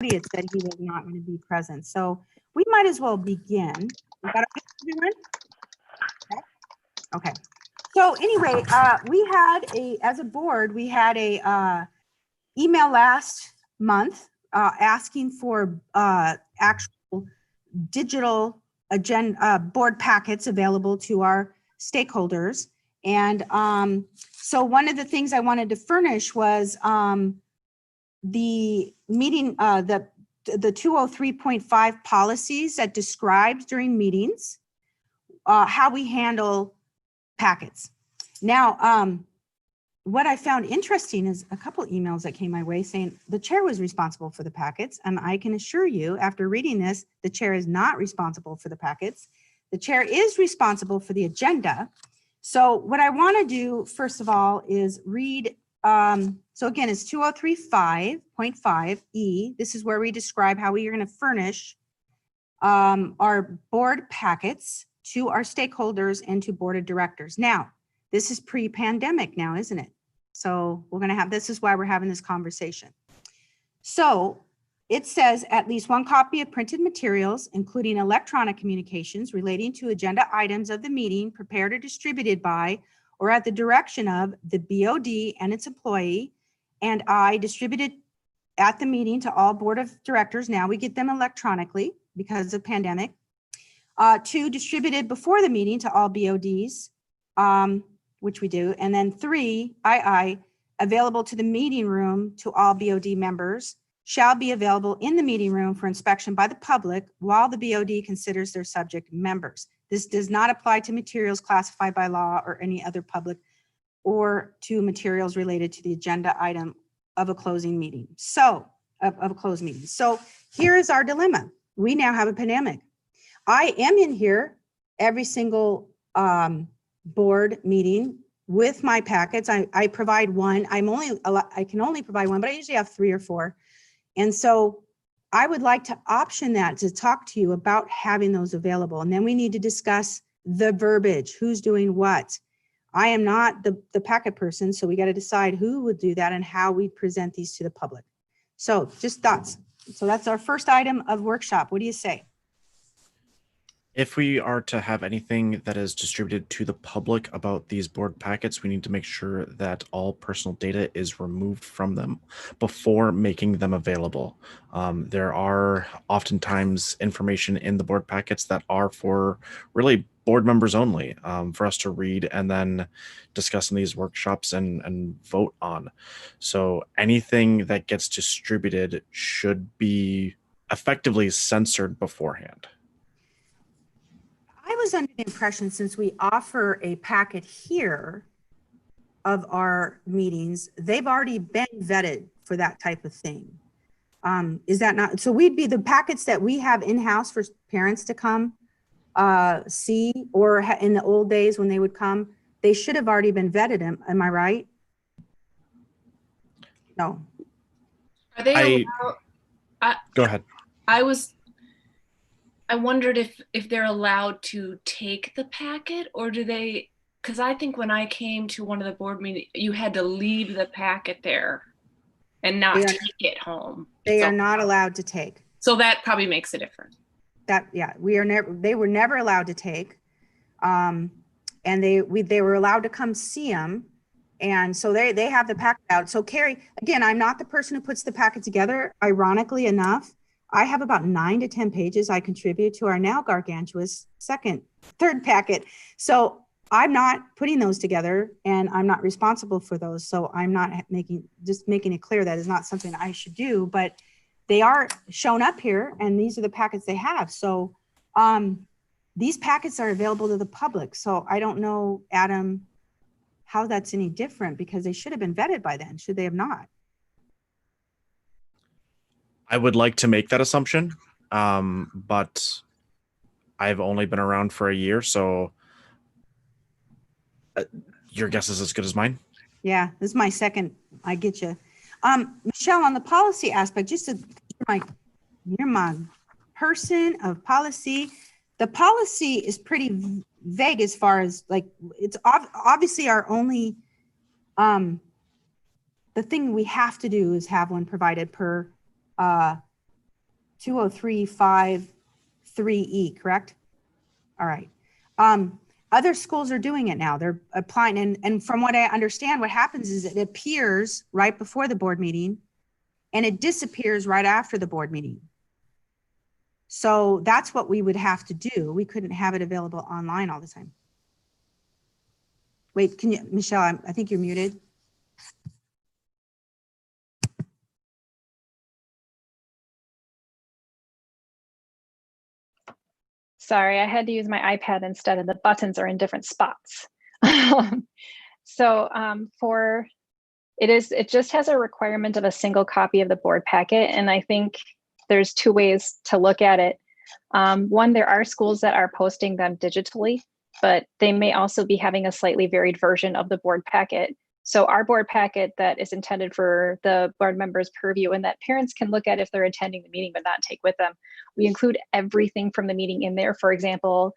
It said he was not going to be present. So we might as well begin. Is that okay, everyone? Okay. So anyway, we had as a board, we had a email last month asking for actual digital agenda board packets available to our stakeholders. And so one of the things I wanted to furnish was the meeting, the 203.5 policies that describes during meetings how we handle packets. Now, what I found interesting is a couple emails that came my way saying the chair was responsible for the packets. And I can assure you, after reading this, the chair is not responsible for the packets. The chair is responsible for the agenda. So what I want to do, first of all, is read. So again, it's 2035.5E. This is where we describe how we are going to furnish our board packets to our stakeholders and to board of directors. Now, this is pre-pandemic now, isn't it? So we're going to have, this is why we're having this conversation. So it says at least one copy of printed materials, including electronic communications relating to agenda items of the meeting prepared or distributed by or at the direction of the BOD and its employee, and I distributed at the meeting to all board of directors. Now we get them electronically because of pandemic. 2, distributed before the meeting to all BODs, which we do. And then 3, II, available to the meeting room to all BOD members, shall be available in the meeting room for inspection by the public while the BOD considers their subject members. This does not apply to materials classified by law or any other public or to materials related to the agenda item of a closing meeting. So, of a closed meeting. So here is our dilemma. We now have a pandemic. I am in here every single board meeting with my packets. I provide one. I can only provide one, but I usually have 3 or 4. And so I would like to option that to talk to you about having those available. And then we need to discuss the verbiage, who's doing what. I am not the packet person, so we got to decide who would do that and how we present these to the public. So just thoughts. So that's our first item of workshop. What do you say? If we are to have anything that is distributed to the public about these board packets, we need to make sure that all personal data is removed from them before making them available. There are oftentimes information in the board packets that are for really board members only, for us to read and then discuss in these workshops and vote on. So anything that gets distributed should be effectively censored beforehand. I was under the impression, since we offer a packet here of our meetings, they've already been vetted for that type of thing. Is that not? So we'd be the packets that we have in-house for parents to come see, or in the old days when they would come, they should have already been vetted. Am I right? No. Are they allowed? Go ahead. I wondered if they're allowed to take the packet, or do they, because I think when I came to one of the board meetings, you had to leave the packet there and not take it home. They are not allowed to take. So that probably makes a difference. They were never allowed to take. And they were allowed to come see them. And so they have the packet out. So Carrie, again, I'm not the person who puts the packet together. Ironically enough, I have about 9 to 10 pages I contribute to our now gargantuous third packet. So I'm not putting those together and I'm not responsible for those. So I'm not making it clear that is not something I should do, but they are shown up here and these are the packets they have. So these packets are available to the public. So I don't know, Adam, how that's any different, because they should have been vetted by then, should they have not? I would like to make that assumption, but I've only been around for a year, so your guess is as good as mine. Yeah, this is my second. I get you. Michelle, on the policy aspect, you're my person of policy. The policy is pretty vague as far as it's obviously our only, the thing we have to do is have one provided per 20353E, correct? All right. Other schools are doing it now. They're applying, and from what I understand, what happens is it appears right before the board meeting and it disappears right after the board meeting. So that's what we would have to do. We couldn't have it available online all the time. Wait, can you, Michelle, I think you're muted. Sorry, I had to use my iPad instead, and the buttons are in different spots. It just has a requirement of a single copy of the board packet. And I think there's two ways to look at it. One, there are schools that are posting them digitally, but they may also be having a slightly varied version of the board packet. So our board packet that is intended for the board members' purview and that parents can look at if they're attending the meeting but not take with them, we include everything from the meeting in there. For example,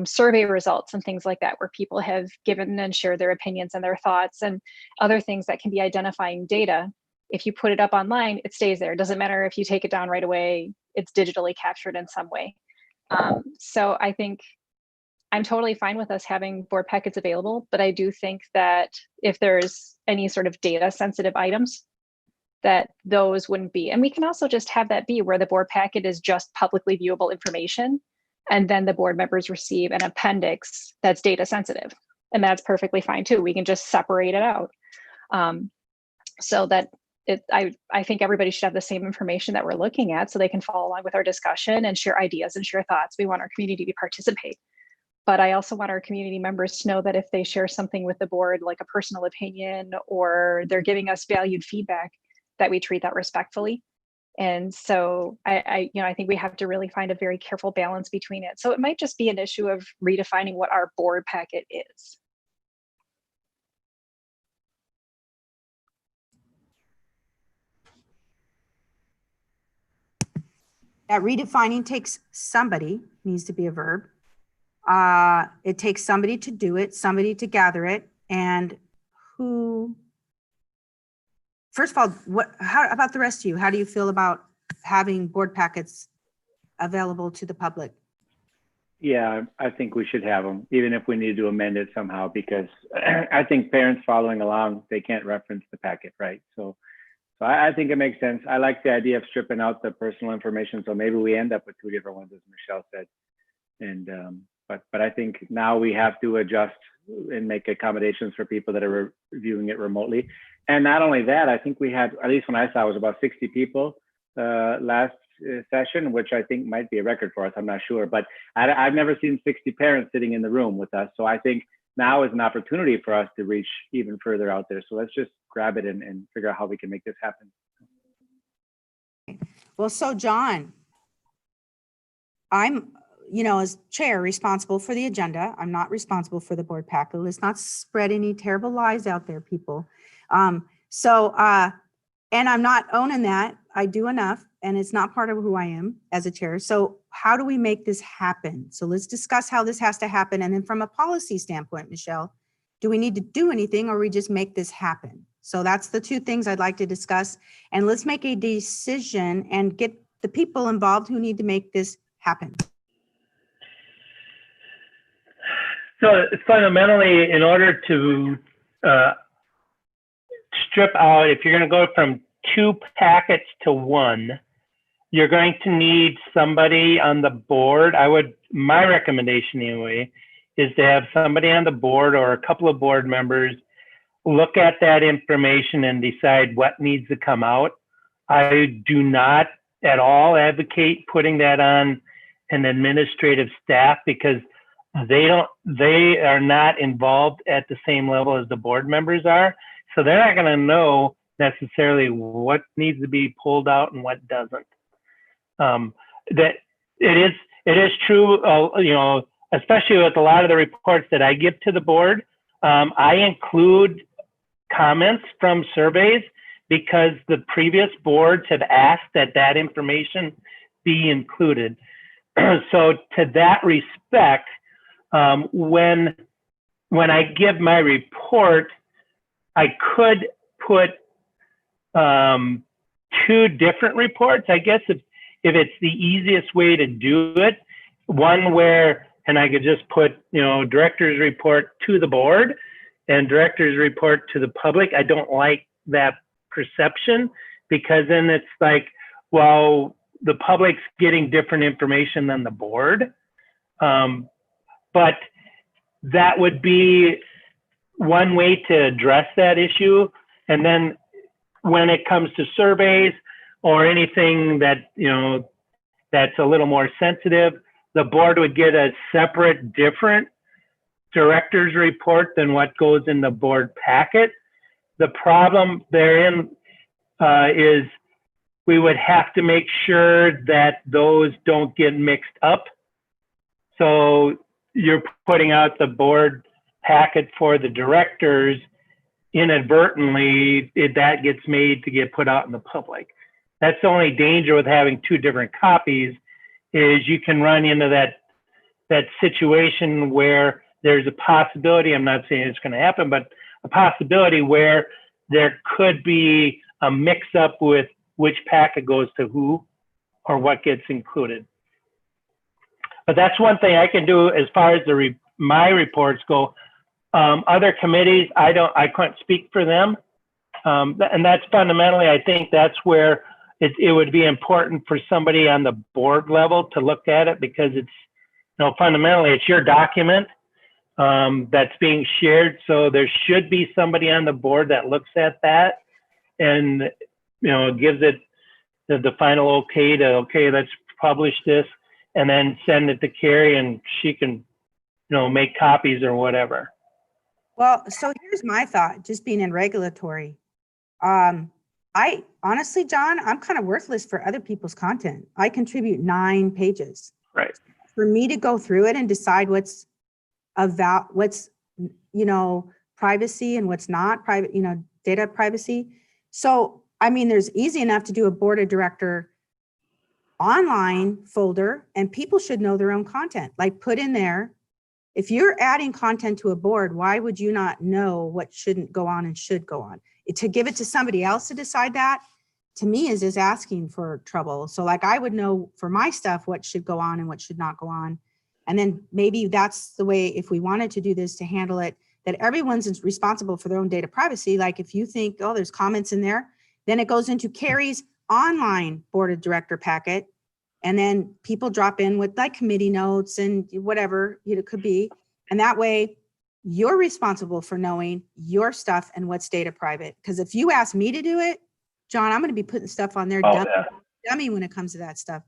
survey results and things like that, where people have given and shared their opinions and their thoughts and other things that can be identifying data. If you put it up online, it stays there. It doesn't matter if you take it down right away, it's digitally captured in some way. So I think I'm totally fine with us having board packets available, but I do think that if there's any sort of data sensitive items, that those wouldn't be. And we can also just have that be where the board packet is just publicly viewable information, and then the board members receive an appendix that's data sensitive. And that's perfectly fine too. We can just separate it out. So that I think everybody should have the same information that we're looking at so they can follow along with our discussion and share ideas and share thoughts. We want our community to participate. But I also want our community members to know that if they share something with the board, like a personal opinion, or they're giving us valued feedback, that we treat that respectfully. And so I think we have to really find a very careful balance between it. So it might just be an issue of redefining what our board packet is. That redefining takes somebody, needs to be a verb. It takes somebody to do it, somebody to gather it, and who, first of all, how about the rest of you? How do you feel about having board packets available to the public? Yeah, I think we should have them, even if we need to amend it somehow, because I think parents following along, they can't reference the packet, right? So I think it makes sense. I like the idea of stripping out the personal information. So maybe we end up with two different ones, as Michelle said. And but I think now we have to adjust and make accommodations for people that are viewing it remotely. And not only that, I think we had, at least when I saw, it was about 60 people last session, which I think might be a record for us. I'm not sure, but I've never seen 60 parents sitting in the room with us. So I think now is an opportunity for us to reach even further out there. So let's just grab it and figure out how we can make this happen. Well, so John, I'm, as chair, responsible for the agenda. I'm not responsible for the board packet. Let's not spread any terrible lies out there, people. And I'm not owning that. I do enough, and it's not part of who I am as a chair. So how do we make this happen? So let's discuss how this has to happen. And then from a policy standpoint, Michelle, do we need to do anything, or we just make this happen? So that's the two things I'd like to discuss. And let's make a decision and get the people involved who need to make this happen. So fundamentally, in order to strip out, if you're going to go from 2 packets to 1, you're going to need somebody on the board. My recommendation anyway, is to have somebody on the board or a couple of board members look at that information and decide what needs to come out. I do not at all advocate putting that on an administrative staff, because they are not involved at the same level as the board members are. So they're not going to know necessarily what needs to be pulled out and what doesn't. That it is true, especially with a lot of the reports that I give to the board, I include comments from surveys because the previous boards have asked that information be included. So to that respect, when I give my report, I could put 2 different reports. I guess if it's the easiest way to do it, one where, and I could just put, director's report to the board and director's report to the public. I don't like that perception, because then it's like, well, the public's getting different information than the board. But that would be one way to address that issue. And then when it comes to surveys or anything that, that's a little more sensitive, the board would get a separate, different director's report than what goes in the board packet. The problem therein is we would have to make sure that those don't get mixed up. So you're putting out the board packet for the directors, inadvertently, that gets made to get put out in the public. That's the only danger with having two different copies, is you can run into that situation where there's a possibility, I'm not saying it's going to happen, but a possibility where there could be a mix up with which packet goes to who or what gets included. But that's one thing I can do as far as my reports go. Other committees, I couldn't speak for them. And that's fundamentally, I think that's where it would be important for somebody on the board level to look at it, because it's, fundamentally it's your document that's being shared. So there should be somebody on the board that looks at that and, gives it the final okay to, okay, let's publish this, and then send it to Carrie and she can, make copies or whatever. Well, so here's my thought, just being in regulatory. I honestly, John, I'm kind of worthless for other people's content. I contribute 9 pages. Right. For me to go through it and decide what's privacy and what's not private, data privacy. So, there's easy enough to do a board of director online folder, and people should know their own content. Like, put in there, if you're adding content to a board, why would you not know what shouldn't go on and should go on? To give it to somebody else to decide that, to me, is asking for trouble. So like, I would know for my stuff what should go on and what should not go on. And then maybe that's the way, if we wanted to do this, to handle it, that everyone's responsible for their own data privacy. Like, if you think, oh, there's comments in there, then it goes into Carrie's online board of director packet. And then people drop in with like committee notes and whatever it could be. And that way you're responsible for knowing your stuff and what's data private. Because if you ask me to do it, John, I'm going to be putting stuff on there dummy when it comes to that stuff.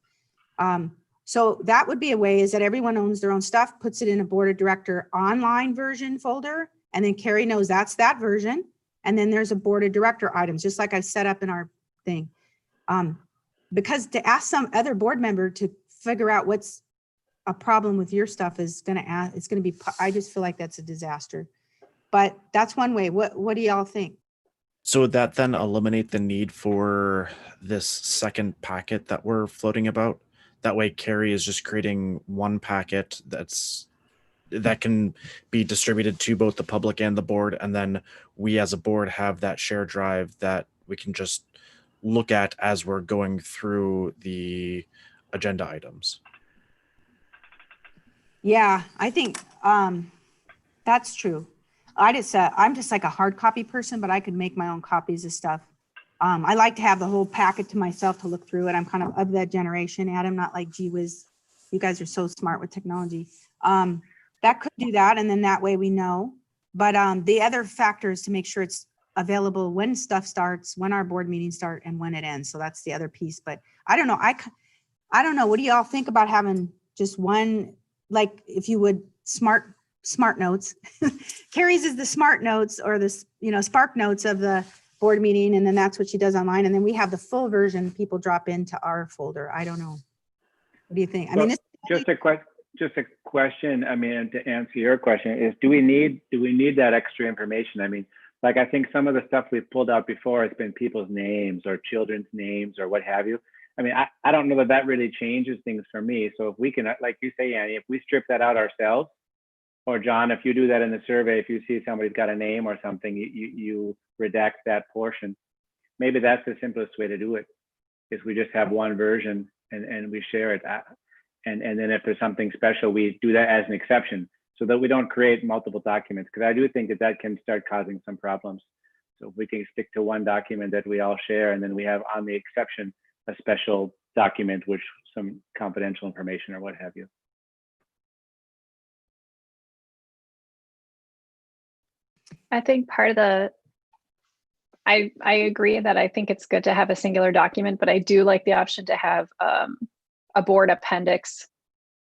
So that would be a way, is that everyone owns their own stuff, puts it in a board of director online version folder. And then Carrie knows that's that version. And then there's a board of director items, just like I set up in our thing. Because to ask some other board member to figure out what's a problem with your stuff is going to be, I just feel like that's a disaster. But that's one way. What do y'all think? So would that then eliminate the need for this second packet that we're floating about? That way Carrie is just creating one packet that can be distributed to both the public and the board. And then we as a board have that shared drive that we can just look at as we're going through the agenda items. Yeah, I think that's true. I'm just like a hard copy person, but I could make my own copies of stuff. I like to have the whole packet to myself to look through it. I'm kind of that generation, Adam, not like gee whiz. You guys are so smart with technology. That could do that. And then that way we know. But the other factors to make sure it's available when stuff starts, when our board meetings start, and when it ends. So that's the other piece. But I don't know. I don't know. What do y'all think about having just one, like if you would smart notes? Carrie's is the smart notes, or this, Spark Notes of the board meeting. And then that's what she does online. And then we have the full version people drop into our folder. I don't know. What do you think? Well, just a question. To answer your question is, do we need that extra information? Like, I think some of the stuff we've pulled out before has been people's names or children's names or what have you. I don't know that really changes things for me. So if we can, like you say, Annie, if we strip that out ourselves, or John, if you do that in the survey, if you see somebody's got a name or something, you redact that portion. Maybe that's the simplest way to do it, is we just have one version and we share it. And then if there's something special, we do that as an exception so that we don't create multiple documents, because I do think that that can start causing some problems. So if we can stick to one document that we all share, and then we have on the exception a special document with some confidential information or what have you. I think part of the, I agree that I think it's good to have a singular document, but I do like the option to have a board appendix,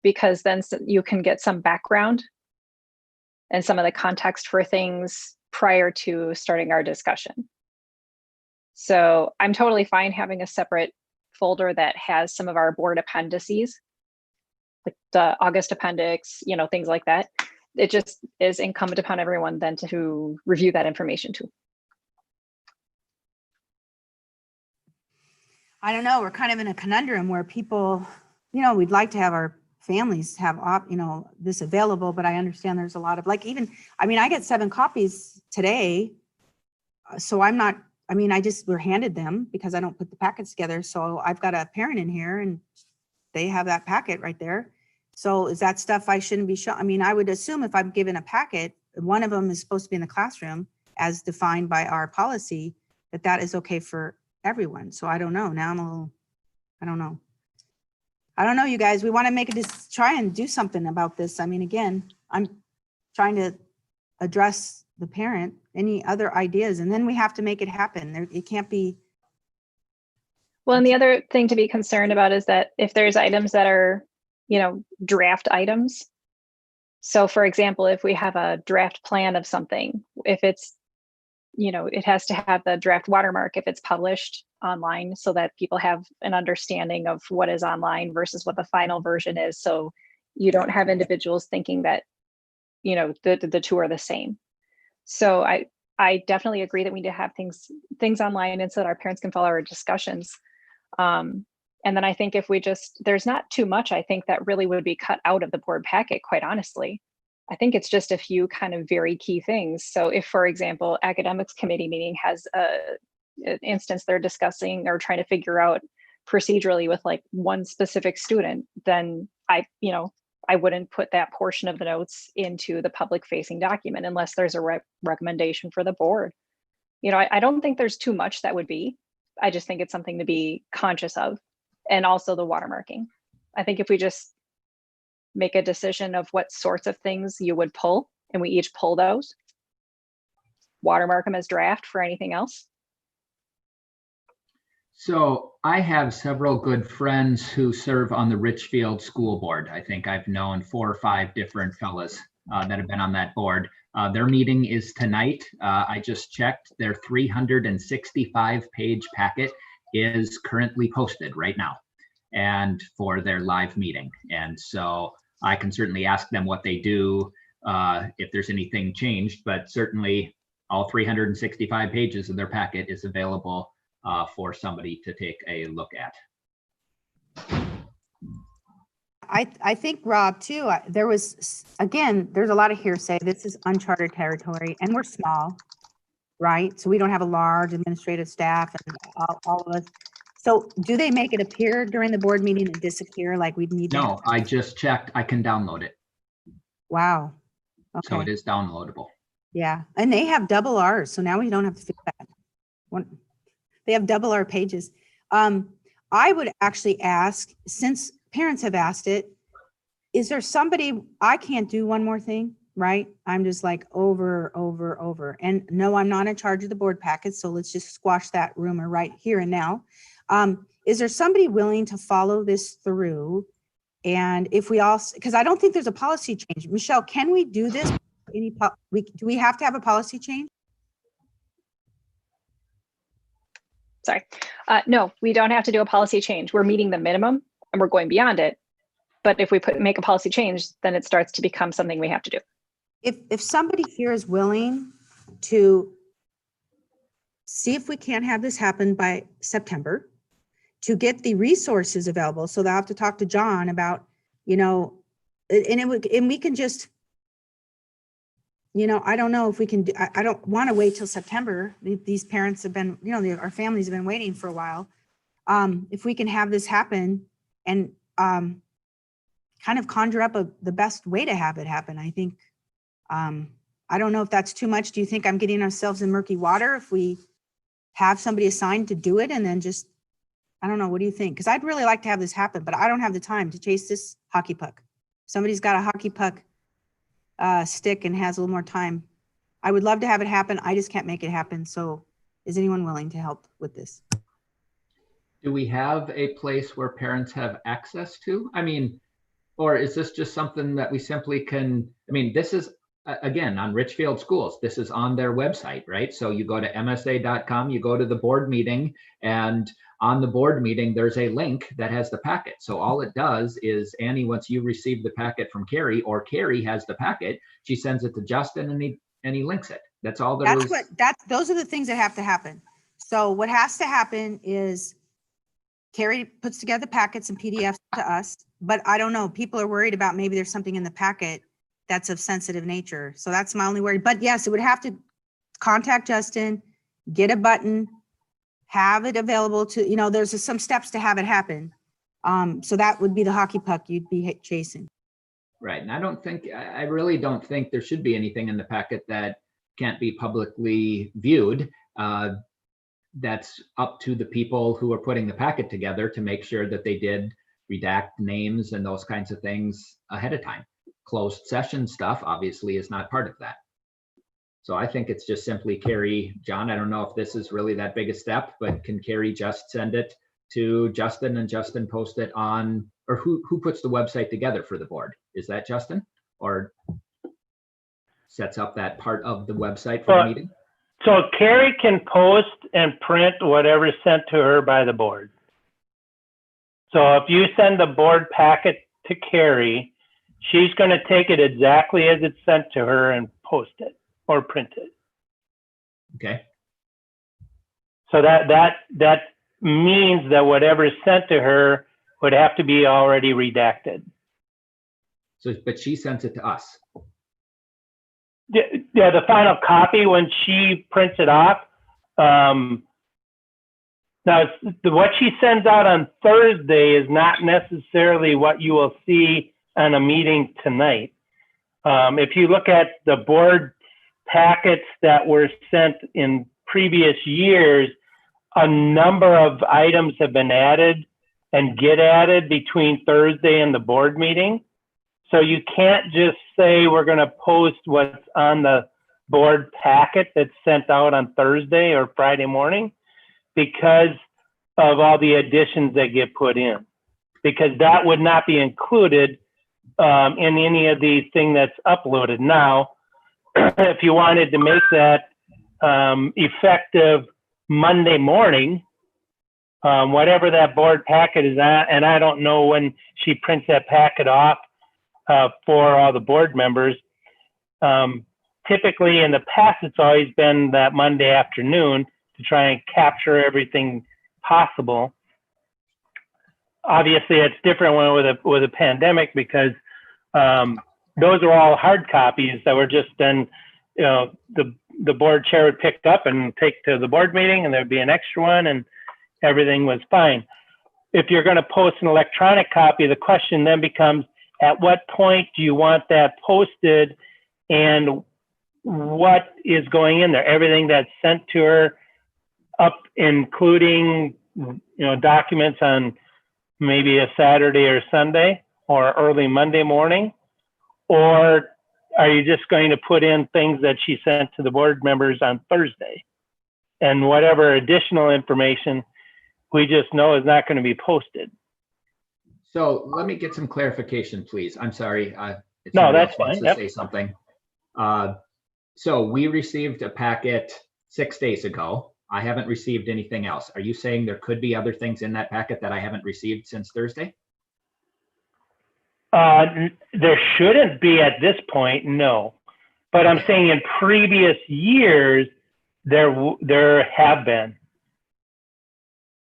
because then you can get some background and some of the context for things prior to starting our discussion. So I'm totally fine having a separate folder that has some of our board appendices, like the August appendix, you know, things like that. It just is incumbent upon everyone then to review that information too. I don't know, we're kind of in a conundrum where people, you know, we'd like to have our families have, you know, this available, but I understand there's a lot of, like, even, I mean, I get 7 copies today. So I'm not, I mean, we're handed them because I don't put the packets together. So I've got a parent in here and they have that packet right there. So is that stuff I shouldn't be showing? I mean, I would assume if I'm given a packet, one of them is supposed to be in the classroom as defined by our policy, that is okay for everyone. So I don't know. Now I'm a little, I don't know. I don't know, you guys, we want to make it, try and do something about this. I mean, again, I'm trying to address the parent, any other ideas, and then we have to make it happen. It can't be. Well, and the other thing to be concerned about is that if there's items that are, you know, draft items. So for example, if we have a draft plan of something, if it's, you know, it has to have the draft watermark if it's published online, so that people have an understanding of what is online versus what the final version is. So you don't have individuals thinking that, you know, the two are the same. So I definitely agree that we need to have things online, and so that our parents can follow our discussions. And then I think if we there's not too much, I think, that really would be cut out of the board packet, quite honestly. I think it's just a few kind of very key things. So if, for example, academics committee meeting has an instance they're discussing or trying to figure out procedurally with like one specific student, then I wouldn't put that portion of the notes into the public facing document unless there's a recommendation for the board. You know, I don't think there's too much that would be. I just think it's something to be conscious of. And also the watermarking. I think if we just make a decision of what sorts of things you would pull, and we each pull those, watermark them as draft for anything else. So I have several good friends who serve on the Richfield School Board. I think I've known 4 or 5 different fellas that have been on that board. Their meeting is tonight. I just checked. Their 365-page packet is currently posted right now, and for their live meeting. And so I can certainly ask them what they do if there's anything changed, but certainly all 365 pages of their packet is available for somebody to take a look at. I think, Rob, too, there was, again, there's a lot of hearsay. This is uncharted territory, and we're small, right? So we don't have a large administrative staff and all of us. So do they make it appear during the board meeting and disappear like we'd need? No, I just checked. I can download it. Wow. Okay. So it is downloadable. Yeah. And they have double R's. So now we don't have to fix that. They have double R pages. I would actually ask, since parents have asked it, is there somebody, I can't do one more thing, right? I'm just like over. And no, I'm not in charge of the board packet. So let's just squash that rumor right here and now. Is there somebody willing to follow this through? And if we also, because I don't think there's a policy change. Michelle, can we do this? Do we have to have a policy change? Sorry. No, we don't have to do a policy change. We're meeting the minimum and we're going beyond it. But if we make a policy change, then it starts to become something we have to do. If somebody here is willing to see if we can't have this happen by September, to get the resources available, so they'll have to talk to John about, you know, and we can just, you know, I don't know if we can do, I don't want to wait till September. These parents have been, you know, our families have been waiting for a while. If we can have this happen and kind of conjure up the best way to have it happen. I think, I don't know if that's too much. Do you think I'm getting ourselves in murky water if we have somebody assigned to do it and then just, I don't know, what do you think? Because I'd really like to have this happen, but I don't have the time to chase this hockey puck. Somebody's got a hockey puck stick and has a little more time. I would love to have it happen. I just can't make it happen. So is anyone willing to help with this? Do we have a place where parents have access to? I mean, or is this just something that we simply can, I mean, this is, again, on Richfield Schools, this is on their website, right? So you go to msa.com, you go to the board meeting, and on the board meeting, there's a link that has the packet. So all it does is, Annie, once you receive the packet from Carrie, or Carrie has the packet, she sends it to Justin and he links it. That's all there is. Those are the things that have to happen. So what has to happen is Carrie puts together packets and PDFs to us, but I don't know, people are worried about maybe there's something in the packet that's of sensitive nature. So that's my only worry. But yes, it would have to contact Justin, get a button, have it available to, you know, there's some steps to have it happen. So that would be the hockey puck you'd be chasing. Right. And I really don't think there should be anything in the packet that can't be publicly viewed. That's up to the people who are putting the packet together to make sure that they did redact names and those kinds of things ahead of time. Closed session stuff obviously is not part of that. So I think it's just simply Carrie, John, I don't know if this is really that big a step, but can Carrie just send it to Justin and Justin post it on, or who puts the website together for the board? Is that Justin, or sets up that part of the website for the meeting? So Carrie can post and print whatever's sent to her by the board. So if you send the board packet to Carrie, she's going to take it exactly as it's sent to her and post it or print it. Okay. So that means that whatever is sent to her would have to be already redacted. So, but she sends it to us. Yeah, the final copy when she prints it off. Now, what she sends out on Thursday is not necessarily what you will see on a meeting tonight. If you look at the board packets that were sent in previous years, a number of items have been added and get added between Thursday and the board meeting. So you can't just say we're going to post what's on the board packet that's sent out on Thursday or Friday morning because of all the additions that get put in, because that would not be included in any of these things that's uploaded. Now, if you wanted to make that effective Monday morning, whatever that board packet is on, and I don't know when she prints that packet off for all the board members. Typically in the past, it's always been that Monday afternoon to try and capture everything possible. Obviously, it's different with a pandemic because those are all hard copies that were just then, you know, the board chair would pick up and take to the board meeting, and there'd be an extra one, and everything was fine. If you're going to post an electronic copy, the question then becomes, at what point do you want that posted, and what is going in there? Everything that's sent to her, up including, you know, documents on maybe a Saturday or Sunday or early Monday morning, or are you just going to put in things that she sent to the board members on Thursday? And whatever additional information we just know is not going to be posted. So let me get some clarification, please. I'm sorry. No, that's fine. To say something. So we received a packet 6 days ago. I haven't received anything else. Are you saying there could be other things in that packet that I haven't received since Thursday? There shouldn't be at this point, no. But I'm saying in previous years, there have been.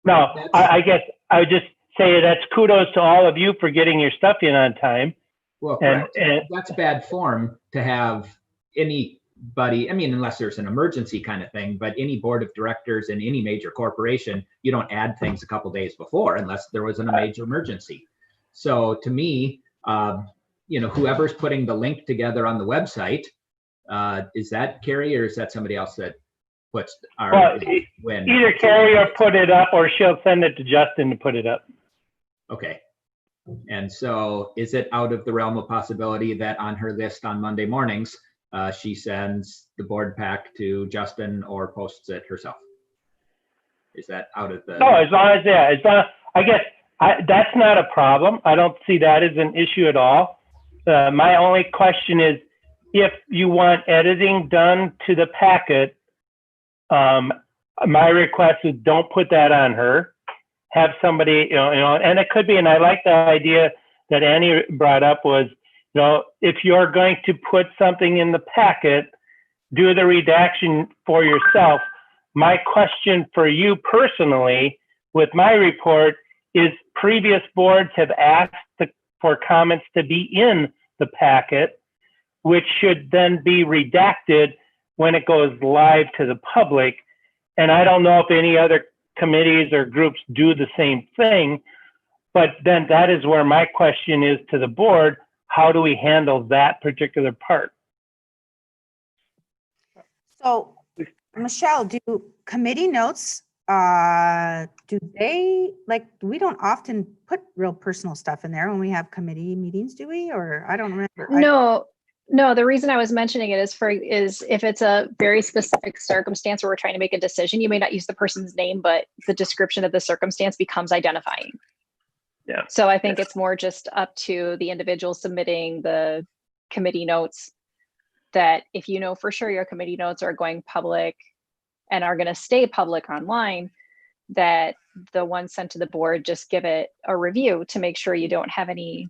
No, I guess I would just say that's kudos to all of you for getting your stuff in on time. Well, correct. And that's bad form to have any anybody, I mean, unless there's an emergency kind of thing, but any board of directors in any major corporation, you don't add things a couple days before unless there was a major emergency. So to me, whoever's putting the link together on the website, is that Carrie or is that somebody else that puts our either Carrie or put it up, or she'll send it to Justin to put it up. Okay. And so is it out of the realm of possibility that on her list on Monday mornings, she sends the board pack to Justin or posts it herself? Is that out of the? No, as long as I guess that's not a problem. I don't see that as an issue at all. My only question is, if you want editing done to the packet, my request is don't put that on her. Have somebody, and it could be, and I like the idea that Annie brought up was, if you're going to put something in the packet, do the redaction for yourself. My question for you personally with my report is, previous boards have asked for comments to be in the packet, which should then be redacted when it goes live to the public. And I don't know if any other committees or groups do the same thing, but then that is where my question is to the board: how do we handle that particular part? So, Michelle, do committee notes, we don't often put real personal stuff in there when we have committee meetings, do we? Or I don't remember. No, the reason I was mentioning it is if it's a very specific circumstance where we're trying to make a decision, you may not use the person's name, but the description of the circumstance becomes identifying. Yeah. So I think it's more just up to the individual submitting the committee notes, that if you know for sure your committee notes are going public and are going to stay public online, that the ones sent to the board, just give it a review to make sure you don't have any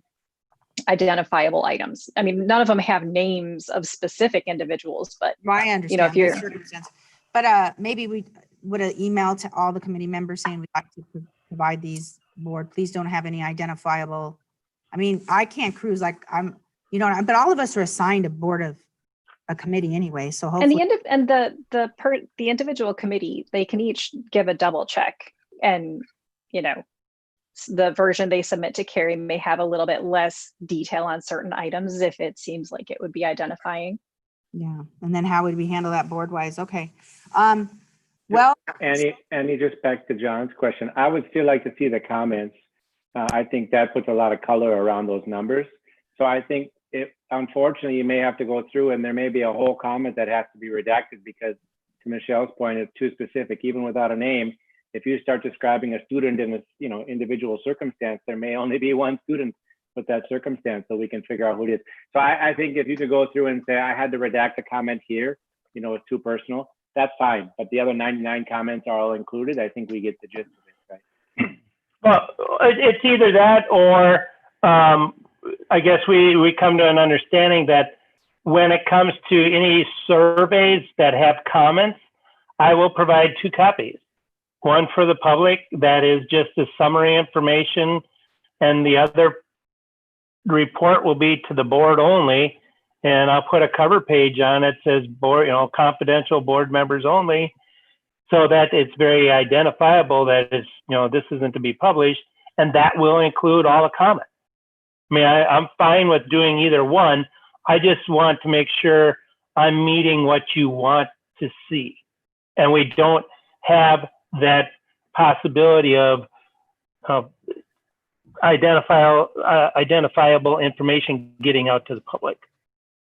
identifiable items. I mean, none of them have names of specific individuals, but I understand if you're, the circumstance. But maybe we would have emailed to all the committee members saying we'd like to provide these board. Please don't have any identifiable. I mean, I can't cruise like I'm, but all of us are assigned a board of a committee anyway. So hopefully, and the individual committee, they can each give a double check, and the version they submit to Carrie may have a little bit less detail on certain items if it seems like it would be identifying. Yeah. And then how would we handle that board wise? Okay. Well, Annie, just back to John's question, I would still like to see the comments. I think that puts a lot of color around those numbers. So I think unfortunately, you may have to go through and there may be a whole comment that has to be redacted because, to Michelle's point, it's too specific, even without a name. If you start describing a student in a individual circumstance, there may only be one student with that circumstance, so we can figure out who it is. So I think if you could go through and say, I had to redact a comment here, it's too personal, that's fine. But the other 99 comments are all included. I think we get the gist of it, right? Well, it's either that or I guess we come to an understanding that when it comes to any surveys that have comments, I will provide 2 copies. One for the public that is just the summary information, and the other report will be to the board only. And I'll put a cover page on it that says board, confidential board members only, so that it's very identifiable that it's, this isn't to be published, and that will include all the comments. I mean, I'm fine with doing either one. I just want to make sure I'm meeting what you want to see, and we don't have that possibility of identifiable information getting out to the public.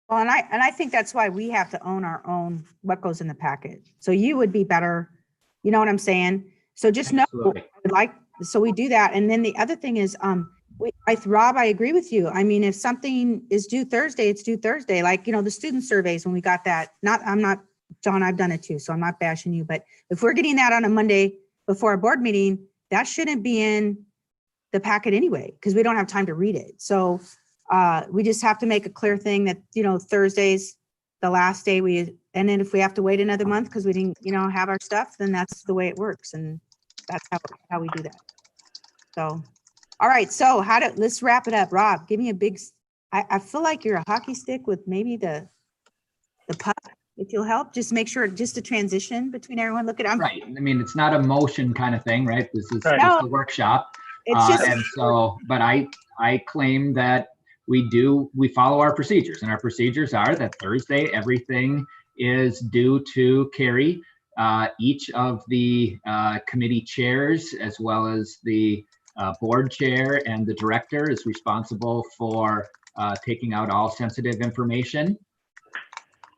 well, and I think that's why we have to own our own what goes in the packet. So you would be better, you know what I'm saying? So just know, so we do that. And then the other thing is, Rob, I agree with you. I mean, if something is due Thursday, it's due Thursday. Like, the student surveys, when we got that, John, I've done it too, so I'm not bashing you, but if we're getting that on a Monday before a board meeting, that shouldn't be in the packet anyway, because we don't have time to read it. So we just have to make a clear thing that, Thursday's the last day and then if we have to wait another month because we didn't, have our stuff, then that's the way it works. And that's how we do that. So, all right. So let's wrap it up. Rob, give me a big, I feel like you're a hockey stick with maybe the puck. if you'll help, just make sure, just a transition between everyone. Look at, I'm, Right. I mean, it's not a motion kind of thing, right? This is Right. just a workshop. it's just, And so, but I claim that we follow our procedures, and our procedures are that Thursday, everything is due to Carrie. Each of the committee chairs, as well as the board chair and the director, is responsible for taking out all sensitive information.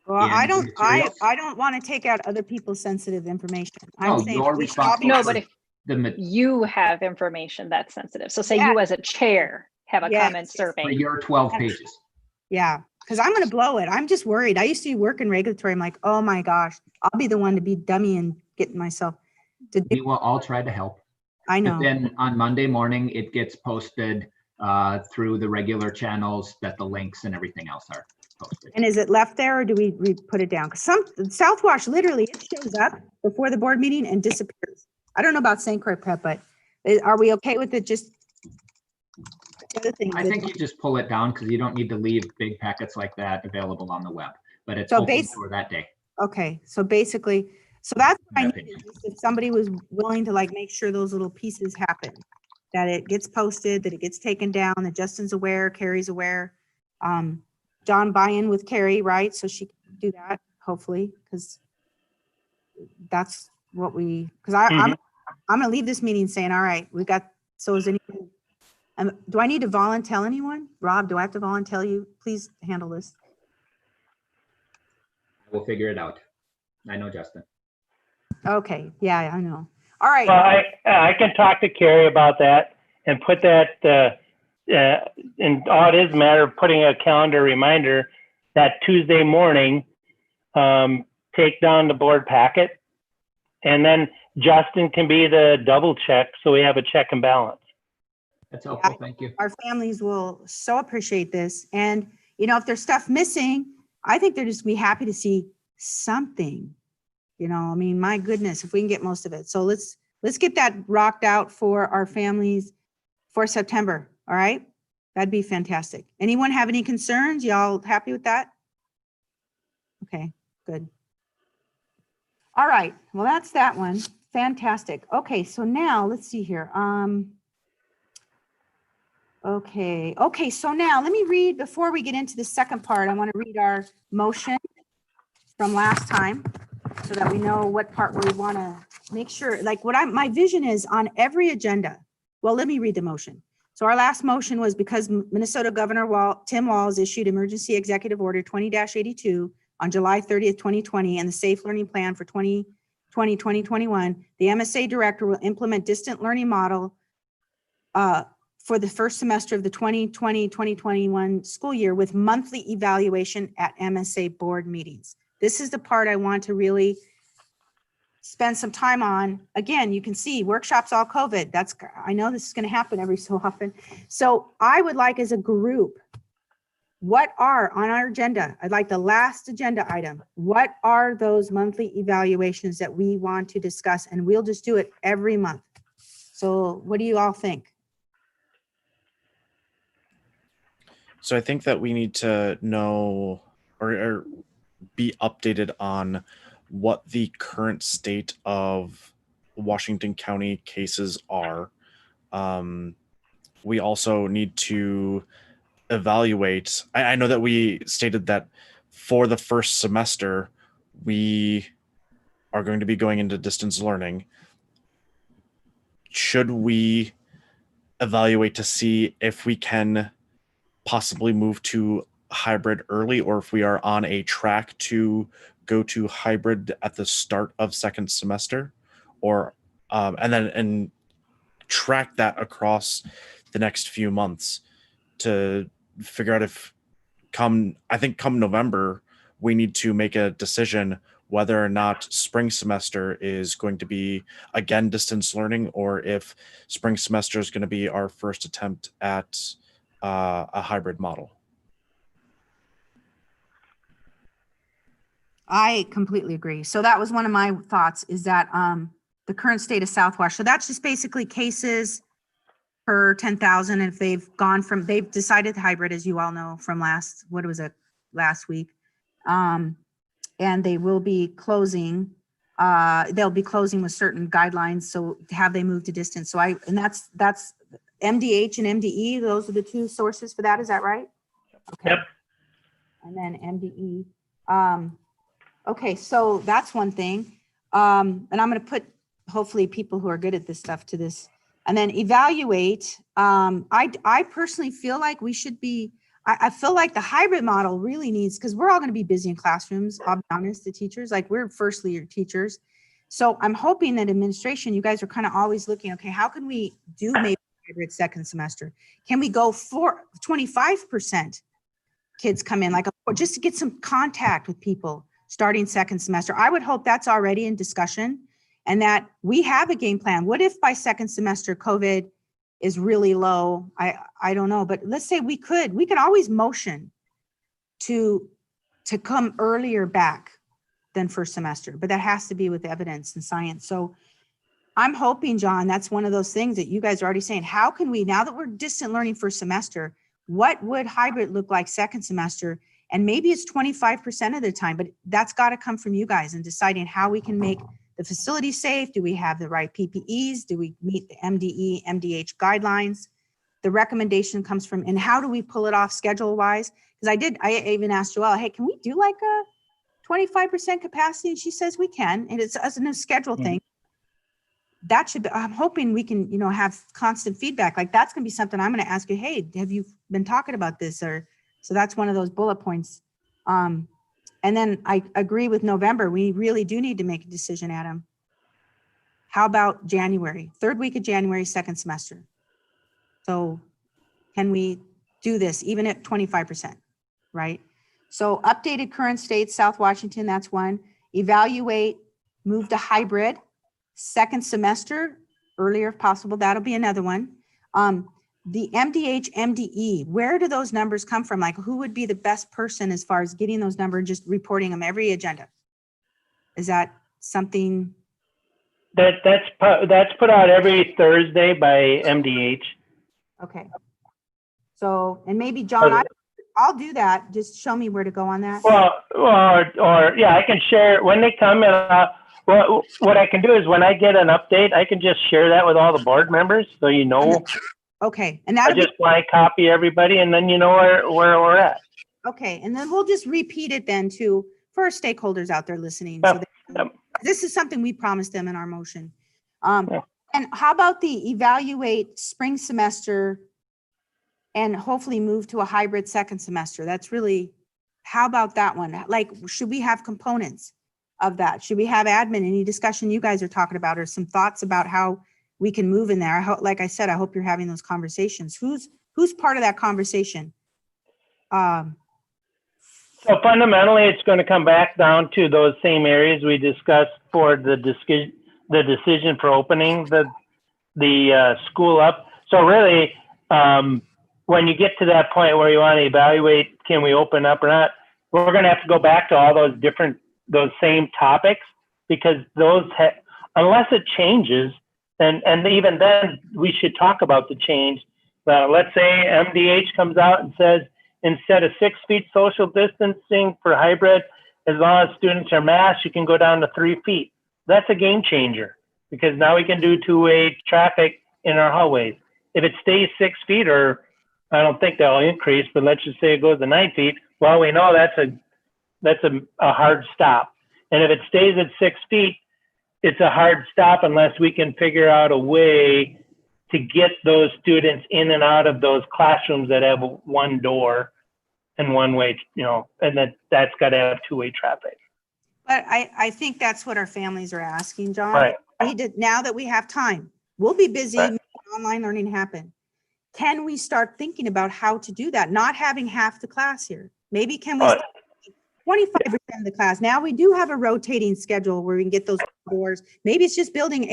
well, in I the don't, materials. I don't want to take out other people's sensitive information. I'm No, saying you're we should all be. responsible No, for but if the you have information that's sensitive, so say Yeah. you as a chair have a Yes. comment for survey. your 12 pages. Yeah, because I'm going to blow it. I'm just worried. I used to work in regulatory. I'm like, oh my gosh, I'll be the one to be dummy and getting myself to We do. will all try to help. I But know. then on Monday morning, it gets posted through the regular channels that the links and everything else are posted. And is it left there or do we put it down? Because some Southwash literally it shows up before the board meeting and disappears. I don't know about St. Croix Prep, but are we okay with it? Just the other thing. I think you just pull it down because you don't need to leave big packets like that available on the web, but it's So open for that day. Okay, so basically, so that's what My I need, opinion. is if somebody was willing to like make sure those little pieces happen, that it gets posted, that it gets taken down, that Justin's aware, Carrie's aware. John buy-in with Carrie, right? So she can do that, hopefully, because that's what because I'm gonna leave this meeting saying, all right, we got, so is anyone, do I need to volunteer anyone? Rob, do I have to volunteer you? Please handle this. We'll figure it out. I know Justin. Okay, yeah, I know. All right. Well, I can talk to Carrie about that and put that, and all it is a matter of putting a calendar reminder that Tuesday morning, take down the board packet. And then Justin can be the double check, so we have a check and balance. That's helpful. Thank you. Our families will so appreciate this. And, you know, if there's stuff missing, I think they're just be happy to see something. You know, I mean, my goodness, if we can get most of it. So let's get that rocked out for our families for September. All right. That'd be fantastic. Anyone have any concerns? Y'all happy with that? Okay, good. All right. Well, that's that one. Fantastic. Okay. So now let's see here. Okay. So now let me read, before we get into the second part, I want to read our motion from last time so that we know what part we want to make sure, like my vision is on every agenda. Well, let me read the motion. So our last motion was because Minnesota Governor Tim Walz issued Emergency Executive Order 20-82 on July 30th, 2020, and the Safe Learning Plan for 2020-2021, the MSA director will implement distant learning model for the first semester of the 2020-2021 school year with monthly evaluation at MSA board meetings. This is the part I want to really spend some time on. Again, you can see workshops all COVID. I know this is going to happen every so often. So I would like, as a group, what are on our agenda? I'd like the last agenda item. What are those monthly evaluations that we want to discuss? And we'll just do it every month. So what do you all think? So I think that we need to know or be updated on what the current state of Washington County cases are. We also need to evaluate. I know that we stated that for the first semester, we are going to be going into distance learning. Should we evaluate to see if we can possibly move to hybrid early, or if we are on a track to go to hybrid at the start of second semester, or and track that across the next few months to figure out if come November, we need to make a decision whether or not spring semester is going to be again distance learning, or if spring semester is going to be our first attempt at a hybrid model. I completely agree. So that was one of my thoughts, is that the current state of Southwash. So that's just basically cases per 10,000. If they've decided hybrid, as you all know from last week. and they will be closing. They'll be closing with certain guidelines. So have they moved to distance? So that's MDH and MDE. Those are the two sources for that. Is that right? Okay. Yep. And then MDE. Okay, so that's one thing. And I'm going to put hopefully people who are good at this stuff to this. And then evaluate. I personally feel like we should be, I feel like the hybrid model really needs, because we're all going to be busy in classrooms, I'll be honest, the teachers, like we're first year teachers. So I'm hoping that administration, you guys are kind of always looking, okay, how can we do maybe hybrid second semester? Can we go for 25% kids come in, like just to get some contact with people starting second semester? I would hope that's already in discussion and that we have a game plan. What if by second semester COVID is really low? I don't know, but let's say we could always motion to come earlier back than first semester, but that has to be with evidence and science. So I'm hoping, John, that's one of those things that you guys are already saying, how can we, now that we're distant learning first semester, what would hybrid look like second semester? And maybe it's 25% of the time, but that's got to come from you guys and deciding how we can make the facility safe. Do we have the right PPEs? Do we meet the MDE, MDH guidelines? The recommendation comes from, and how do we pull it off schedule wise? Because I even asked Joelle, hey, can we do like a 25% capacity? And she says we can, and it's a new schedule thing. That should be, I'm hoping we can, have constant feedback. Like that's going to be something I'm going to ask you, hey, have you been talking about this? Or, so that's one of those bullet points. And then I agree with November. We really do need to make a decision, Adam. How about January, third week of January, second semester? So can we do this even at 25%, right? So updated current state, South Washington, that's one. Evaluate, move to hybrid, second semester, earlier if possible, that'll be another one. The MDH, MDE, where do those numbers come from? Like who would be the best person as far as getting those numbers, just reporting them every agenda? Is that something? That's put out every Thursday by MDH. Okay. So, and maybe John, I'll do that. Just show me where to go on that. Well, or yeah, I can share when they come in. What I can do is when I get an update, I can just share that with all the board members, so you know. Okay, and I just blank copy everybody, and then you know where we're at. Okay, and then we'll just repeat it then for our stakeholders out there listening. Yep. So this is something we promised them in our motion. And how about the evaluate spring semester and hopefully move to a hybrid second semester? That's really, how about that one? Like, should we have components of that? Should we have admin? Any discussion you guys are talking about, or some thoughts about how we can move in there? Like I said, I hope you're having those conversations. Who's part of that conversation? So fundamentally, it's going to come back down to those same areas we discussed for the decision for opening the school up. So really, when you get to that point where you want to evaluate, can we open up or not, we're going to have to go back to all those same topics, because unless it changes, and even then we should talk about the change. Let's say MDH comes out and says, instead of 6 feet social distancing for hybrid, as long as students are masked, you can go down to 3 feet. That's a game changer, because now we can do two-way traffic in our hallways. If it stays 6 feet, or I don't think that'll increase, but let's just say it goes to 9 feet, well, we know that's a hard stop. And if it stays at 6 feet, it's a hard stop unless we can figure out a way to get those students in and out of those classrooms that have one door and one way, and that's got to have two-way traffic. But I think that's what our families are asking, John. Right. Now that we have time, we'll be busy Right. making online learning happen. Can we start thinking about how to do that? Not having half the class here. Maybe can we start 25% of the class? Now we do have a rotating schedule where we can get those doors. Maybe it's just building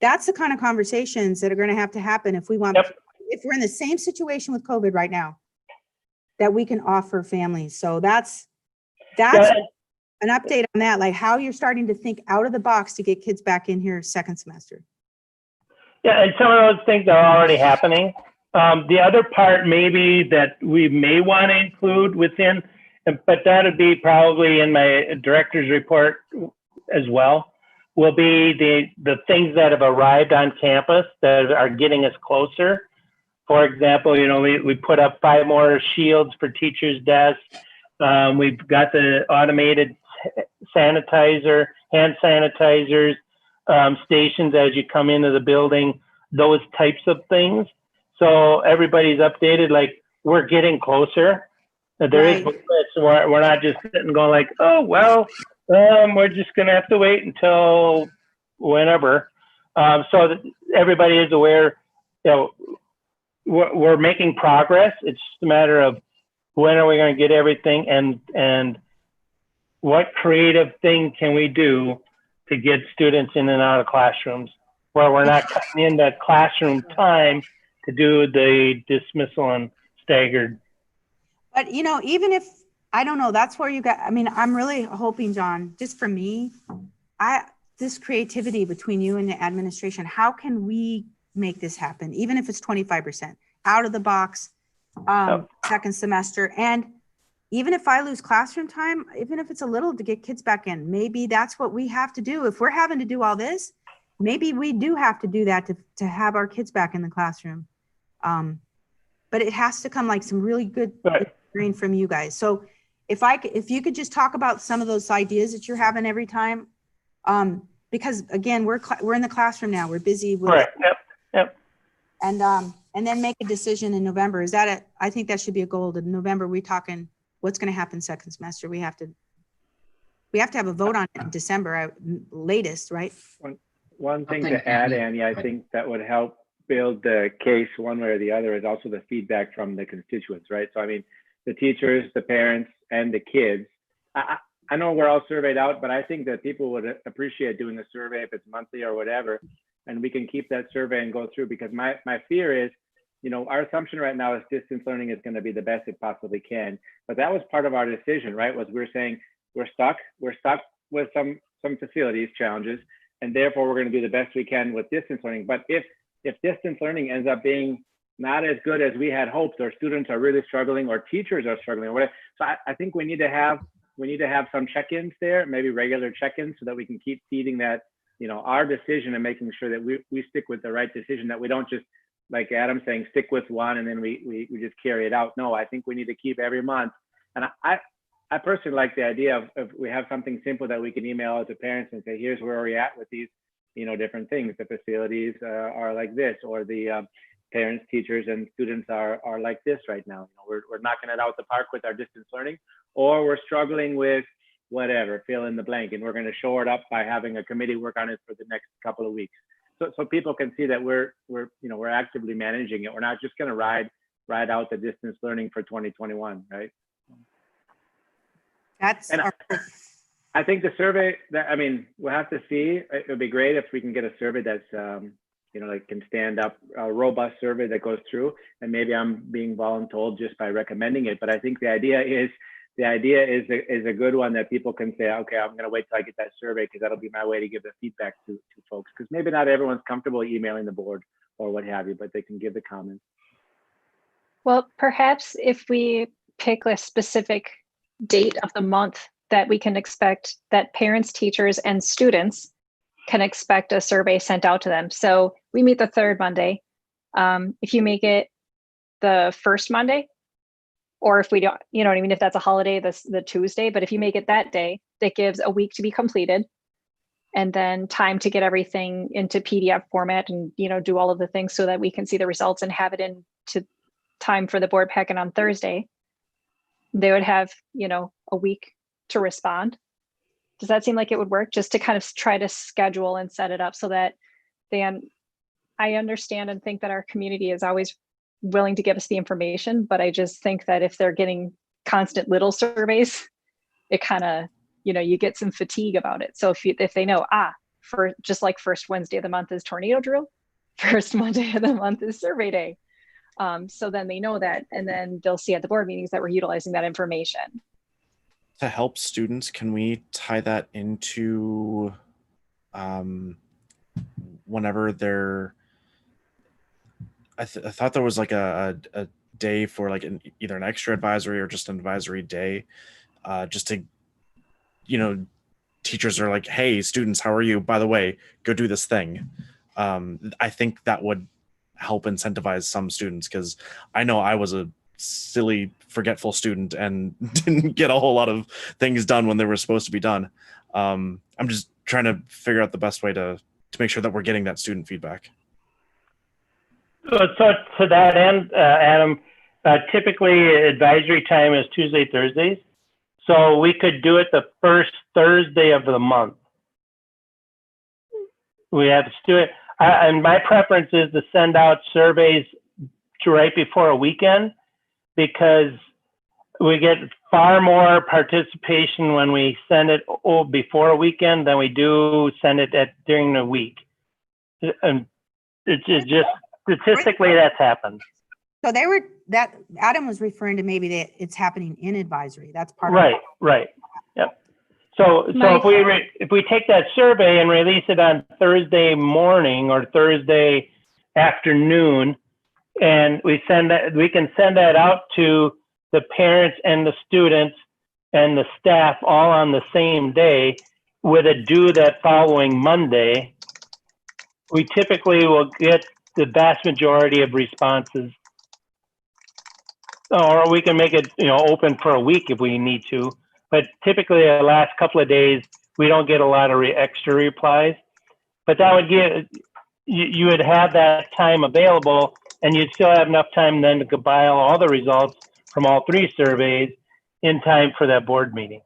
that's the kind of conversations that are going to happen if we want, if we're in the same situation with COVID right now, that we can offer families. So that's an update on that, like how you're starting to think out of the box to get kids back in here second semester. Yeah, and some of those things are already happening. The other part maybe that we may want to include within, but that would be probably in my director's report as well, will be the things that have arrived on campus that are getting us closer. For example, we put up 5 more shields for teachers' desks. We've got the automated sanitizer, hand sanitizers, stations as you come into the building, those types of things. So everybody's updated, like we're getting closer. There is, so we're not just sitting going like, oh, well, we're just going to have to wait until whenever. So that everybody is aware, we're making progress. It's just a matter of when are we going to get everything, and what creative thing can we do to get students in and out of classrooms where we're not cutting in that classroom time to do the dismissal and staggered. But even if, I don't know, that's where you got, I mean, I'm really hoping, John, just for me, this creativity between you and the administration, how can we make this happen? Even if it's 25% out of the box, second semester. And even if I lose classroom time, even if it's a little to get kids back in, maybe that's what we have to do. If we're having to do all this, maybe we do have to do that to have our kids back in the classroom. But it has to come like some really good brain from you guys. So if you could just talk about some of those ideas that you're having every time, because again, we're in the classroom now, we're busy with right. Yep. And then make a decision in November. Is that I think that should be a goal. In November, we're talking what's going to happen second semester. We have to have a vote on it in December latest, right? One thing to add, Annie, I think that would help build the case one way or the other is also the feedback from the constituents, right? So, I mean, the teachers, the parents, and the kids. I know we're all surveyed out, but I think that people would appreciate doing a survey if it's monthly or whatever, and we can keep that survey and go through, because my fear is, our assumption right now is distance learning is going to be the best it possibly can. But that was part of our decision, right? Was we're saying we're stuck with some facilities challenges, and therefore we're going to do the best we can with distance learning. But if distance learning ends up being not as good as we had hoped, or students are really struggling, or teachers are struggling, or whatever, so I think we need to have some check-ins there, maybe regular check-ins, so that we can keep feeding that, our decision and making sure that we stick with the right decision, that we don't just, like Adam's saying, stick with one and then we just carry it out. No, I think we need to keep every month. And I personally like the idea of we have something simple that we can email out to parents and say, here's where we're at with these, different things. The facilities are like this, or the parents, teachers, and students are like this right now. We're knocking it out the park with our distance learning, or we're struggling with whatever, fill in the blank, and we're going to shore it up by having a committee work on it for the next couple of weeks. So people can see that we're actively managing it. We're not just going to ride out the distance learning for 2021, right? I think the survey we'll have to see. It would be great if we can get a survey that's like can stand up, a robust survey that goes through, and maybe I'm being voluntold just by recommending it. But I think the idea is a good one, that people can say, okay, I'm going to wait till I get that survey, because that'll be my way to give the feedback to folks, because maybe not everyone's comfortable emailing the board or what have you, but they can give the comments. Well, perhaps if we pick a specific date of the month that we can expect that parents, teachers, and students can expect a survey sent out to them. So we meet the third Monday. If you make it the first Monday, or if we don't, if that's a holiday, the Tuesday, but if you make it that day, that gives a week to be completed, and then time to get everything into PDF format and, do all of the things so that we can see the results and have it into time for the board packet on Thursday. They would have, a week to respond. Does that seem like it would work, just to kind of try to schedule and set it up so that I understand and think that our community is always willing to give us the information, but I just think that if they're getting constant little surveys, it kind of, you get some fatigue about it. So if they know, for just like first Wednesday of the month is tornado drill, first Monday of the month is survey day. So then they know that, and then they'll see at the board meetings that we're utilizing that information. To help students, can we tie that into whenever they're, I thought there was like a day for like either an extra advisory or just an advisory day, just to, teachers are like, hey, students, how are you? By the way, go do this thing. I think that would help incentivize some students, because I know I was a silly, forgetful student and didn't get a whole lot of things done when they were supposed to be done. I'm just trying to figure out the best way to make sure that we're getting that student feedback. So to that end, Adam, typically advisory time is Tuesday, Thursdays. So we could do it the first Thursday of the month. We have to do it. And my preference is to send out surveys to right before a weekend, because we get far more participation when we send it before a weekend than we do send it during the week. And it's just statistically that's happened. So that Adam was referring to maybe that it's happening in advisory. That's part Right, of it. right. Yep. So if we take that survey and release it on Thursday morning or Thursday afternoon, and we can send that out to the parents and the students and the staff all on the same day, with a due that following Monday, we typically will get the vast majority of responses. Or we can make it, open for a week if we need to. But typically the last couple of days, we don't get a lot of extra replies. But that would you would have that time available, and you'd still have enough time then to compile all the results from all 3 surveys in time for that board meeting.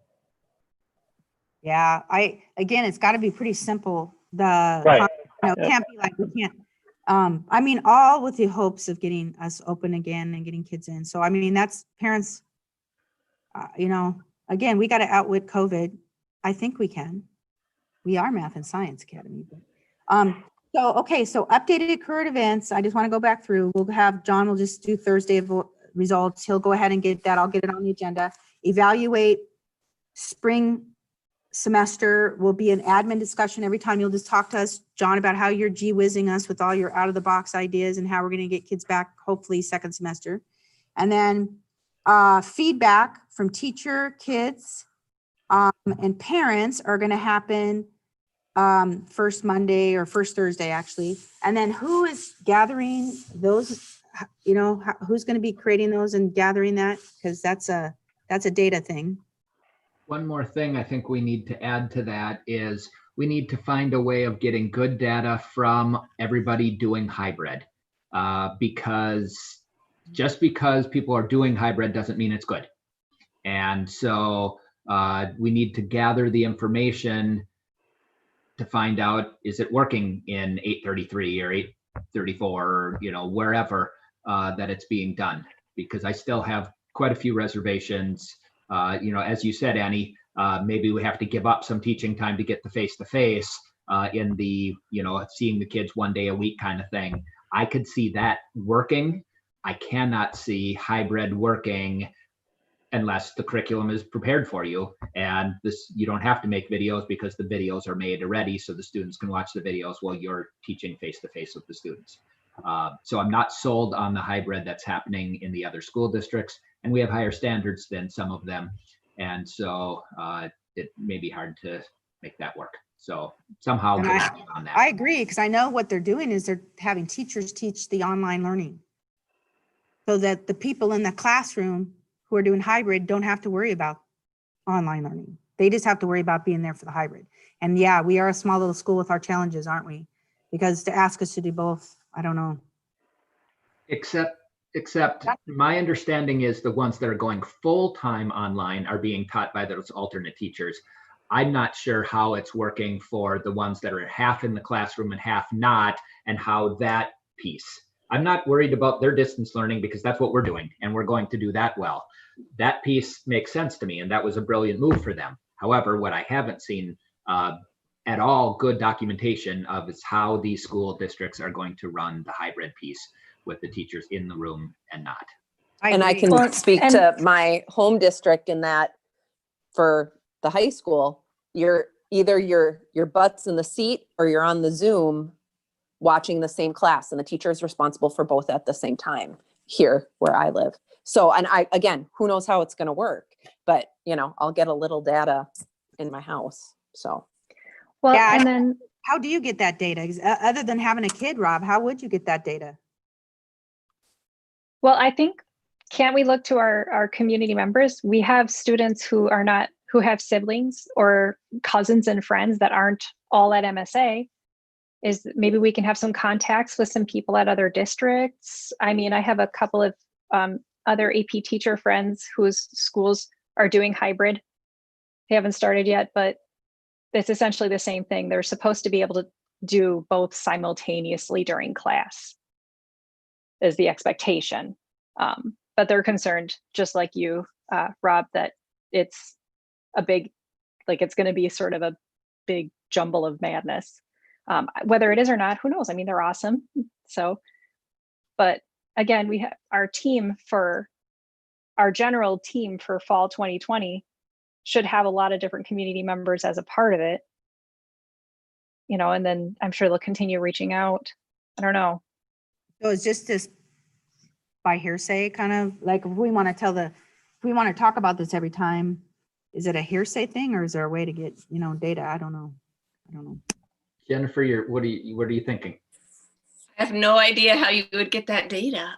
Yeah, again, it's got to be pretty simple. Right. It can't be like we can't. All with the hopes of getting us open again and getting kids in. So, that's parents, again, we got to outwit COVID. I think we can. We are Math and Science Academy. So updated current events. I just want to go back through. We'll have John will just do Thursday results. He'll go ahead and get that. I'll get it on the agenda. Evaluate spring semester will be an admin discussion. Every time you'll just talk to us, John, about how you're gee-whizzing us with all your out-of-the-box ideas and how we're going to get kids back, hopefully second semester. And then feedback from teacher, kids, and parents are going to happen first Monday or first Thursday, actually. And then who is gathering those, who's going to be creating those and gathering that? Because that's a data thing. One more thing I think we need to add to that is we need to find a way of getting good data from everybody doing hybrid, because just because people are doing hybrid doesn't mean it's good. And so we need to gather the information to find out, is it working in 833 or 834, or, wherever that it's being done, because I still have quite a few reservations. As you said, Annie, maybe we have to give up some teaching time to get the face-to-face in the, seeing the kids one day a week kind of thing. I could see that working. I cannot see hybrid working unless the curriculum is prepared for you. And you don't have to make videos because the videos are made already, so the students can watch the videos while you're teaching face-to-face with the students. So I'm not sold on the hybrid that's happening in the other school districts, and we have higher standards than some of them. And so it may be hard to make that work. So somehow on that. I agree, because I know what they're doing is they're having teachers teach the online learning so that the people in the classroom who are doing hybrid don't have to worry about online learning. They just have to worry about being there for the hybrid. And yeah, we are a small little school with our challenges, aren't we? Because to ask us to do both, I don't know. Except my understanding is the ones that are going full-time online are being taught by those alternate teachers. I'm not sure how it's working for the ones that are half in the classroom and half not, and how that piece. I'm not worried about their distance learning because that's what we're doing, and we're going to do that well. That piece makes sense to me, and that was a brilliant move for them. However, what I haven't seen at all good documentation of is how these school districts are going to run the hybrid piece with the teachers in the room and not. I can speak to my home district in that for the high school, you're either your butt's in the seat or you're on the Zoom watching the same class, and the teacher is responsible for both at the same time. here where I live. So, and again, who knows how it's going to work, but I'll get a little data in my house. So. Well, Yeah, and then how do you get that data? Other than having a kid, Rob, how would you get that data? Well, I think, can't we look to our community members? We have students who have siblings or cousins and friends that aren't all at MSA. Is maybe we can have some contacts with some people at other districts. I mean, I have a couple of other AP teacher friends whose schools are doing hybrid. They haven't started yet, but it's essentially the same thing. They're supposed to be able to do both simultaneously during class, is the expectation. But they're concerned, just like you, Rob, that it's it's going to be sort of a big jumble of madness. Whether it is or not, who knows? I mean, they're awesome. So, but again, we have our general team for fall 2020 should have a lot of different community members as a part of it. And then I'm sure they'll continue reaching out. I don't know. So it's just this by hearsay, kind of like, if we want to talk about this every time, is it a hearsay thing, or is there a way to get, data? I don't know. Jennifer, what are you thinking? I have no idea how you would get that data.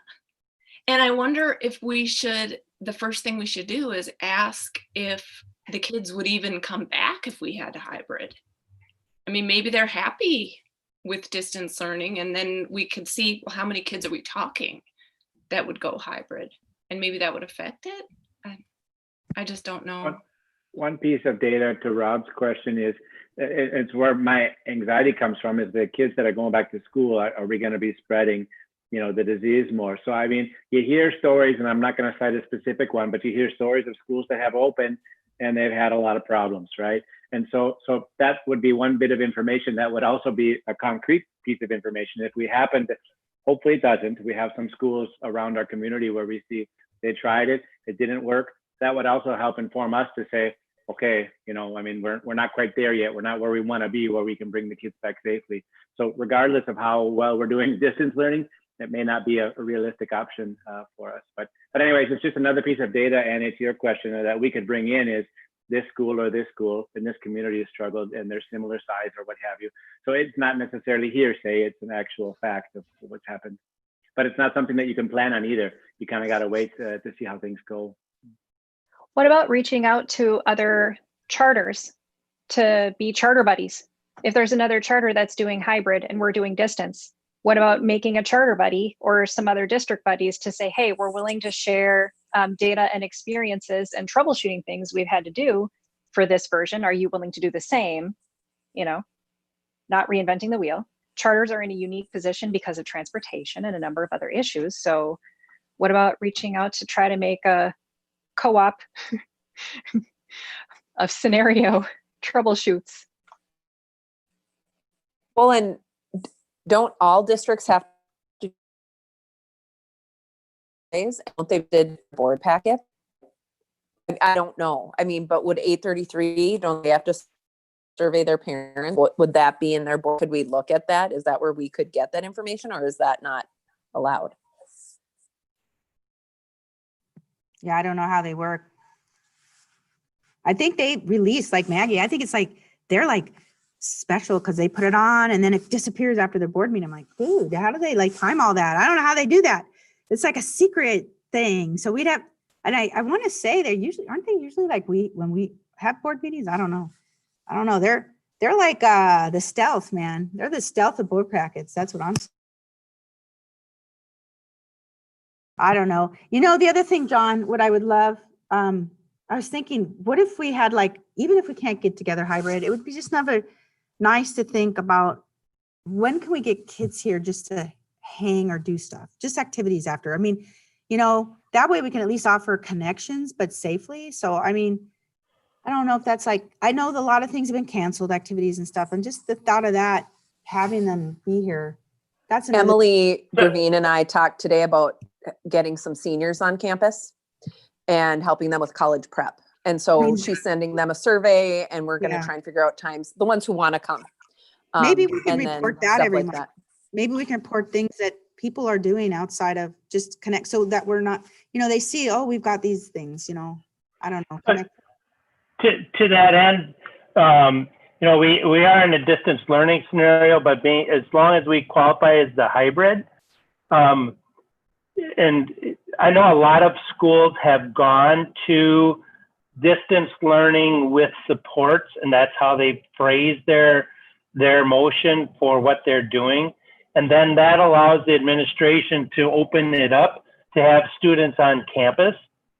And I wonder if the first thing we should do is ask if the kids would even come back if we had a hybrid. I mean, maybe they're happy with distance learning, and then we could see, well, how many kids are we talking that would go hybrid? And maybe that would affect it. I just don't know. One piece of data to Rob's question is, it's where my anxiety comes from, is the kids that are going back to school, are we going to be spreading, the disease more? So, I mean, you hear stories, and I'm not going to cite a specific one, but you hear stories of schools that have opened and they've had a lot of problems, right? And so that would be one bit of information. That would also be a concrete piece of information. If we happen to, hopefully it doesn't, we have some schools around our community where we see they tried it, it didn't work. That would also help inform us to say, okay, I mean, we're not quite there yet. We're not where we want to be, where we can bring the kids back safely. So regardless of how well we're doing distance learning, it may not be a realistic option for us. But anyways, it's just another piece of data, and it's your question that we could bring in, is this school or this school in this community has struggled, and they're similar size or what have you. So it's not necessarily hearsay, it's an actual fact of what's happened. But it's not something that you can plan on either. You kind of got to wait to see how things go. What about reaching out to other charters to be charter buddies? If there's another charter that's doing hybrid and we're doing distance, what about making a charter buddy or some other district buddies to say, hey, we're willing to share data and experiences and troubleshooting things we've had to do for this version. Are you willing to do the same? Not reinventing the wheel. Charters are in a unique position because of transportation and a number of other issues. So what about reaching out to try to make a co-op of scenario troubleshoots? Well, and don't all districts have to? Don't they did board packet? I don't know. I mean, but would 833, don't they have to survey their parents? What would that be in their board? Could we look at that? Is that where we could get that information, or is that not allowed? Yeah, I don't know how they work. I think they release, like Maggie, I think it's like, they're like special because they put it on and then it disappears after their board meeting. I'm like, dude, how do they like time all that? I don't know how they do that. It's like a secret thing. So we'd have, and I want to say aren't they usually like when we have board meetings? I don't know. They're like the stealth, man. They're the stealth of board packets. That's what I'm saying. I don't know. The other thing, John, what I would love, I was thinking, what if we had even if we can't get together hybrid, it would be just nice to think about, when can we get kids here just to hang or do stuff, just activities after. I mean, that way we can at least offer connections, but safely. So, I mean, I don't know if that's I know a lot of things have been canceled, activities and stuff. And just the thought of that, having them be here, that's Emily Gravine and I talked today about getting some seniors on campus and helping them with college prep. And so she's sending them a survey, and we're going to try and figure out times, the ones who want to come. Maybe we can report that every month. That. Maybe we can report things that people are doing outside of just connect, so that we're not, they see, oh, we've got these things, I don't know. But to that end, we are in a distance learning scenario, but as long as we qualify as the hybrid, and I know a lot of schools have gone to distance learning with supports, and that's how they phrase their motion for what they're doing. And then that allows the administration to open it up to have students on campus.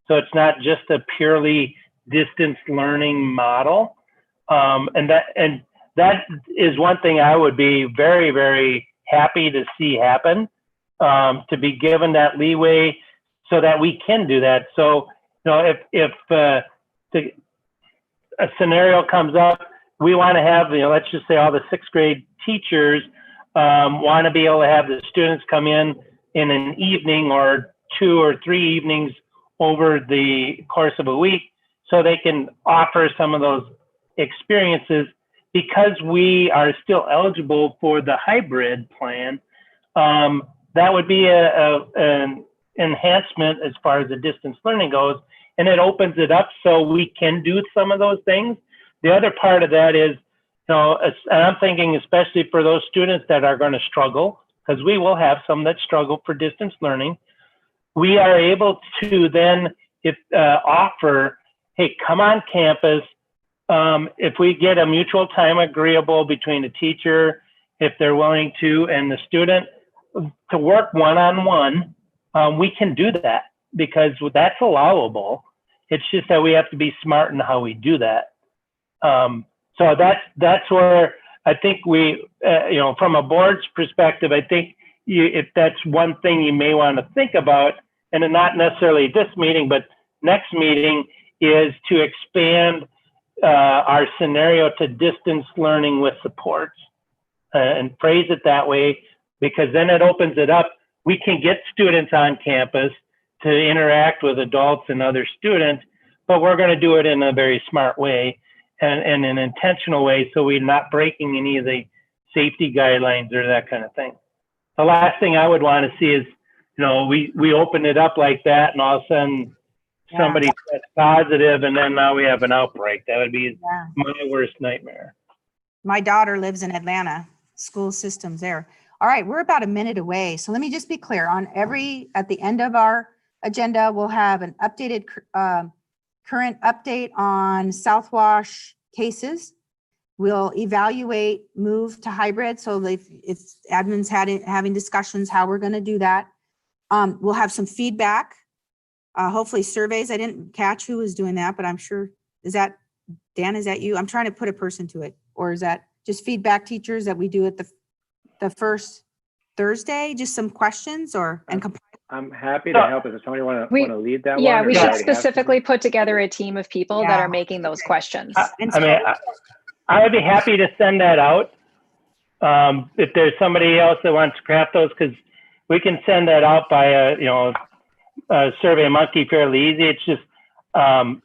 So it's not just a purely distance learning model. And that is one thing I would be very, very happy to see happen, to be given that leeway so that we can do that. So, if a scenario comes up, we want to have, let's just say all the 6th grade teachers want to be able to have the students come in an evening or 2 or 3 evenings over the course of a week, so they can offer some of those experiences. Because we are still eligible for the hybrid plan, that would be an enhancement as far as the distance learning goes, and it opens it up so we can do some of those things. The other part of that is, and I'm thinking especially for those students that are going to struggle, because we will have some that struggle for distance learning, we are able to then offer, hey, come on campus. If we get a mutual time agreeable between the teacher, if they're willing to, and the student to work one-on-one, we can do that because that's allowable. It's just that we have to be smart in how we do that. So that's where I think we, from a board's perspective, I think if that's one thing you may want to think about, and not necessarily this meeting, but next meeting, is to expand our scenario to distance learning with supports, and phrase it that way, because then it opens it up. We can get students on campus to interact with adults and other students, but we're going to do it in a very smart way and an intentional way, so we're not breaking any of the safety guidelines or that kind of thing. The last thing I would want to see is, we open it up like that, and all of a sudden somebody tests positive, and then now we have an outbreak. That would be my worst nightmare. My daughter lives in Atlanta, school systems there. All right, we're about a minute away. So let me just be clear at the end of our agenda, we'll have an updated current update on South Wash cases. We'll evaluate move to hybrid. So if admin's having discussions, how we're going to do that. We'll have some feedback, hopefully surveys. I didn't catch who was doing that, but I'm sure, Dan, is that you? I'm trying to put a person to it. Or is that just feedback teachers that we do at the first Thursday? Just some questions I'm happy to help if somebody want to lead that one. Yeah, we should specifically put together a team of people that are making those questions. I would be happy to send that out. If there's somebody else that wants to craft those, because we can send that out by a Survey Monkey fairly easy. It's just,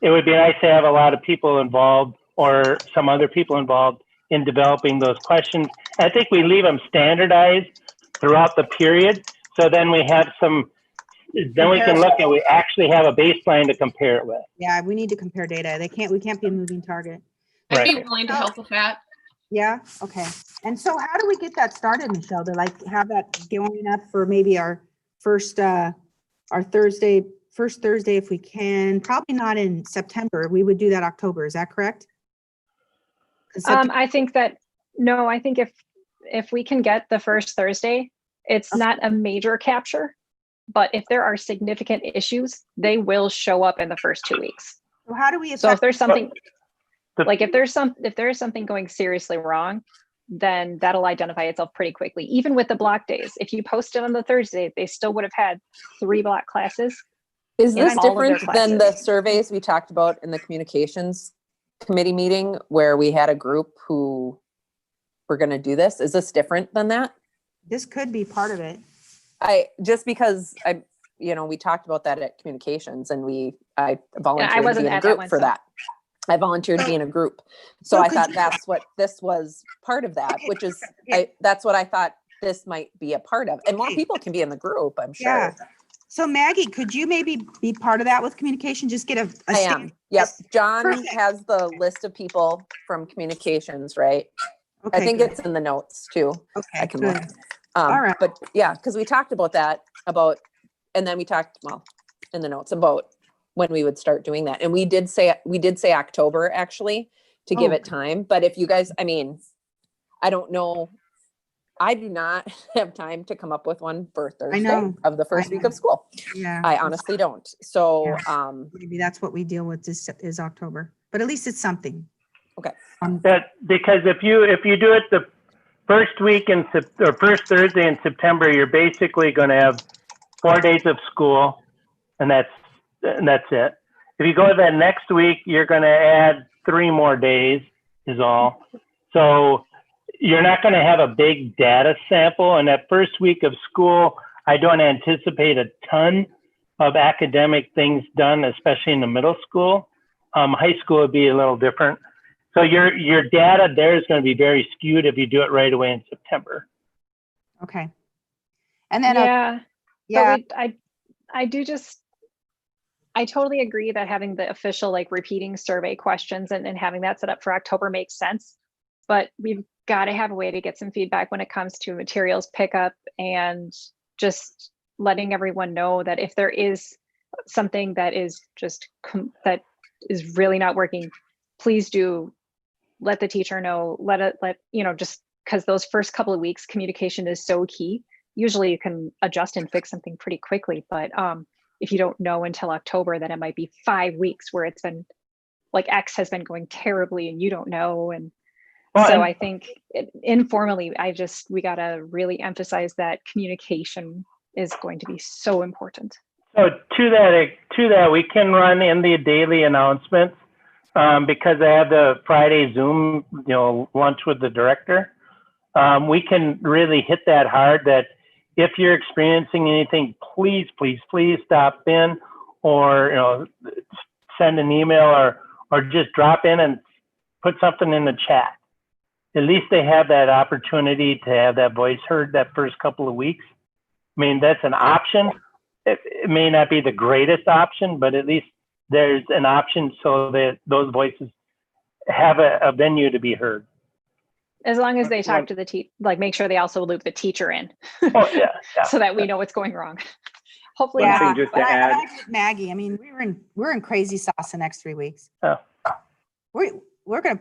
it would be nice to have a lot of people involved, or some other people involved in developing those questions. I think we leave them standardized throughout the period. So then we have then we can look at, we actually have a baseline to compare it with. Yeah, we need to compare data. We can't be a moving target. I'd be willing to help with that. Yeah, okay. And so how do we get that started, Michelle, to have that going up for maybe our first Thursday if we can? Probably not in September. We would do that October. Is that correct? I think if we can get the first Thursday, it's not a major capture, but if there are significant issues, they will show up in the first 2 weeks. So how do we? So if there's something if there is something going seriously wrong, then that'll identify itself pretty quickly. Even with the block days, if you posted on the Thursday, they still would have had 3 block classes. Is this different than the surveys we talked about in the communications committee meeting, where we had a group who were going to do this? Is this different than that? This could be part of it. We talked about that at communications, and I volunteered to be in a group for that. I volunteered to be in a group. So I thought that's what this was part of that, which is, that's what I thought this might be a part of. And more Okay. people can be in the group, I'm Yeah. sure. So Maggie, could you maybe be part of that with communication? Just get a I stamp. am. Yep. John Perfect. has the list of people from communications, right? Okay, I think good. it's in the notes too. I Okay, can good. look. All right. But yeah, because we talked about and then we talked, well, in the notes about when we would start doing that. And we did say October actually to give Oh. it time. But if you guys, I mean, I don't know. I do not have time to come up with one for Thursday know. of the first I week know. of school. Yeah. I honestly don't. So, Maybe that's what we deal with is October, but at least it's something. okay. That because if you do it the first week or first Thursday in September, you're basically going to have 4 days of school, and that's it. If you go that next week, you're going to add 3 more days is all. So you're not going to have a big data sample. And that first week of school, I don't anticipate a ton of academic things done, especially in the middle school. High school would be a little different. So your data there is going to be very skewed if you do it right away in September. Okay. And then, Yeah. yeah, But I totally agree that having the official like repeating survey questions and having that set up for October makes sense. But we've got to have a way to get some feedback when it comes to materials pickup and just letting everyone know that if there is something that is that is really not working, please do let the teacher know, just because those first couple of weeks communication is so key. Usually you can adjust and fix something pretty quickly, but if you don't know until October, then it might be 5 weeks where it's been like X has been going terribly and you don't know. And so I think informally, we got to really emphasize that communication is going to be so important. So to that, we can run in the daily announcements because I have the Friday Zoom, lunch with the director. We can really hit that hard that if you're experiencing anything, please stop in or send an email or just drop in and put something in the chat. At least they have that opportunity to have that voice heard that first couple of weeks. I mean, that's an option. It may not be the greatest option, but at least there's an option so that those voices have a venue to be heard. As long as they talk to the teacher, like make sure they also loop the teacher in. Oh, yeah. So that we know what's going wrong. Hopefully yeah. not. Just But to add, I agree with Maggie. I mean, we're in crazy sauce the next 3 weeks. Oh. We're gonna,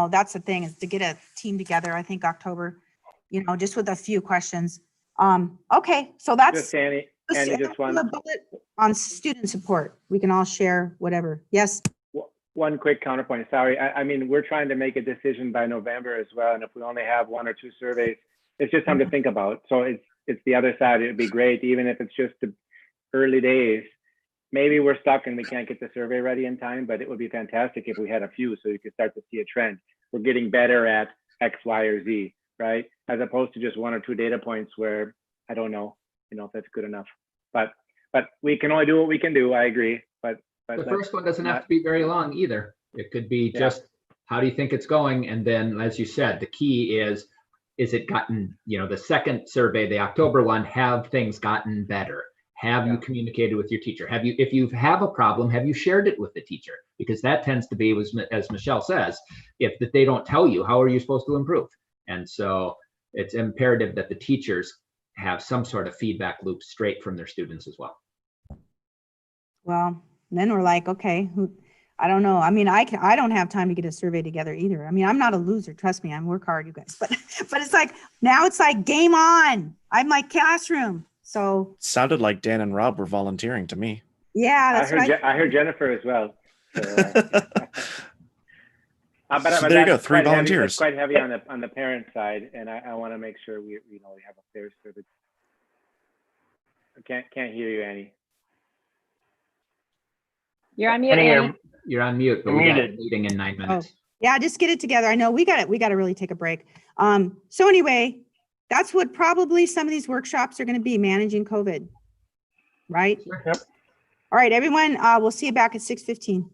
that's the thing is to get a team together. I think October, just with a few questions. Okay, so that's just Annie, just one. a bullet on student support. We can all share whatever. Yes. One quick counterpoint. Sorry, I mean, we're trying to make a decision by November as well, and if we only have 1 or 2 surveys, it's just something to think about. So it's the other side. It'd be great, even if it's just the early days. Maybe we're stuck and we can't get the survey ready in time, but it would be fantastic if we had a few, so you could start to see a trend. We're getting better at X, Y, or Z, right? As opposed to just 1 or 2 data points where I don't know, if that's good enough. But we can only do what we can do. I agree. But the first one doesn't have to be very long either. It could be just, how do you think it's going? And then, as you said, the key is it gotten, the second survey, the October one, have things gotten better? Have you communicated with your teacher? If you have a problem, have you shared it with the teacher? Because that tends to be, as Michelle says, if they don't tell you, how are you supposed to improve? And so it's imperative that the teachers have some sort of feedback loop straight from their students as well. Well, then we're like, okay, I don't know. I mean, I don't have time to get a survey together either. I mean, I'm not a loser. Trust me, I work hard, you guys. But it's like, now it's like game on. I'm like classroom. So Sounded like Dan and Rob were volunteering to me. yeah, that's I heard Jennifer as well. So, So there you go, 3 volunteers. It's quite heavy on the parent side, and I want to make sure we have a fair service. I can't hear you, Annie. You're on mute, Annie. You're on mute, but we got a meeting in 9 minutes. Yeah, just get it together. I know we got to really take a break. So anyway, that's what probably some of these workshops are going to be, managing COVID, right? Yep. All right, everyone, we'll see you back at 6:15.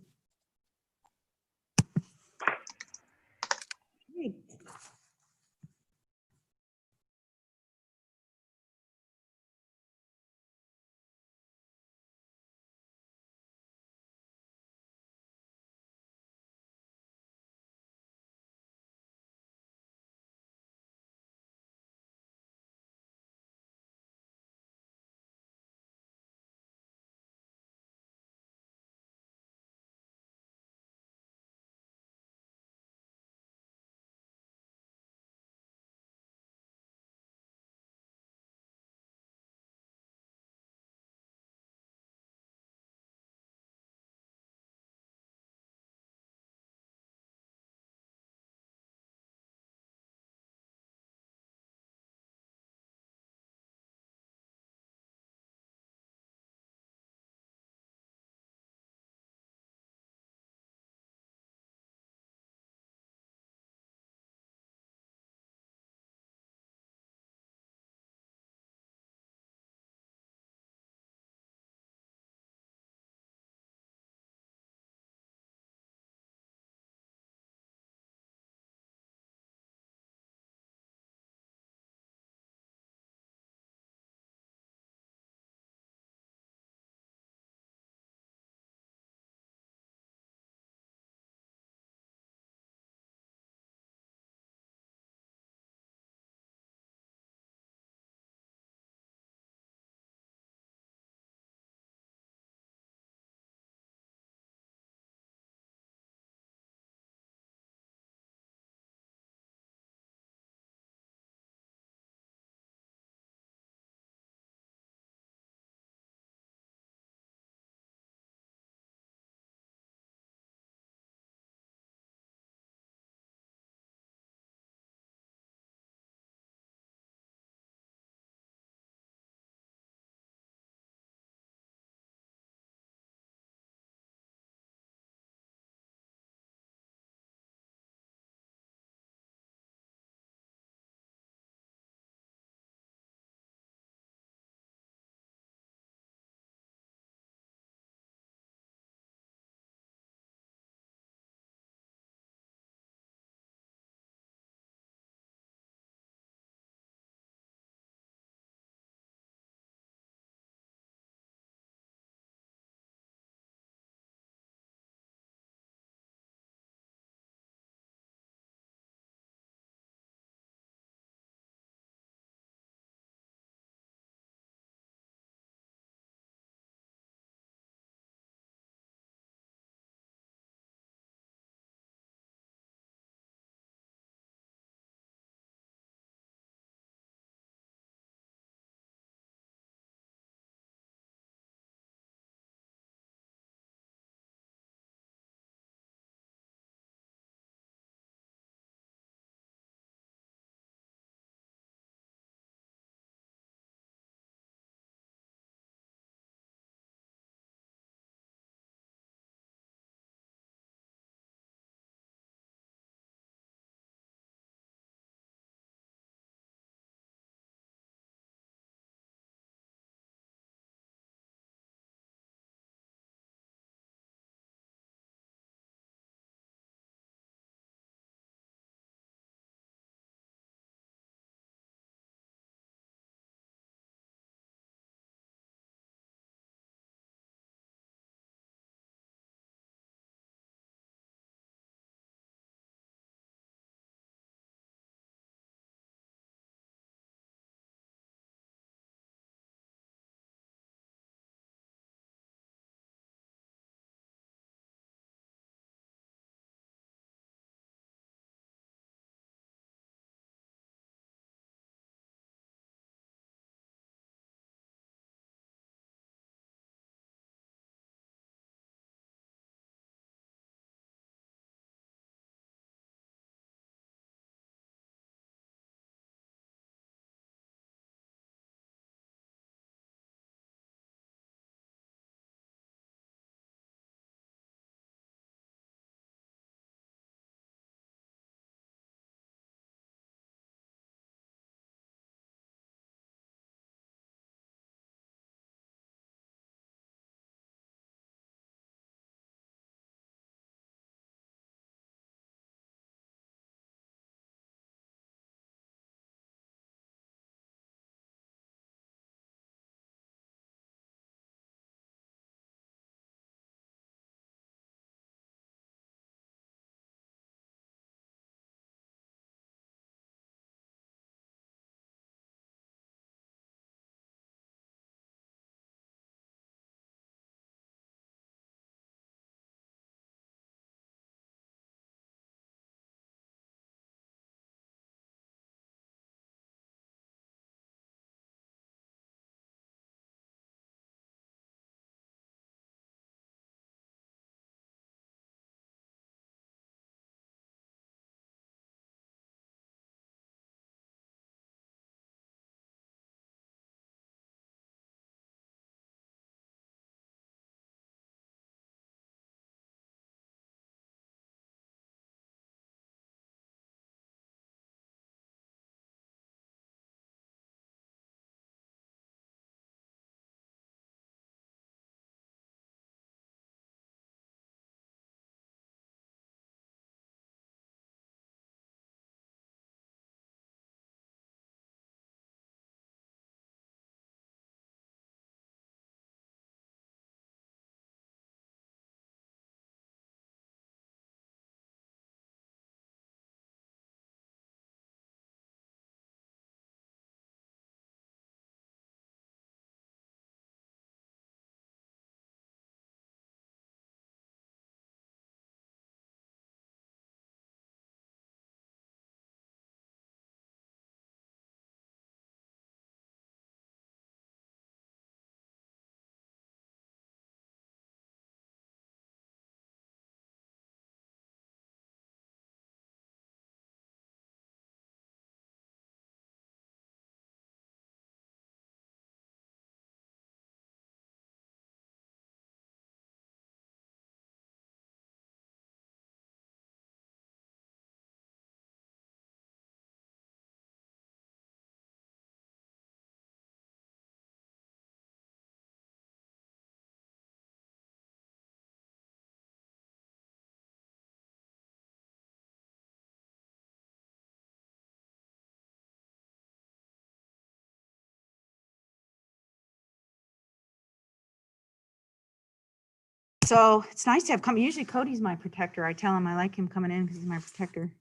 So it's nice to have come. Usually Cody's my protector. I tell him I like him coming in because he's my protector.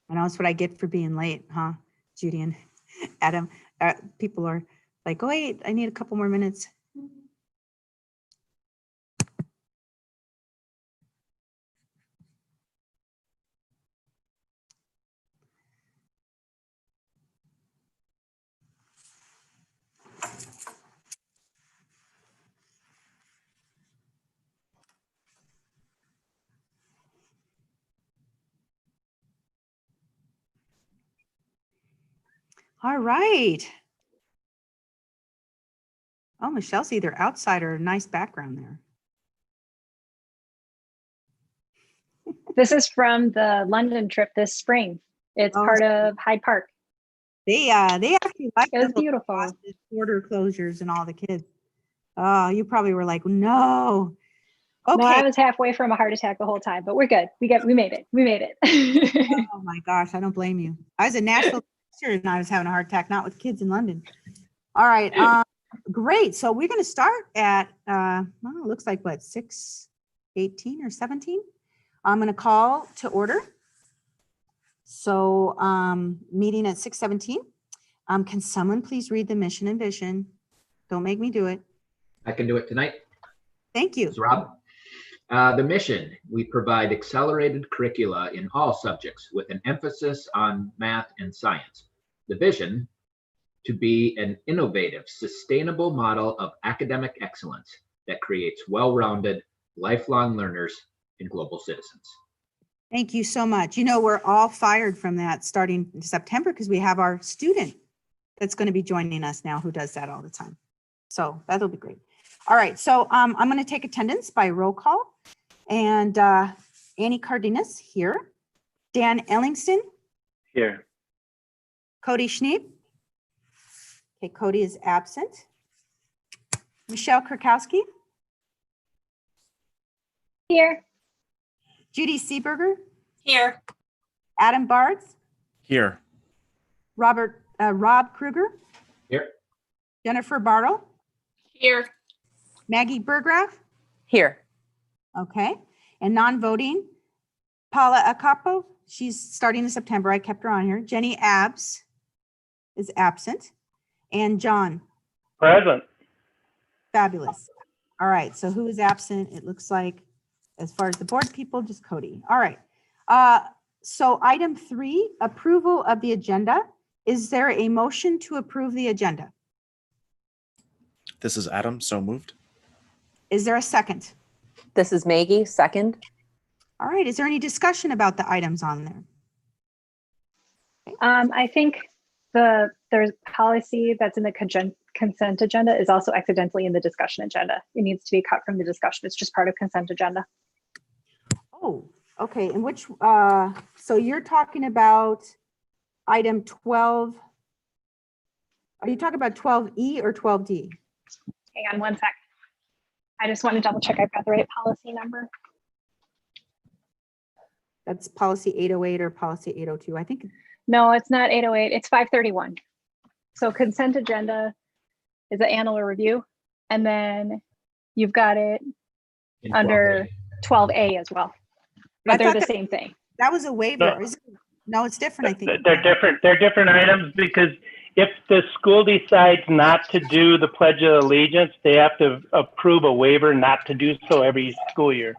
I know it's what I get for being late, huh, Judy and Adam? People are like, oh, wait, I need a couple more minutes. All right. Oh, Michelle's either outside or a nice background there. This is from the London trip this spring. It's part of Hyde Park. They actually like It was the little beautiful. Boston border closures and all the kids. Oh, you probably were like, no. Okay. No, I was halfway from a heart attack the whole time, but we're good. We made it. We made it. Oh my gosh, I don't blame you. I was in Nashville and I was having a heart attack, not with kids in London. All right, great. So we're going to start at, well, it looks like what, 6:18 or 17? I'm going to call to order. So meeting at 6:17. Can someone please read the mission and vision? Don't make me do it. I can do it tonight. Thank you. This is Rob. The mission, we provide accelerated curricula in all subjects with an emphasis on math and science. The vision, to be an innovative, sustainable model of academic excellence that creates well-rounded, lifelong learners and global citizens. Thank you so much. You know, we're all fired from that starting in September because we have our student that's going to be joining us now who does that all the time. So that'll be great. All right, so I'm going to take attendance by roll call. And Annie Cardenas here. Dan Ellingston. Here. Cody Schneep. Okay, Cody is absent. Michelle Kurkowski. Here. Judy Seeberger. Here. Adam Bards. Here. Rob Kruger. Here. Jennifer Bartle. Here. Maggie Burgraff. Here. Okay. And non-voting, Paula Acapo. She's starting in September. I kept her on here. Jenny Abbs is absent. And John. Present. Fabulous. All right. So who is absent? It looks like, as far as the board people, just Cody. All right. So item 3, approval of the agenda. Is there a motion to approve the agenda? This is Adam. So moved. Is there a second? This is Maggie, second. All right. Is there any discussion about the items on there? I think there's policy that's in the consent agenda is also accidentally in the discussion agenda. It needs to be cut from the discussion. It's just part of consent agenda. Oh, okay. And which, so you're talking about item 12. Are you talking about 12E or 12D? Hang on one sec. I just want to double check I've got the right policy number. That's policy 808 or policy 802. I think. No, it's not 808, it's 531. So consent agenda is an annual review. And then you've got it In under 12A as well. But I they're thought the that- same thing. That was a waiver. No, it's different, I think. They're different. They're different items because if the school decides not to do the Pledge of Allegiance, they have to approve a waiver not to do so every school year.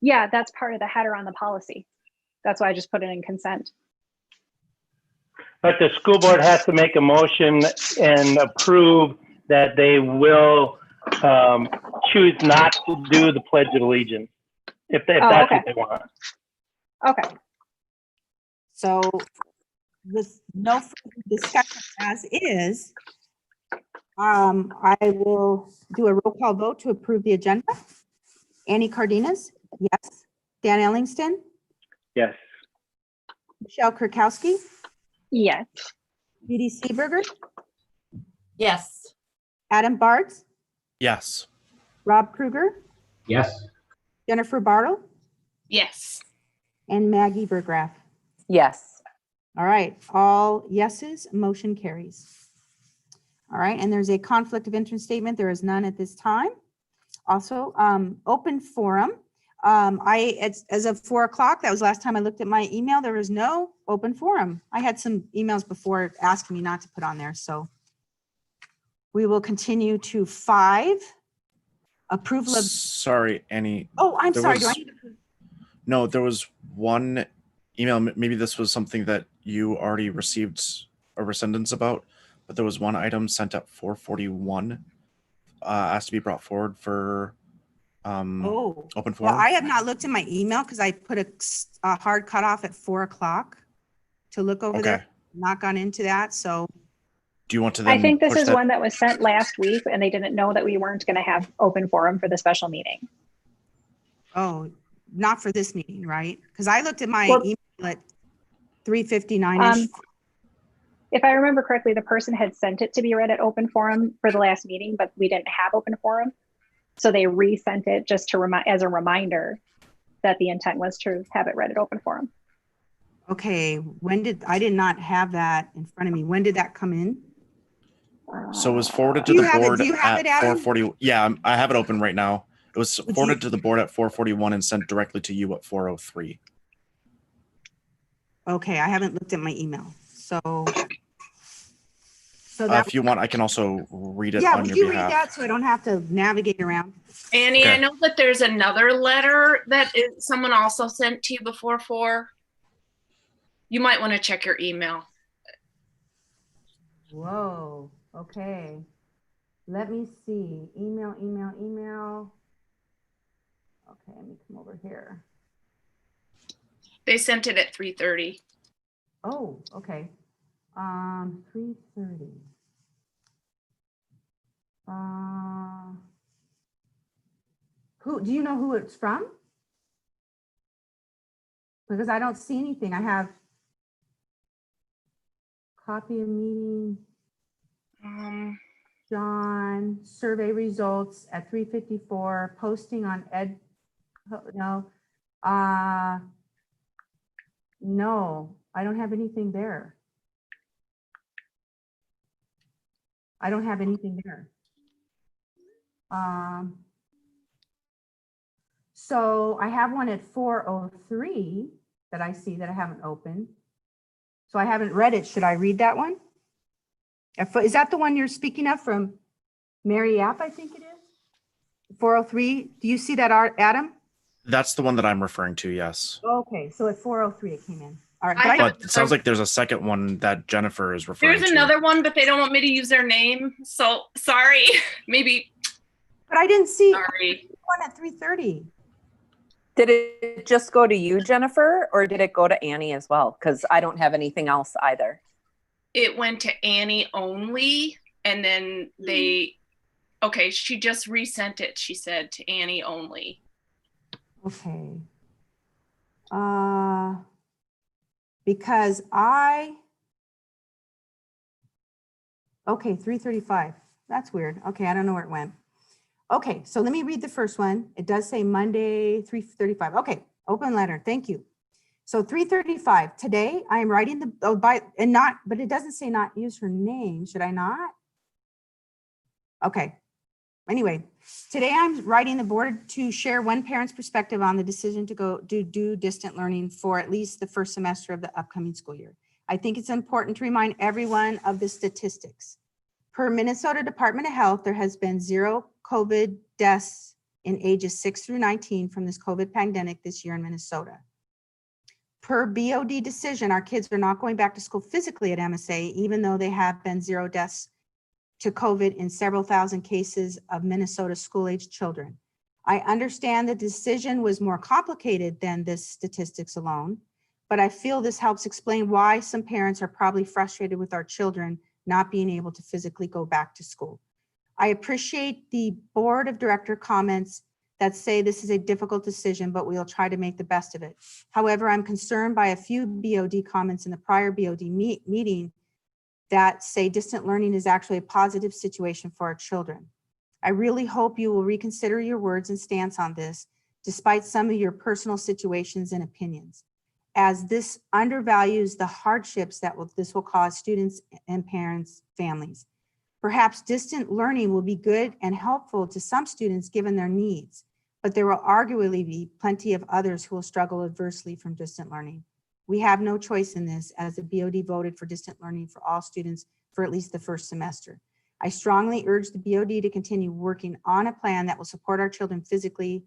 Yeah, that's part of the header on the policy. That's why I just put it in consent. But the school board has to make a motion and approve that they will choose not to do the Pledge of Allegiance, if that's okay. what they want. Okay. So with no further discussion as is, I will do a roll call vote to approve the agenda. Annie Cardenas, yes. Dan Ellingston, Yes. Michelle Kurkowski, Yes. Judy Seeberger, Yes. Adam Bartz, Yes. Rob Kruger, Yes. Jennifer Bartle, Yes. and Maggie Burgraff. Yes. All right, all yeses, motion carries. All right, and there's a conflict of interest statement. There is none at this time. Also, open forum. As of 4 o'clock, that was last time I looked at my email, there was no open forum. I had some emails before asking me not to put on there, so we will continue to 5. Approval of, Sorry, Annie. oh, I'm There sorry, do I was- need to? No, there was one email. Maybe this was something that you already received a rescindance about, but there was one item sent at 4:41, asked to be brought forward for Oh, open well, forum. I have not looked in my email because I put a hard cutoff at 4 o'clock to look over there. Okay. Not gone into that, so, Do you want to then I think this push is that? one that was sent last week and they didn't know that we weren't going to have open forum for the special meeting. oh, not for this meeting, right? Because I looked at my Well- email at 3:59-ish. If I remember correctly, the person had sent it to be read at open forum for the last meeting, but we didn't have open forum. So they resent it just to remind, as a reminder that the intent was to have it read at open forum. Okay, I did not have that in front of me. When did that come in? So it was forwarded to Do you the have it- board do you have at it, Adam? 4:40. Yeah, I have it open right now. It was Would forwarded you- to the board at 4:41 and sent directly to you at 4:03. Okay, I haven't looked at my email, so. So that, If you want, I can also read it yeah, on would your you read behalf. that so I don't have to navigate around? Annie, I Okay. know that there's another letter that someone also sent to you before 4. You might want to check your email. Whoa, okay. Let me see, email. Okay, let me come over here. They sent it at 3:30. Oh, okay. 3:30. Do you know who it's from? Because I don't see anything. I have copy of meeting, John, survey results at 3:54, posting on no. No, I don't have anything there. I don't have anything there. So I have one at 4:03 that I see that I haven't opened. So I haven't read it. Should I read that one? Is that the one you're speaking of from Mary App, I think it is? 4:03, do you see that, Adam? That's the one that I'm referring to, yes. Okay, so at 4:03 it came in. All right, I but have- But it sounds like there's a second one that Jennifer is referring There's to. another one, but they don't want me to use their name. So sorry. Maybe, but I didn't see sorry. one at 3:30. Did it just go to you, Jennifer, or did it go to Annie as well? Because I don't have anything else either. It went to Annie only, and then okay, she just resent it, she said, to Annie only. Okay. Because okay, 3:35. That's weird. Okay, I don't know where it went. Okay, so let me read the first one. It does say Monday, 3:35. Okay, open letter. Thank you. So 3:35. Today I am writing but it doesn't say not use her name. Should I not? Okay. Anyway, today I'm writing the board to share one parent's perspective on the decision to go do distant learning for at least the first semester of the upcoming school year. I think it's important to remind everyone of the statistics. Per Minnesota Department of Health, there has been 0 COVID deaths in ages 6 through 19 from this COVID pandemic this year in Minnesota. Per BOD decision, our kids are not going back to school physically at MSA, even though there have been 0 deaths to COVID in several thousand cases of Minnesota school-aged children. I understand the decision was more complicated than this statistics alone, but I feel this helps explain why some parents are probably frustrated with our children not being able to physically go back to school. I appreciate the board of director comments that say this is a difficult decision, but we'll try to make the best of it. However, I'm concerned by a few BOD comments in the prior BOD meeting that say distant learning is actually a positive situation for our children. I really hope you will reconsider your words and stance on this, despite some of your personal situations and opinions, as this undervalues the hardships that this will cause students and parents, families. Perhaps distant learning will be good and helpful to some students given their needs, but there will arguably be plenty of others who will struggle adversely from distant learning. We have no choice in this, as the BOD voted for distant learning for all students for at least the first semester. I strongly urge the BOD to continue working on a plan that will support our children physically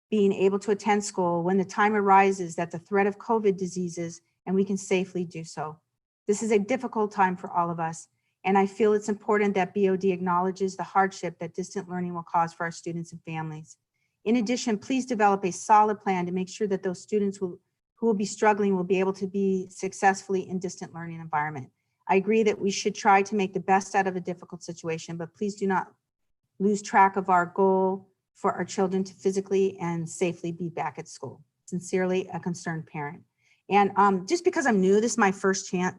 being able to attend school when the time arises that the threat of COVID diseases and we can safely do so. This is a difficult time for all of us, and I feel it's important that BOD acknowledges the hardship that distant learning will cause for our students and families. In addition, please develop a solid plan to make sure that those students who will be struggling will be able to be successfully in distant learning environment. I agree that we should try to make the best out of a difficult situation, but please do not lose track of our goal for our children to physically and safely be back at school. Sincerely, a concerned parent. And just because I'm new, this is my first chance,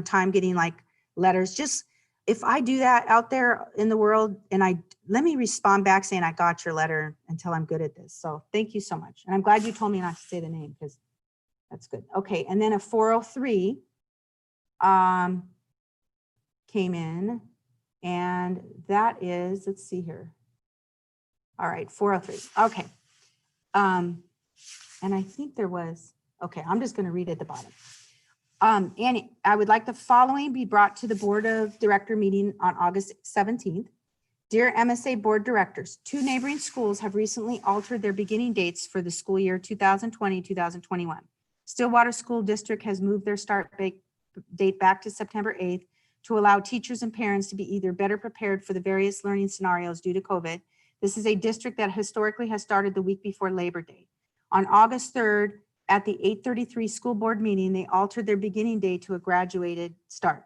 time getting like letters. Just if I do that out there in the world, and let me respond back saying I got your letter until I'm good at this. So thank you so much. And I'm glad you told me not to say the name because that's good. Okay, and then a 403 came in, and that is, let's see here. All right, 403. Okay. And I think there was, okay, I'm just going to read at the bottom. And I would like the following be brought to the Board of Director meeting on August 17th. Dear MSA Board Directors, 2 neighboring schools have recently altered their beginning dates for the school year 2020-2021. Stillwater School District has moved their start date back to September 8th to allow teachers and parents to be either better prepared for the various learning scenarios due to COVID. This is a district that historically has started the week before Labor Day. On August 3rd, at the 8:33 school board meeting, they altered their beginning date to a graduated start.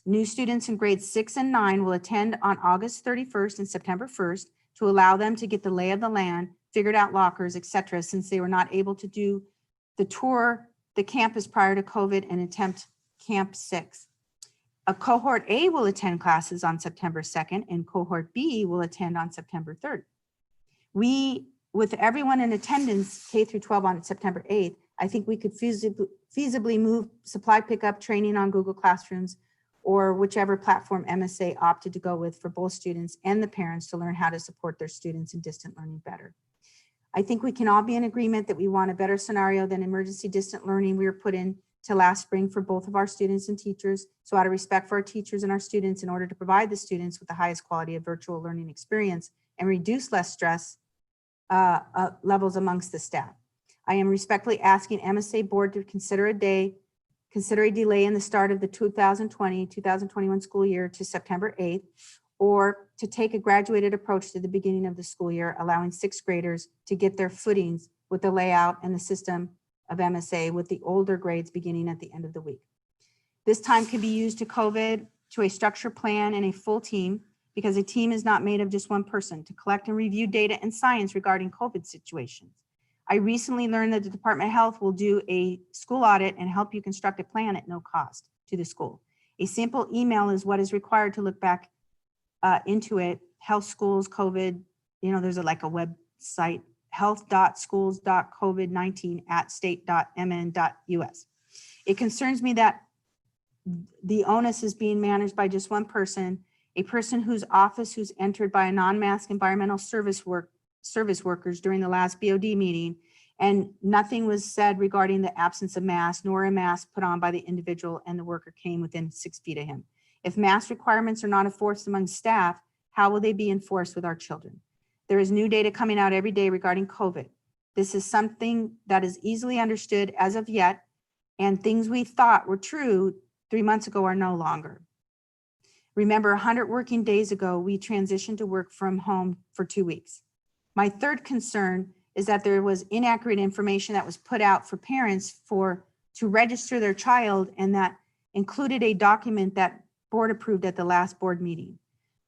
New students in grades 6 and 9 will attend on August 31st and September 1st to allow them to get the lay of the land, figured out lockers, etc., since they were not able to do the tour, the campus prior to COVID and attempt Camp 6. A cohort A will attend classes on September 2nd and cohort B will attend on September 3rd. We, with everyone in attendance K through 12 on September 8th, I think we could feasibly move supply pickup training on Google Classrooms or whichever platform MSA opted to go with for both students and the parents to learn how to support their students in distant learning better. I think we can all be in agreement that we want a better scenario than emergency distant learning we were put in to last spring for both of our students and teachers. So out of respect for our teachers and our students, in order to provide the students with the highest quality of virtual learning experience and reduce less stress levels amongst the staff, I am respectfully asking MSA board to consider a delay in the start of the 2020-2021 school year to September 8th, or to take a graduated approach to the beginning of the school year, allowing 6th graders to get their footings with the layout and the system of MSA, with the older grades beginning at the end of the week. This time can be used to a structure plan and a full team, because a team is not made of just one person, to collect and review data and science regarding COVID situations. I recently learned that the Department of Health will do a school audit and help you construct a plan at no cost to the school. A simple email is what is required to look back into it. Health schools, COVID, there's like a website, health.schools.covid19@state.mn.us. It concerns me that the onus is being managed by just one person, a person whose office who's entered by a non-mask environmental service workers during the last BOD meeting, and nothing was said regarding the absence of masks, nor a mask put on by the individual, and the worker came within 6 feet of him. If mask requirements are not enforced among staff, how will they be enforced with our children? There is new data coming out every day regarding COVID. This is something that is easily understood as of yet, and things we thought were true 3 months ago are no longer. Remember, 100 working days ago, we transitioned to work from home for 2 weeks. My third concern is that there was inaccurate information that was put out for parents to register their child, and that included a document that board approved at the last board meeting.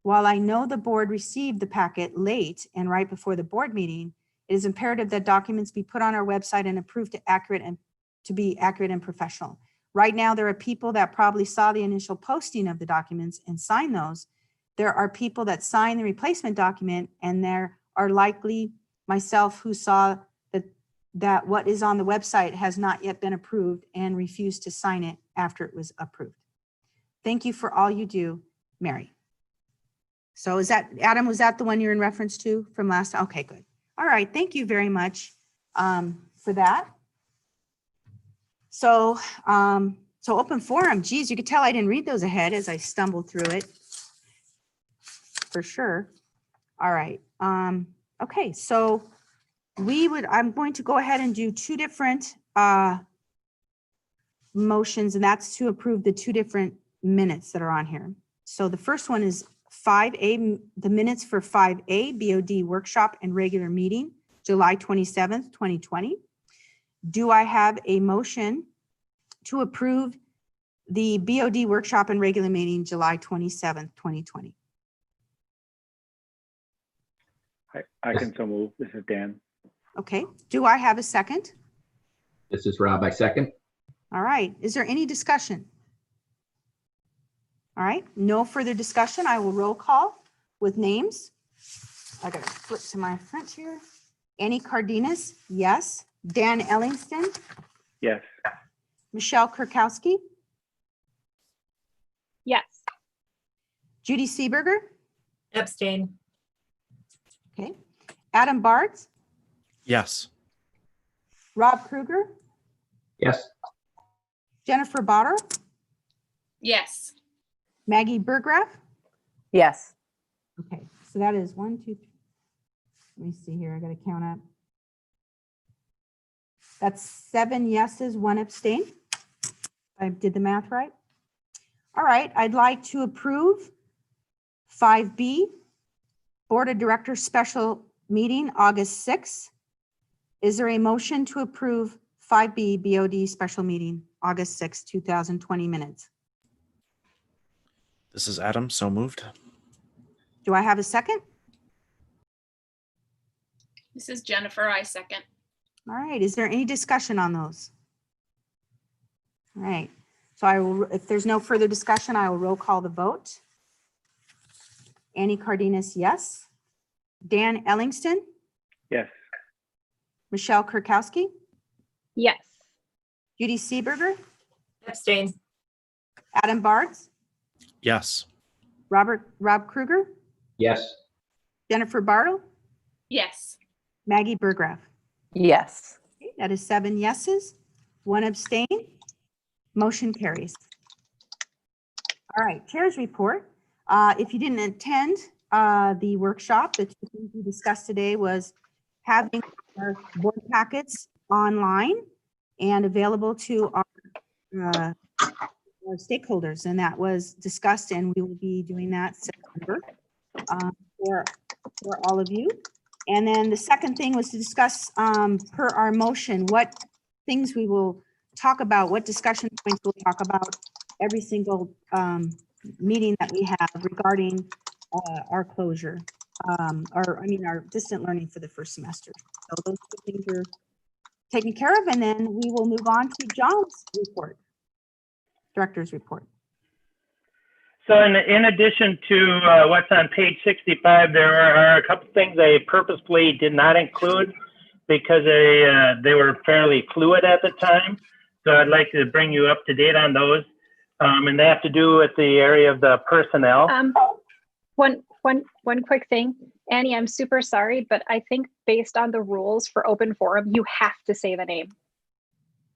While I know the board received the packet late and right before the board meeting, it is imperative that documents be put on our website and approved to be accurate and professional. Right now, there are people that probably saw the initial posting of the documents and signed those. There are people that signed the replacement document, and there are likely myself who saw that what is on the website has not yet been approved and refused to sign it after it was approved. Thank you for all you do, Mary. So is that, Adam, was that the one you're in reference to from last time? Okay, good. All right, thank you very much for that. So, so open forum, geez, you could tell I didn't read those ahead as I stumbled through it. For sure. All right. Okay, so I'm going to go ahead and do two different motions, and that's to approve the two different minutes that are on here. So the first one is 5A, the minutes for 5A, BOD workshop and regular meeting, July 27th, 2020. Do I have a motion to approve the BOD workshop and regular meeting, July 27th, 2020? I can so move. This is Dan. Okay, do I have a second? This is Rob, I second. All right, is there any discussion? All right, no further discussion. I will roll call with names. I gotta flip to my front here. Annie Cardenas, yes. Dan Ellingston, Yes. Michelle Kurkowski, Yes. Judy Seeberger, Abstain. okay. Adam Bartz, Yes. Rob Kruger, Yes. Jennifer Botter, Yes. Maggie Burgraff. Yes. Okay, so that is 1, 2, 3. Let me see here, I gotta count up. That's 7 yeses, 1 abstain. I did the math right. All right, I'd like to approve 5B, Board of Directors special meeting, August 6th. Is there a motion to approve 5B BOD special meeting, August 6th, 2020 minutes? This is Adam. So moved. Do I have a second? This is Jennifer. I second. All right, is there any discussion on those? All right, so I will, if there's no further discussion, I will roll call the vote. Annie Cardenas, yes. Dan Ellingston, Yes. Michelle Kurkowski, Yes. Judy Seeberger, Abstain. Adam Bartz, Yes. Rob Kruger, Yes. Jennifer Bartle, Yes. Maggie Burgraff. Yes. Okay, that is 7 yeses, 1 abstain. Motion carries. All right, Chair's report. If you didn't attend the workshop, the two things we discussed today was having our board packets online and available to our stakeholders, and that was discussed, and we will be doing that September for all of you. And then the second thing was to discuss per our motion, what things we will talk about, what discussion points we'll talk about every single meeting that we have regarding our closure, our distant learning for the first semester. So those two things are taken care of, and then we will move on to John's report, director's report. So in addition to what's on page 65, there are a couple things I purposely did not include because they were fairly fluid at the time. So I'd like to bring you up to date on those. And they have to do with the area of the personnel. One quick thing, Annie, I'm super sorry, but I think based on the rules for open forum, you have to say the name.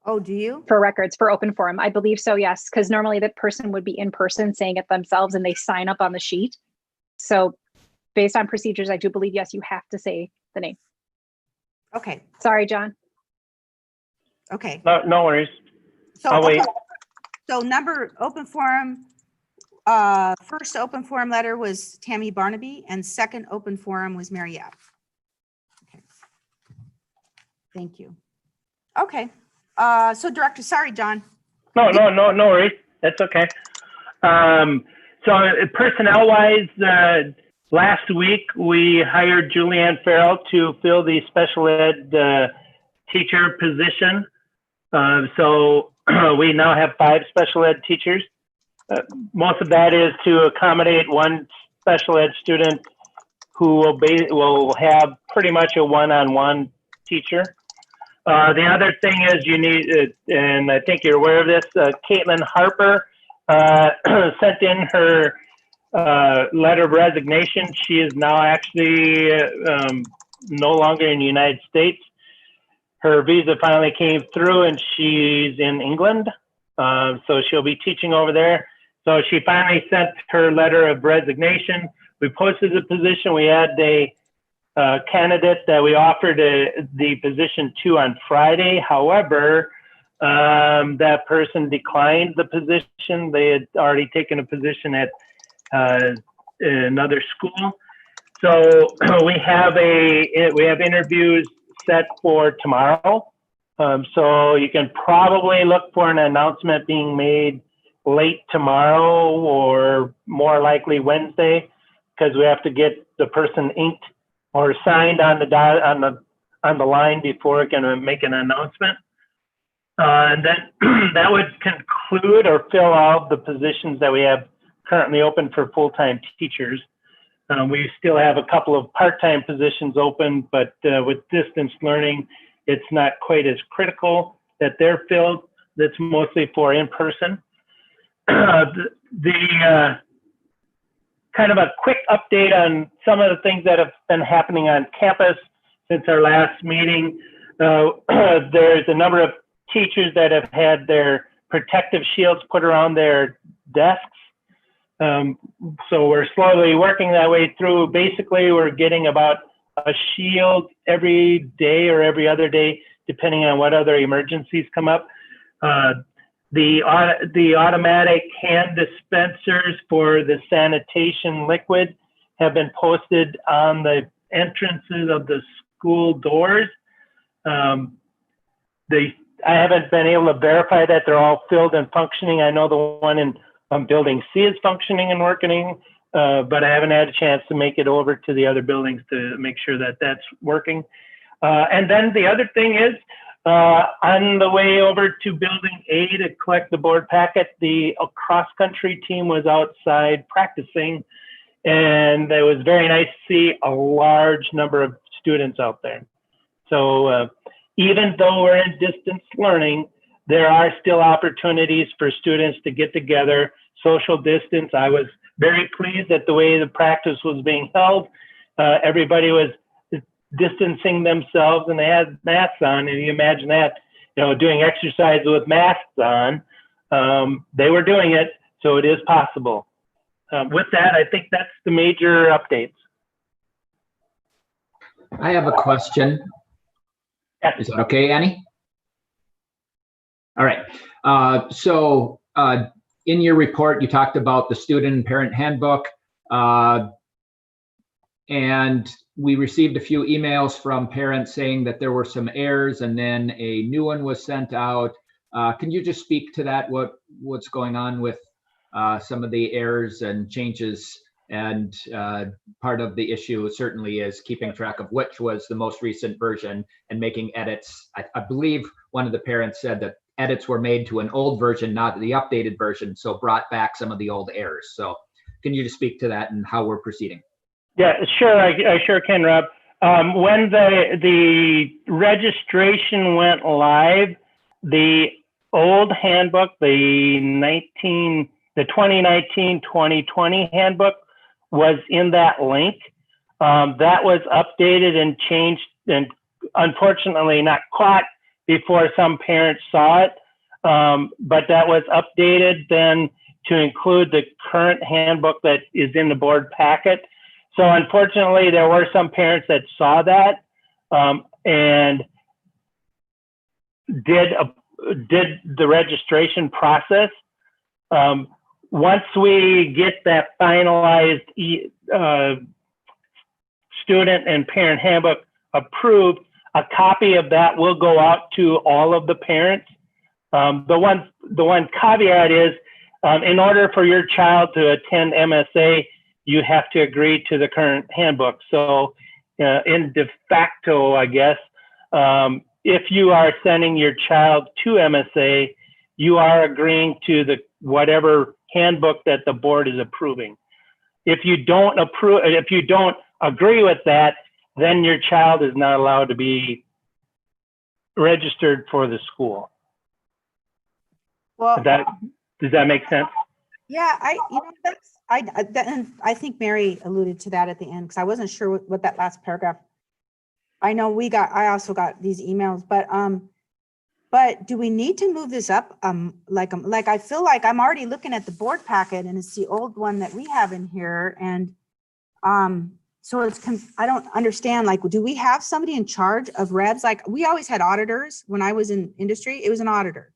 Oh, do you? For records for open forum. I believe so, yes, because normally the person would be in person saying it themselves and they sign up on the sheet. So based on procedures, I do believe, yes, you have to say the name. Okay, Sorry, John. okay. No worries. So, I'll wait. So open forum, first open forum letter was Tammy Barnaby and second open forum was Mary Yap. Okay. Thank you. Okay, so Director, sorry, John. No worries. That's okay. So personnel-wise, last week we hired Julianne Farrell to fill the special ed teacher position. So we now have 5 special ed teachers. Most of that is to accommodate one special ed student who will have pretty much a one-on-one teacher. The other thing is you need, and I think you're aware of this, Caitlin Harper sent in her letter of resignation. She is now actually no longer in the United States. Her visa finally came through and she's in England. So she'll be teaching over there. So she finally sent her letter of resignation. We posted the position. We had a candidate that we offered the position to on Friday. However, that person declined the position. They had already taken a position at another school. So we have interviews set for tomorrow. So you can probably look for an announcement being made late tomorrow or more likely Wednesday, because we have to get the person inked or signed on the line before it can make an announcement. And then that would conclude or fill out the positions that we have currently open for full-time teachers. We still have a couple of part-time positions open, but with distance learning, it's not quite as critical that they're filled. That's mostly for in-person. Kind of a quick update on some of the things that have been happening on campus since our last meeting. There's a number of teachers that have had their protective shields put around their desks. So we're slowly working that way through. Basically, we're getting about a shield every day or every other day, depending on what other emergencies come up. The automatic hand dispensers for the sanitation liquid have been posted on the entrances of the school doors. I haven't been able to verify that they're all filled and functioning. I know the one in building C is functioning and working, but I haven't had a chance to make it over to the other buildings to make sure that that's working. And then the other thing is, on the way over to building A to collect the board packet, the cross-country team was outside practicing, and it was very nice to see a large number of students out there. So even though we're in distance learning, there are still opportunities for students to get together, social distance. I was very pleased at the way the practice was being held. Everybody was distancing themselves and they had masks on, and you imagine that, doing exercise with masks on. They were doing it, so it is possible. With that, I think that's the major updates. I have a question. Yes. Is that okay, Annie? All right. So in your report, you talked about the student and parent handbook, and we received a few emails from parents saying that there were some errors, and then a new one was sent out. Can you just speak to that? What's going on with some of the errors and changes? And part of the issue certainly is keeping track of which was the most recent version and making edits. I believe one of the parents said that edits were made to an old version, not the updated version, so brought back some of the old errors. So can you just speak to that and how we're proceeding? Yeah, sure. I sure can, Rob. When the registration went live, the old handbook, the 2019-2020 handbook was in that link. That was updated and changed, and unfortunately not caught before some parents saw it. But that was updated then to include the current handbook that is in the board packet. So unfortunately, there were some parents that saw that and did the registration process. Once we get that finalized student and parent handbook approved, a copy of that will go out to all of the parents. The one caveat is, in order for your child to attend MSA, you have to agree to the current handbook. So in de facto, I guess, if you are sending your child to MSA, you are agreeing to the whatever handbook that the board is approving. If you don't agree with that, then your child is not allowed to be registered for the school. Well, Does that make sense? yeah, I think Mary alluded to that at the end, because I wasn't sure what that last paragraph. I know I also got these emails, but do we need to move this up? Like I feel like I'm already looking at the board packet and it's the old one that we have in here. And so I don't understand, like, do we have somebody in charge of revs? Like, we always had auditors. When I was in industry, it was an auditor,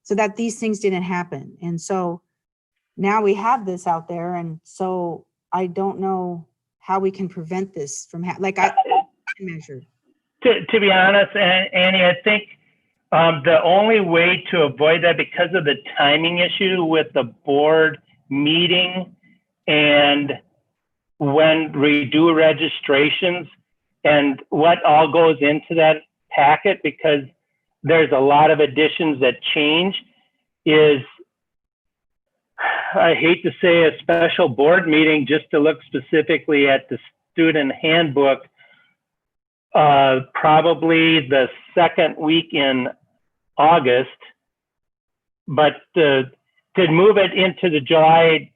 so that these things didn't happen. And so now we have this out there. And so I don't know how we can prevent this from measure. To be honest, Annie, I think the only way to avoid that, because of the timing issue with the board meeting and when we do registrations and what all goes into that packet, because there's a lot of additions that change, is, I hate to say, a special board meeting just to look specifically at the student handbook, probably the second week in August. But to move it into the July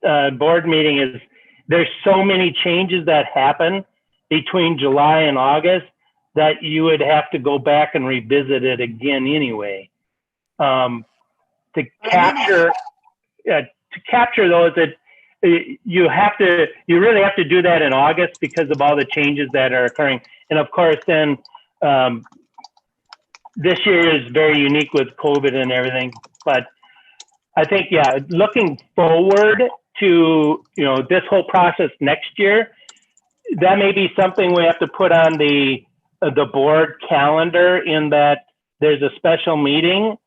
board meeting is, there's so many changes that happen between July and August that you would have to go back and revisit it again anyway. To capture those, you really have to do that in August because of all the changes that are occurring. And of course, then this year is very unique with COVID and everything. But I think, yeah, looking forward to this whole process next year, that may be something we have to put on the board calendar, in that there's a special meeting,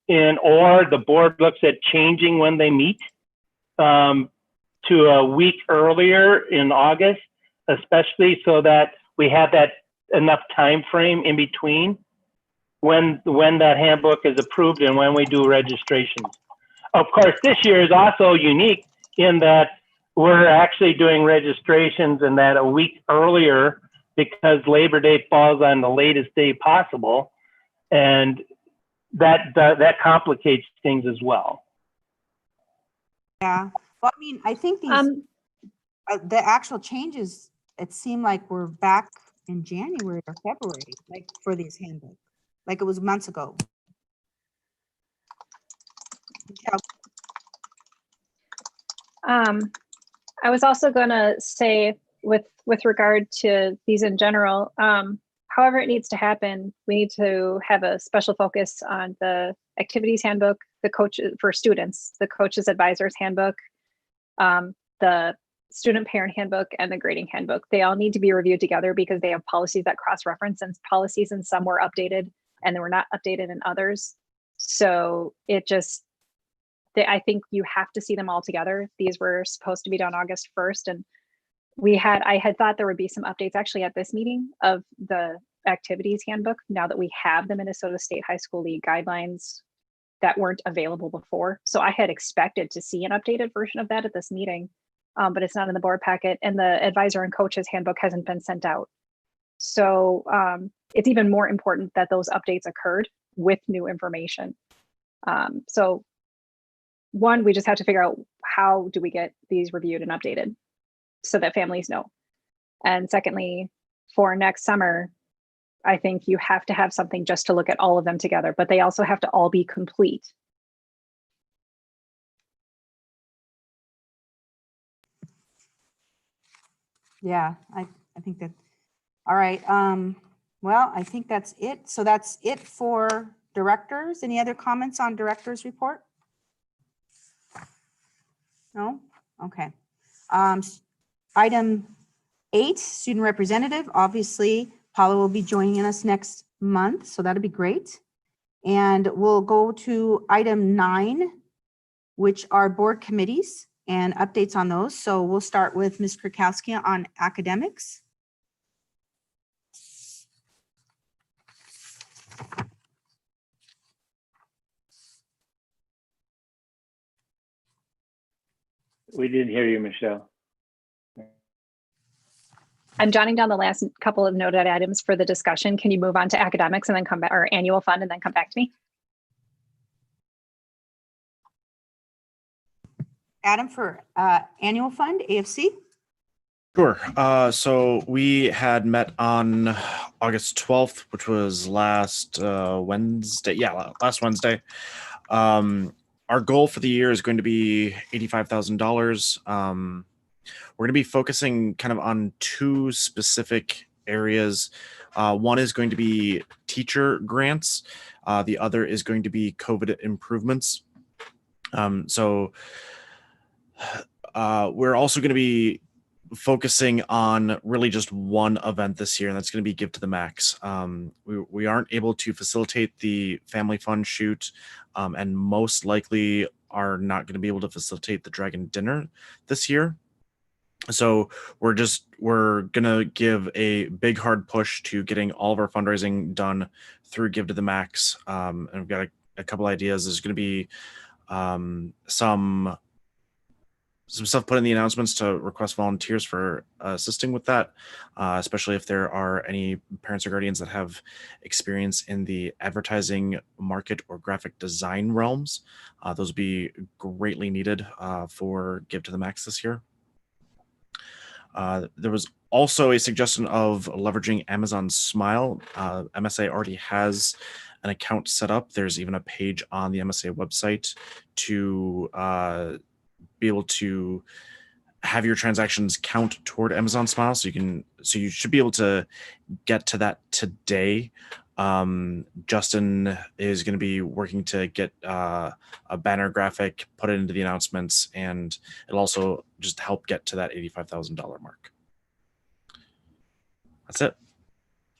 or the board looks at changing when they meet to a week earlier in August, especially so that we have that enough time frame in between when that handbook is approved and when we do registrations. Of course, this year is also unique in that we're actually doing registrations and that a week earlier, because Labor Day falls on the latest day possible, and that complicates things as well. Yeah, well, I mean, I think these the actual changes, it seemed like we're back in January or February, like for these handbooks, like it was months ago. I was also going to say, with regard to these in general, however it needs to happen, we need to have a special focus on the activities handbook, the coach for students, the coaches advisors handbook, the student parent handbook, and the grading handbook. They all need to be reviewed together because they have policies that cross-reference, and policies in some were updated and they were not updated in others. So it just, I think you have to see them all together. These were supposed to be done August 1st. And I had thought there would be some updates actually at this meeting of the activities handbook, now that we have the Minnesota State High School League guidelines that weren't available before. So I had expected to see an updated version of that at this meeting, but it's not in the board packet, and the advisor and coaches handbook hasn't been sent out. So it's even more important that those updates occurred with new information. So one, we just have to figure out, how do we get these reviewed and updated so that families know? And secondly, for next summer, I think you have to have something just to look at all of them together, but they also have to all be complete. Yeah, I think that, all right. Well, I think that's it. So that's it for directors. Any other comments on directors report? No? Okay. Item 8, student representative. Obviously, Paula will be joining us next month, so that'll be great. And we'll go to item 9, which are board committees and updates on those. So we'll start with Ms. Krakowski on academics. We didn't hear you, Michelle. I'm jotting down the last couple of noted items for the discussion. Can you move on to academics and then come back, or annual fund and then come back to me? Adam, for annual fund, AFC. Sure. So we had met on August 12th, which was last Wednesday. Yeah, last Wednesday. Our goal for the year is going to be $85,000. We're going to be focusing kind of on 2 specific areas. One is going to be teacher grants. The other is going to be COVID improvements. So we're also going to be focusing on really just one event this year, and that's going to be Give to the Max. We aren't able to facilitate the family fun shoot, and most likely are not going to be able to facilitate the Dragon Dinner this year. So we're going to give a big hard push to getting all of our fundraising done through Give to the Max. And we've got a couple ideas. There's going to be some stuff put in the announcements to request volunteers for assisting with that, especially if there are any parents or guardians that have experience in the advertising, market, or graphic design realms. Those would be greatly needed for Give to the Max this year. There was also a suggestion of leveraging Amazon Smile. MSA already has an account set up. There's even a page on the MSA website to be able to have your transactions count toward Amazon Smile. So you should be able to get to that today. Justin is going to be working to get a banner graphic, put it into the announcements, and it'll also just help get to that $85,000 mark. That's it.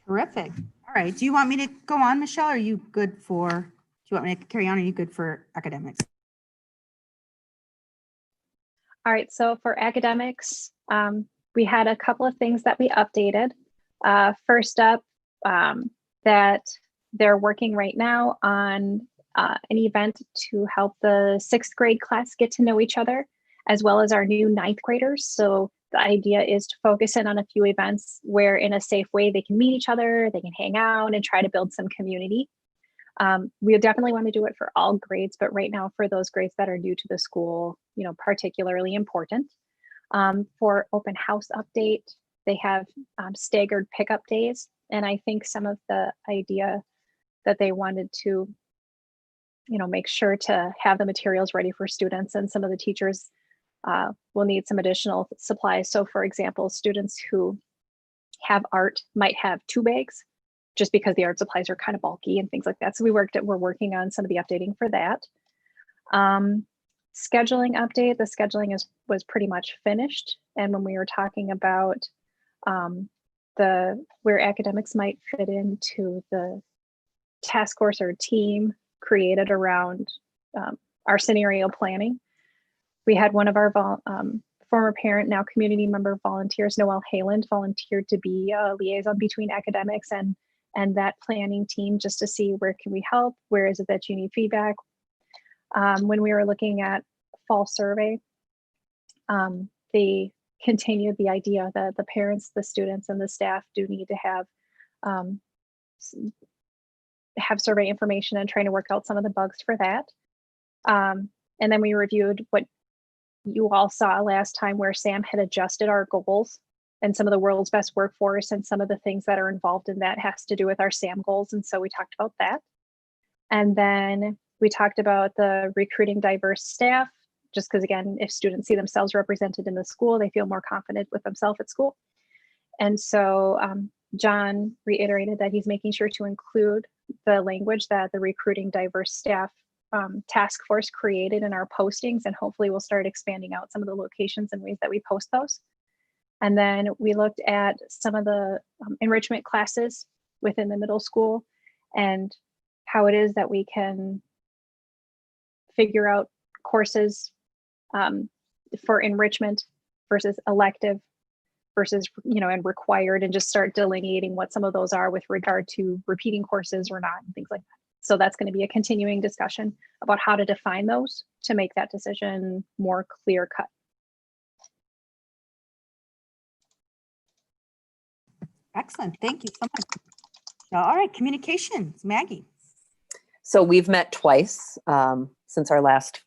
Terrific. All right. Do you want me to go on, Michelle? Or are you good for, do you want me to carry on? Or are you good for academics? All right, so for academics, we had a couple of things that we updated. First up, that they're working right now on an event to help the 6th grade class get to know each other, as well as our new 9th graders. So the idea is to focus in on a few events where in a safe way they can meet each other, they can hang out and try to build some community. We definitely want to do it for all grades, but right now for those grades that are new to the school, particularly important. For open house update, they have staggered pickup days. And I think some of the idea that they wanted to, make sure to have the materials ready for students, and some of the teachers will need some additional supplies. So for example, students who have art might have 2 bags, just because the art supplies are kind of bulky and things like that. So we're working on some of the updating for that. Scheduling update, the scheduling was pretty much finished. And when we were talking about where academics might fit into the task force or team created around our scenario planning, we had one of our former parent, now community member volunteers, Noelle Hayland, volunteered to be a liaison between academics and that planning team, just to see where can we help, where is it that you need feedback. When we were looking at fall survey, they continued the idea that the parents, the students, and the staff do need to have survey information, and trying to work out some of the bugs for that. And then we reviewed what you all saw last time, where Sam had adjusted our goals and some of the world's best workforce, and some of the things that are involved in that has to do with our SAM goals. And so we talked about that. And then we talked about the recruiting diverse staff, just because, again, if students see themselves represented in the school, they feel more confident with themselves at school. And so John reiterated that he's making sure to include the language that the recruiting diverse staff task force created in our postings, and hopefully we'll start expanding out some of the locations and ways that we post those. And then we looked at some of the enrichment classes within the middle school and how it is that we can figure out courses for enrichment versus elective versus, and required, and just start delineating what some of those are with regard to repeating courses or not and things like that. So that's going to be a continuing discussion about how to define those to make that decision more clear cut. Excellent. Thank you so much. All right, communications, Maggie. So we've met twice since our last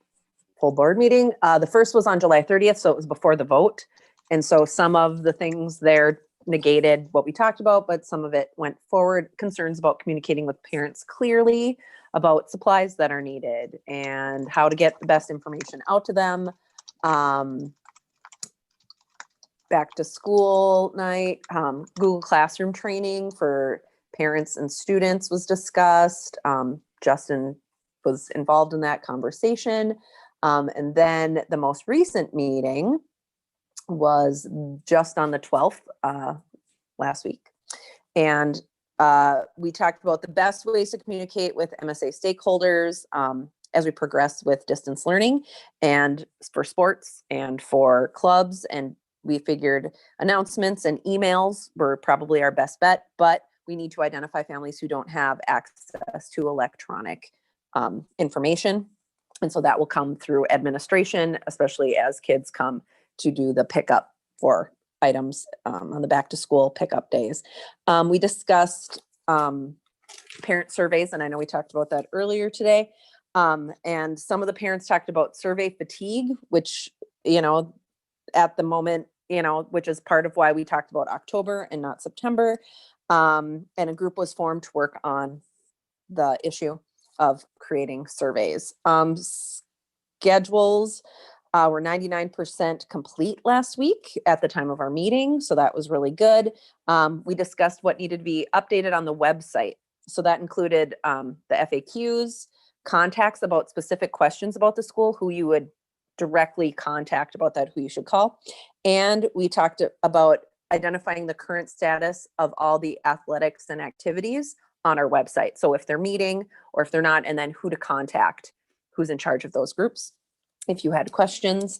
full board meeting. The first was on July 30th, so it was before the vote. And so some of the things there negated what we talked about, but some of it went forward. Concerns about communicating with parents clearly about supplies that are needed and how to get the best information out to them. Back to school night, Google Classroom training for parents and students was discussed. Justin was involved in that conversation. And then the most recent meeting was just on the 12th, last week. And we talked about the best ways to communicate with MSA stakeholders as we progress with distance learning and for sports and for clubs. And we figured announcements and emails were probably our best bet, but we need to identify families who don't have access to electronic information. And so that will come through administration, especially as kids come to do the pickup for items on the back to school pickup days. We discussed parent surveys, and I know we talked about that earlier today. And some of the parents talked about survey fatigue, which, at the moment, which is part of why we talked about October and not September. And a group was formed to work on the issue of creating surveys. Schedules were 99% complete last week at the time of our meeting. So that was really good. We discussed what needed to be updated on the website. So that included the FAQs, contacts about specific questions about the school, who you would directly contact about that, who you should call. And we talked about identifying the current status of all the athletics and activities on our website. So if they're meeting or if they're not, and then who to contact, who's in charge of those groups. If you had questions,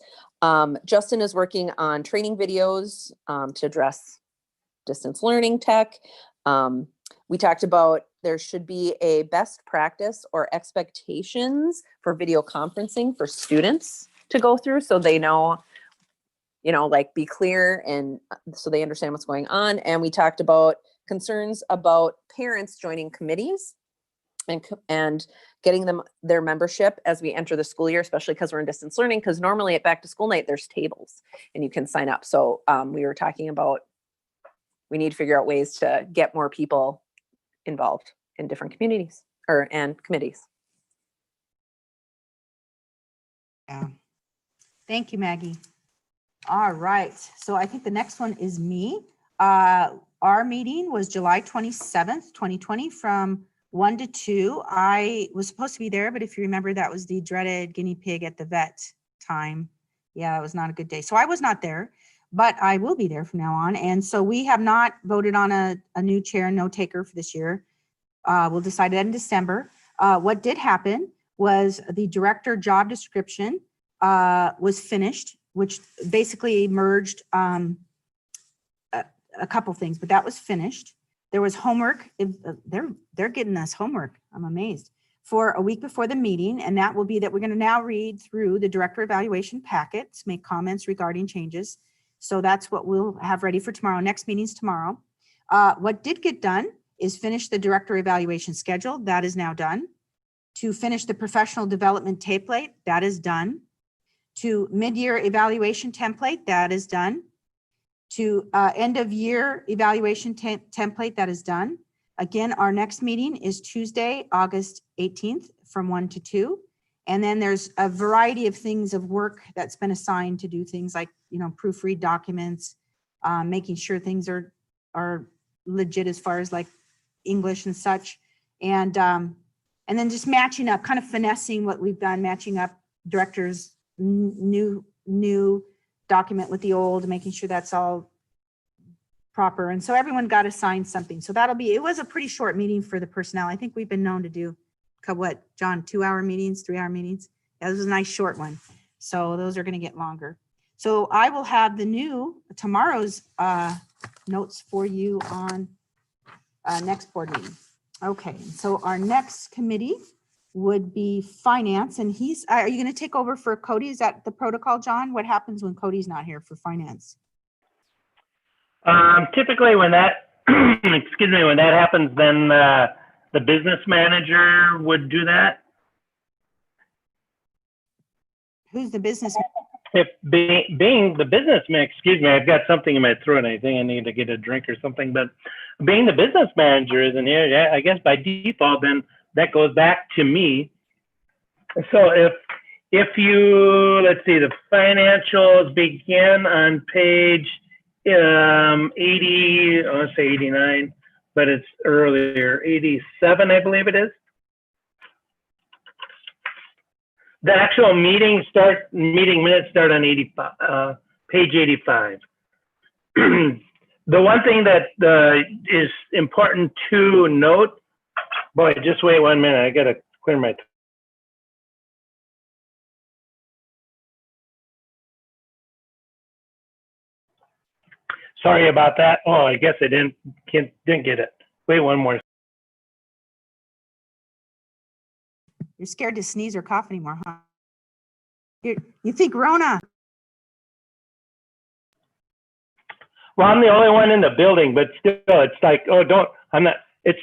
Justin is working on training videos to address distance learning tech. We talked about there should be a best practice or expectations for video conferencing for students to go through so they know, be clear and so they understand what's going on. And we talked about concerns about parents joining committees and getting them their membership as we enter the school year, especially because we're in distance learning, because normally at back to school night, there's tables and you can sign up. So we were talking about, we need to figure out ways to get more people involved in different communities and committees. Yeah. Thank you, Maggie. All right. So I think the next one is me. Our meeting was July 27th, 2020 from 1 to 2. I was supposed to be there, but if you remember, that was the dreaded guinea pig at the vet time. Yeah, it was not a good day. So I was not there, but I will be there from now on. And so we have not voted on a new chair, no taker for this year. We'll decide that in December. What did happen was the director job description was finished, which basically merged a couple things, but that was finished. There was homework. They're getting us homework. I'm amazed. For a week before the meeting, and that will be that we're going to now read through the director evaluation packets, make comments regarding changes. So that's what we'll have ready for tomorrow. Next meeting's tomorrow. What did get done is finish the director evaluation schedule. That is now done. To finish the professional development template, that is done. To mid-year evaluation template, that is done. To end of year evaluation template, that is done. Again, our next meeting is Tuesday, August 18th from 1 to 2. And then there's a variety of things of work that's been assigned to do things like, proofread documents, making sure things are are legit as far as like English and such. And then just matching up, kind of finessing what we've done, matching up directors' new document with the old, making sure that's all proper. And so everyone got assigned something. So it was a pretty short meeting for the personnel. I think we've been known to do, what, John, 2-hour meetings, 3-hour meetings? Yeah, this was a nice short one. So those are going to get longer. So I will have tomorrow's notes for you on next board meeting. Okay, so our next committee would be finance, and are you going to take over for Cody? Is that the protocol, John? What happens when Cody's not here for finance? Typically when that, excuse me, when that happens, then the business manager would do that. Who's the business? If being the businessman, excuse me, I've got something in my throat. I think I need to get a drink or something. But being the business manager isn't here, I guess by default, then that goes back to me. So if you, let's see, the financials begin on page 80, let's say 89, but it's earlier, 87, I believe it is. The actual meeting minutes start on 85, page 85. The one thing that is important to note, boy, just wait 1 minute, I gotta clear my throat. Sorry about that. Oh, I guess I didn't get it. Wait one more. You're scared to sneeze or cough anymore, huh? You think Rona? Well, I'm the only one in the building, but still, it's like, oh, I'm not. It's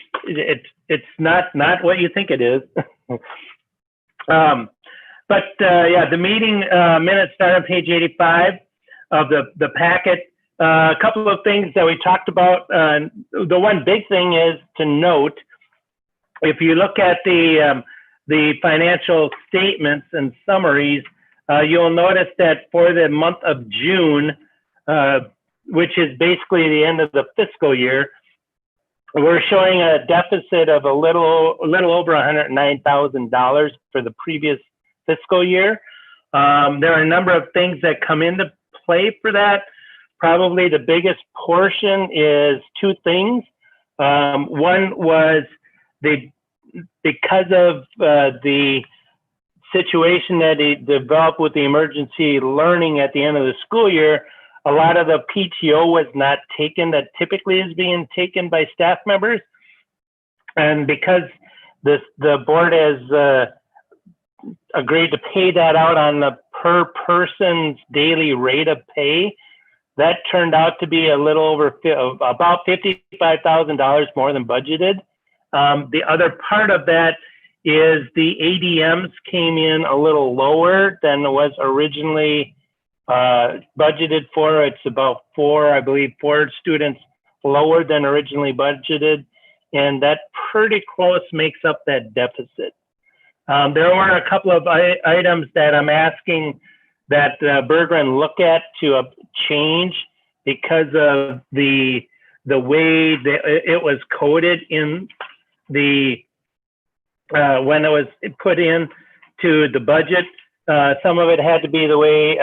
not what you think it is. But yeah, the meeting minutes start on page 85 of the packet. A couple of things that we talked about. The one big thing is to note, if you look at the financial statements and summaries, you'll notice that for the month of June, which is basically the end of the fiscal year, we're showing a deficit of a little over $109,000 for the previous fiscal year. There are a number of things that come into play for that. Probably the biggest portion is two things. One was because of the situation that it developed with the emergency learning at the end of the school year, a lot of the PTO was not taken that typically is being taken by staff members. And because the board has agreed to pay that out on the per person's daily rate of pay, that turned out to be a little over about $55,000 more than budgeted. The other part of that is the ADMs came in a little lower than it was originally budgeted for. It's about I believe four students lower than originally budgeted, and that pretty close makes up that deficit. There are a couple of items that I'm asking that Berggren look at to change because of the way that it was coded in the when it was put in to the budget. Some of it had to be the way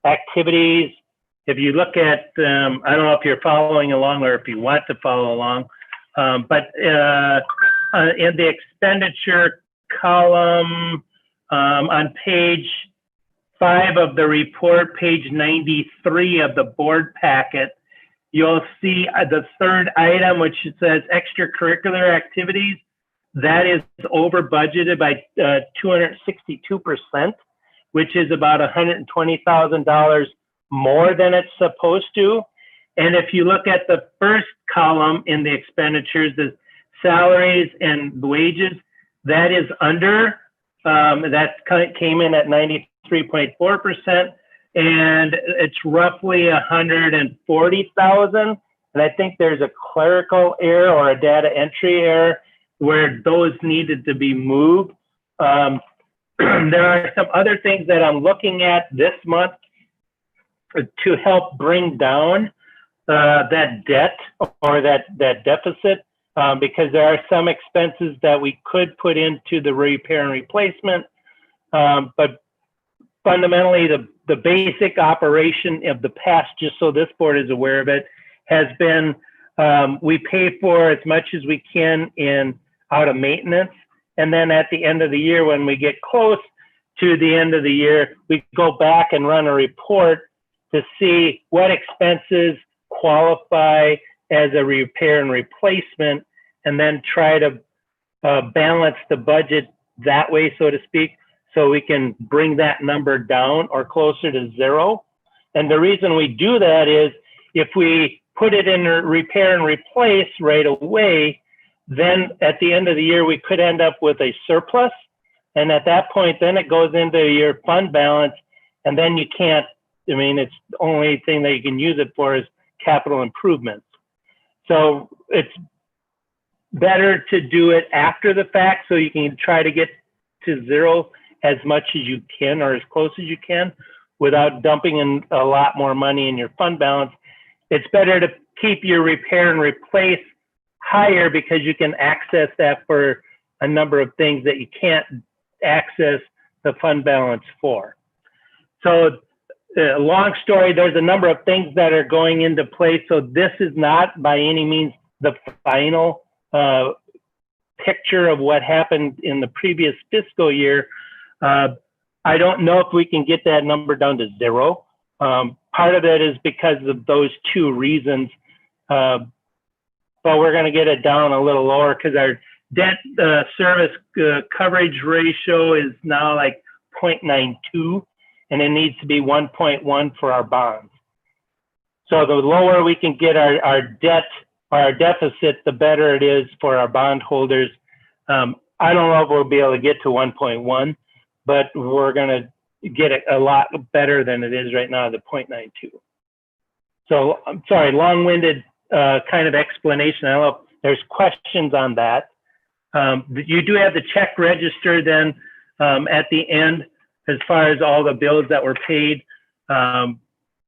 activities. If you look at, I don't know if you're following along or if you want to follow along, but in the expenditure column on page 5 of the report, page 93 of the board packet, you'll see the third item, which says extracurricular activities. That is over budgeted by 262%, which is about $120,000 more than it's supposed to. And if you look at the first column in the expenditures, the salaries and wages, that is under. That came in at 93.4%, and it's roughly 140,000. And I think there's a clerical error or a data entry error where those needed to be moved. There are some other things that I'm looking at this month to help bring down that debt or that deficit, because there are some expenses that we could put into the repair and replacement. But fundamentally, the basic operation of the past, just so this board is aware of it, has been we pay for as much as we can in out of maintenance. And then at the end of the year, when we get close to the end of the year, we go back and run a report to see what expenses qualify as a repair and replacement, and then try to balance the budget that way, so to speak, so we can bring that number down or closer to zero. And the reason we do that is if we put it in a repair and replace right away, then at the end of the year, we could end up with a surplus. And at that point, then it goes into your fund balance, and then you can't, I mean, it's the only thing that you can use it for is capital improvements. So it's better to do it after the fact, so you can try to get to zero as much as you can or as close as you can without dumping in a lot more money in your fund balance. It's better to keep your repair and replace higher because you can access that for a number of things that you can't access the fund balance for. So long story, there's a number of things that are going into place. So this is not by any means the final picture of what happened in the previous fiscal year. I don't know if we can get that number down to zero. Part of it is because of those two reasons, but we're going to get it down a little lower because our debt service coverage ratio is now like 0.92, and it needs to be 1.1 for our bonds. So the lower we can get our debt or our deficit, the better it is for our bondholders. I don't know if we'll be able to get to 1.1, but we're going to get it a lot better than it is right now, the 0.92. So I'm sorry, long-winded kind of explanation. I don't know if there's questions on that. You do have the check register then at the end as far as all the bills that were paid. And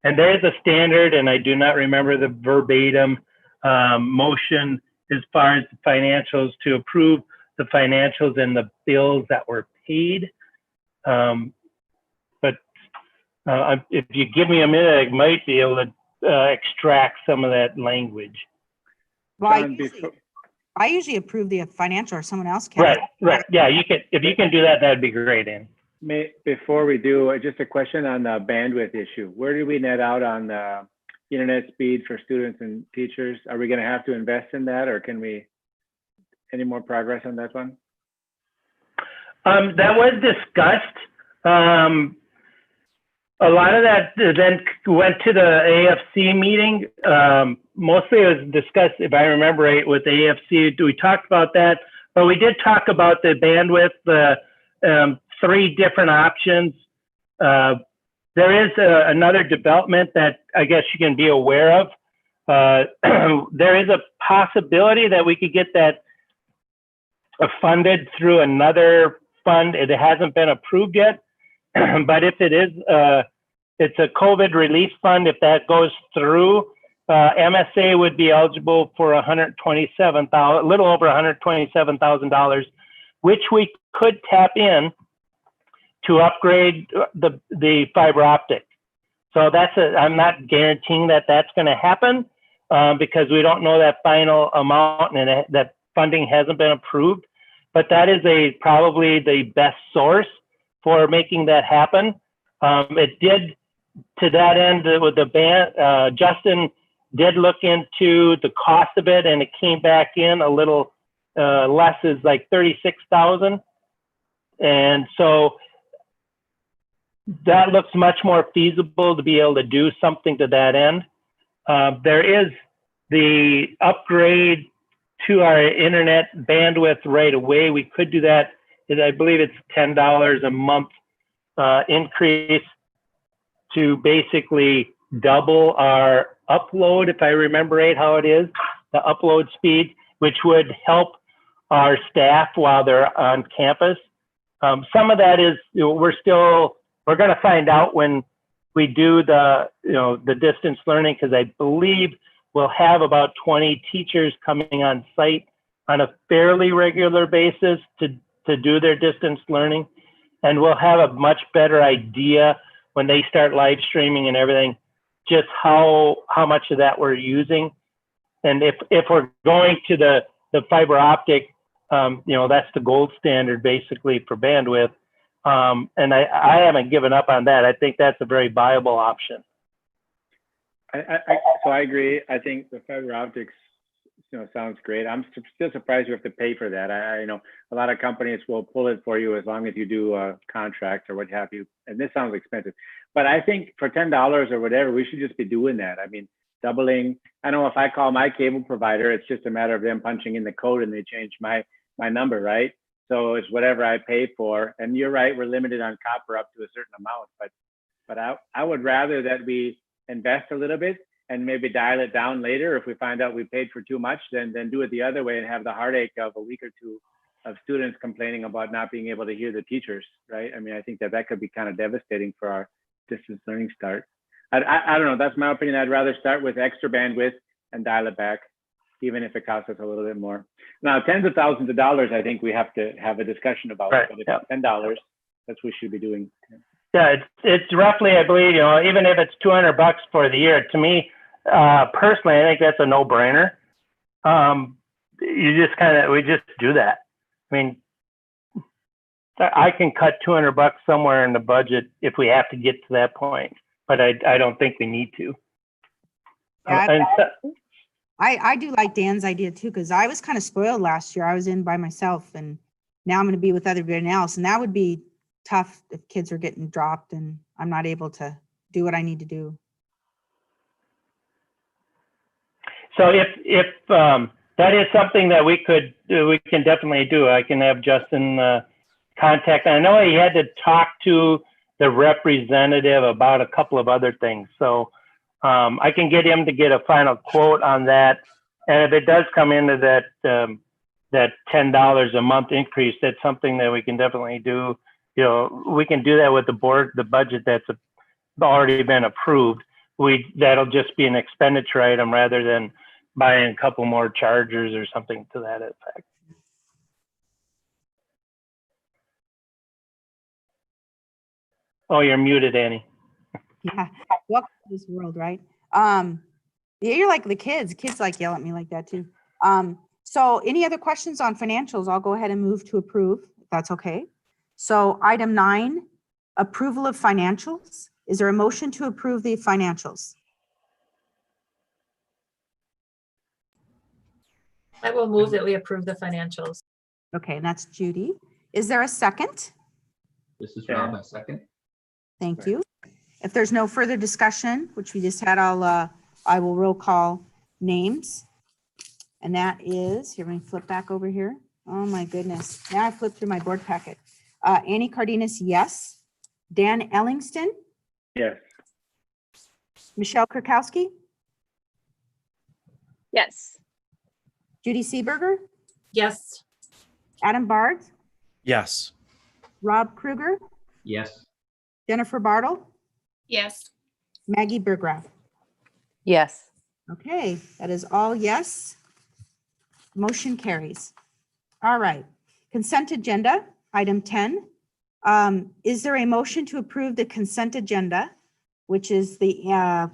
there is a standard, and I do not remember the verbatim motion as far as the financials to approve the financials and the bills that were paid. But if you give me a minute, I might be able to extract some of that language. Well, John, I usually approve the financial, or someone else can. Right. Yeah, you can. If you can do that, that'd be great. Ann. Before we do, just a question on the bandwidth issue. Where do we net out on the internet speed for students and teachers? Are we going to have to invest in that, or can we? Any more progress on that one? That was discussed. A lot of that then went to the AFC meeting. Mostly it was discussed, if I remember right, with the AFC. We talked about that, but we did talk about the bandwidth, the 3 different options. There is another development that I guess you can be aware of. There is a possibility that we could get that funded through another fund. It hasn't been approved yet, but if it is, it's a COVID relief fund. If that goes through, MSA would be eligible for $127,000, a little over $127,000, which we could tap in to upgrade the fiber optic. So I'm not guaranteeing that that's going to happen because we don't know that final amount, and that funding hasn't been approved. But that is probably the best source for making that happen. It did, to that end, with the band, Justin did look into the cost of it, and it came back in a little less, is like $36,000. And so that looks much more feasible to be able to do something to that end. There is the upgrade to our internet bandwidth right away. We could do that. I believe it's $10 a month increase to basically double our upload, if I remember right how it is, the upload speed, which would help our staff while they're on campus. Some of that is, we're going to find out when we do the, the distance learning, because I believe we'll have about 20 teachers coming on site on a fairly regular basis to do their distance learning. And we'll have a much better idea when they start live streaming and everything, just how much of that we're using. And if we're going to the fiber optic, that's the gold standard basically for bandwidth. And I haven't given up on that. I think that's a very viable option. So I agree. I think the fiber optics, sounds great. I'm still surprised you have to pay for that. I know a lot of companies will pull it for you as long as you do a contract or what have you. And this sounds expensive, but I think for $10 or whatever, we should just be doing that. I mean, doubling. I know if I call my cable provider, it's just a matter of them punching in the code and they change my number, right? So it's whatever I pay for. And you're right, we're limited on copper up to a certain amount, but I would rather that we invest a little bit and maybe dial it down later. If we find out we paid for too much, then do it the other way and have the heartache of a week or two of students complaining about not being able to hear the teachers, right? I mean, I think that could be kind of devastating for our distance learning start. I don't know, that's my opinion. I'd rather start with extra bandwidth and dial it back, even if it costs us a little bit more. Now, tens of thousands of dollars, I think we have to have a discussion about, right. But if it's $10, that's what we should be doing. Yeah, it's roughly, I believe, even if it's $200 for the year, to me, personally, I think that's a no-brainer. We just do that. I mean, I can cut $200 somewhere in the budget if we have to get to that point, but I don't think we need to. Yeah, I do like Dan's idea too, because I was kind of spoiled last year. I was in by myself, and now I'm going to be with everybody else, and that would be tough if kids are getting dropped and I'm not able to do what I need to do. So if that is something that we can definitely do. I can have Justin contact. I know he had to talk to the representative about a couple of other things. So I can get him to get a final quote on that. And if it does come into that $10 a month increase, that's something that we can definitely do. We can do that with the budget that's already been approved. That'll just be an expenditure item rather than buying a couple more chargers or something to that effect. Oh, you're muted, Annie. Yeah, welcome to this world, right? Yeah, you're like the kids. Kids like yell at me like that too. So any other questions on financials? I'll go ahead and move to approve, if that's okay. So item 9, approval of financials. Is there a motion to approve the financials? I will move that we approve the financials. Okay, and that's Judy. Is there a second? This is Rob, a second. Thank you. If there's no further discussion, which we just had, I will roll call names. And that is, here, let me flip back over here. Oh my goodness. Now I flipped through my board packet. Annie Cardenas, yes. Dan Ellingston, Yes. Michelle Kurkowski, Yes. Judy Seeberger, Yes. Adam Bard, Yes. Rob Kruger, Yes. Jennifer Bartle, Yes. Maggie Burgraff. Yes. Okay, that is all yes. Motion carries. All right, consent agenda, item 10. Is there a motion to approve the consent agenda, which is the,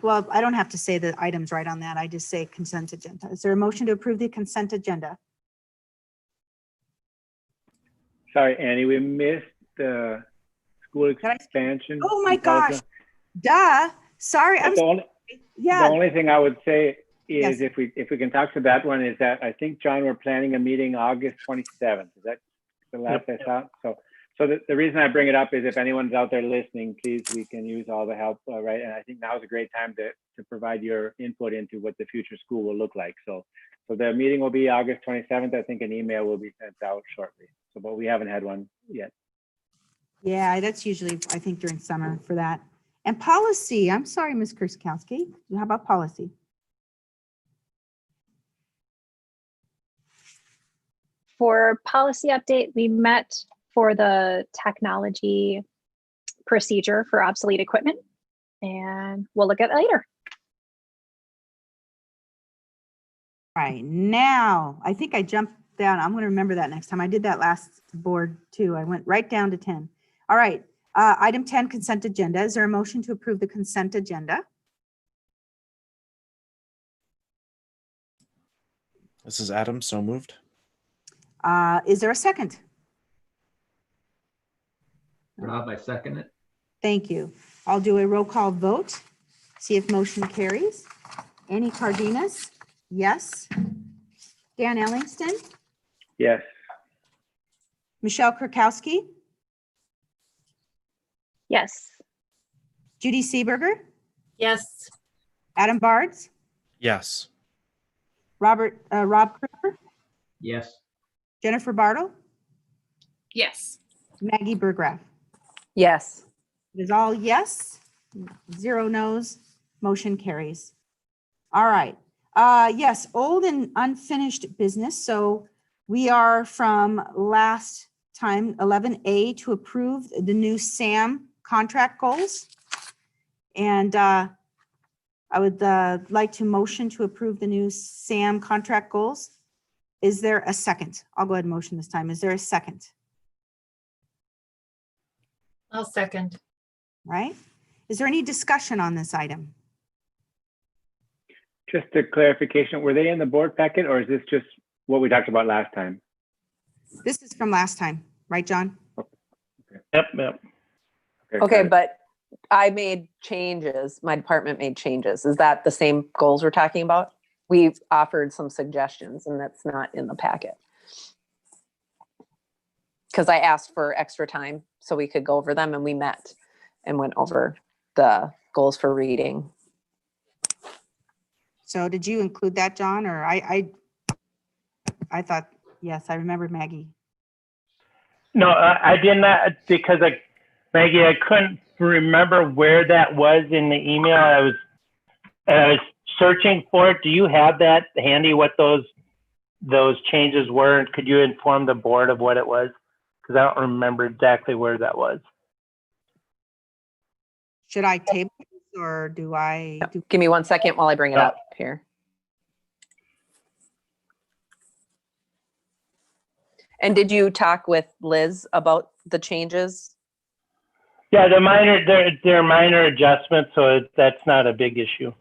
well, I don't have to say the items right on that. I just say consent agenda. Is there a motion to approve the consent agenda? Sorry, Annie, we missed the school I- expansion. Oh my gosh, duh. Sorry, I'm, The yeah, only thing I would say is Yes. if we can talk to that one, is that I think, John, we're planning a meeting August 27th. Is that the last I saw? So the reason I bring it up is if anyone's out there listening, please, we can use all the help, right? And I think now is a great time to provide your input into what the future school will look like. So the meeting will be August 27th. I think an email will be sent out shortly. So, but we haven't had one yet. yeah, that's usually, I think, during summer for that. And policy, I'm sorry, Ms. Kurskowski. How about policy? For policy update, we met for the technology procedure for obsolete equipment. And we'll look at it later. All right, now, I think I jumped down. I'm going to remember that next time. I did that last board too. I went right down to 10. All right, item 10, consent agenda. Is there a motion to approve the consent agenda? This is Adam, so moved. Is there a second? Rob, I second it. Thank you. I'll do a roll call vote. See if motion carries. Annie Cardenas? Yes. Dan Ellingston? Yes. Michelle Kurkowski? Yes. Judy Seeberger? Yes. Adam Bards? Yes. Rob Kruger? Yes. Jennifer Bartle? Yes. Maggie Burgraff? Yes. It is all yes, 0 no's, motion carries. All right. Yes, old and unfinished business. So we are from last time, 11A, to approve the new SAM contract goals. And I would like to motion to approve the new SAM contract goals. Is there a second? I'll go ahead and motion this time. Is there a second? I'll second. Right? Is there any discussion on this item? Just a clarification, were they in the board packet or is this just what we talked about last time? This is from last time, right, John? Yep, yep. Okay, got it. but I made changes. My department made changes. Is that the same goals we're talking about? We've offered some suggestions and that's not in the packet. Because I asked for extra time so we could go over them and we met and went over the goals for reading. So did you include that, John? Or I thought, yes, I remember Maggie. No, I did not, because Maggie, I couldn't remember where that was in the email. I was searching for it. Do you have that handy, what those changes were? And could you inform the board of what it was? Because I don't remember exactly where that was. Should I table this or do I? Yep. Give me 1 second while I bring it up here. And did you talk with Liz about the changes? Yeah, they're minor adjustments, so that's not a big issue.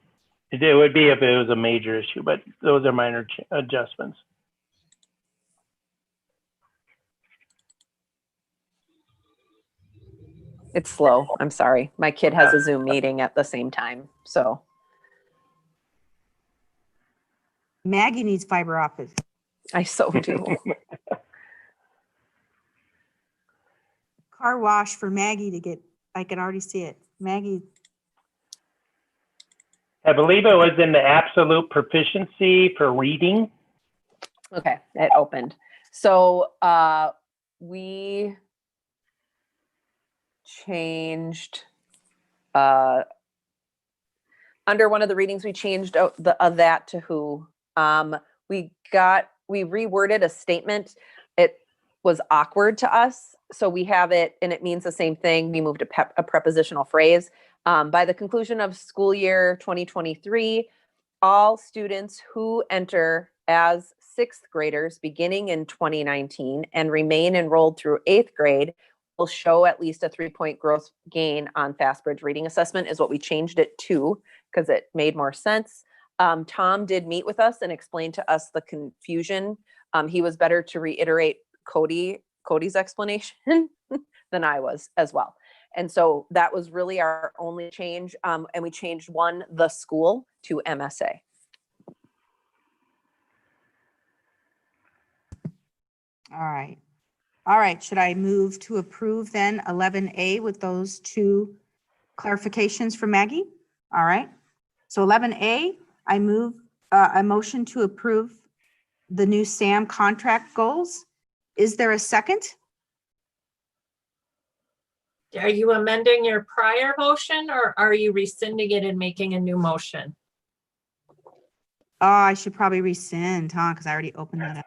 It would be if it was a major issue, but those are minor adjustments. It's slow. I'm sorry. My kid has a Zoom meeting at the same time. So Maggie needs fiber optic. I so do. Car wash for Maggie to get, I can already see it. Maggie, I believe it was in the absolute proficiency for reading. Okay, it opened. So we changed under one of the readings, we changed that to who. We reworded a statement. It was awkward to us. So we have it and it means the same thing. We moved a prepositional phrase. By the conclusion of school year 2023, all students who enter as 6th graders beginning in 2019 and remain enrolled through 8th grade will show at least a 3-point growth gain on FastBridge reading assessment is what we changed it to because it made more sense. Tom did meet with us and explain to us the confusion. He was better to reiterate Cody's explanation than I was as well. And so that was really our only change. And we changed the school to MSA. all right. All right, should I move to approve then 11A with those 2 clarifications for Maggie? All right. So 11A, I move a motion to approve the new SAM contract goals. Is there a second? Are you amending your prior motion or are you rescinding it and making a new motion? Oh, I should probably rescind, huh? Because I already opened that up.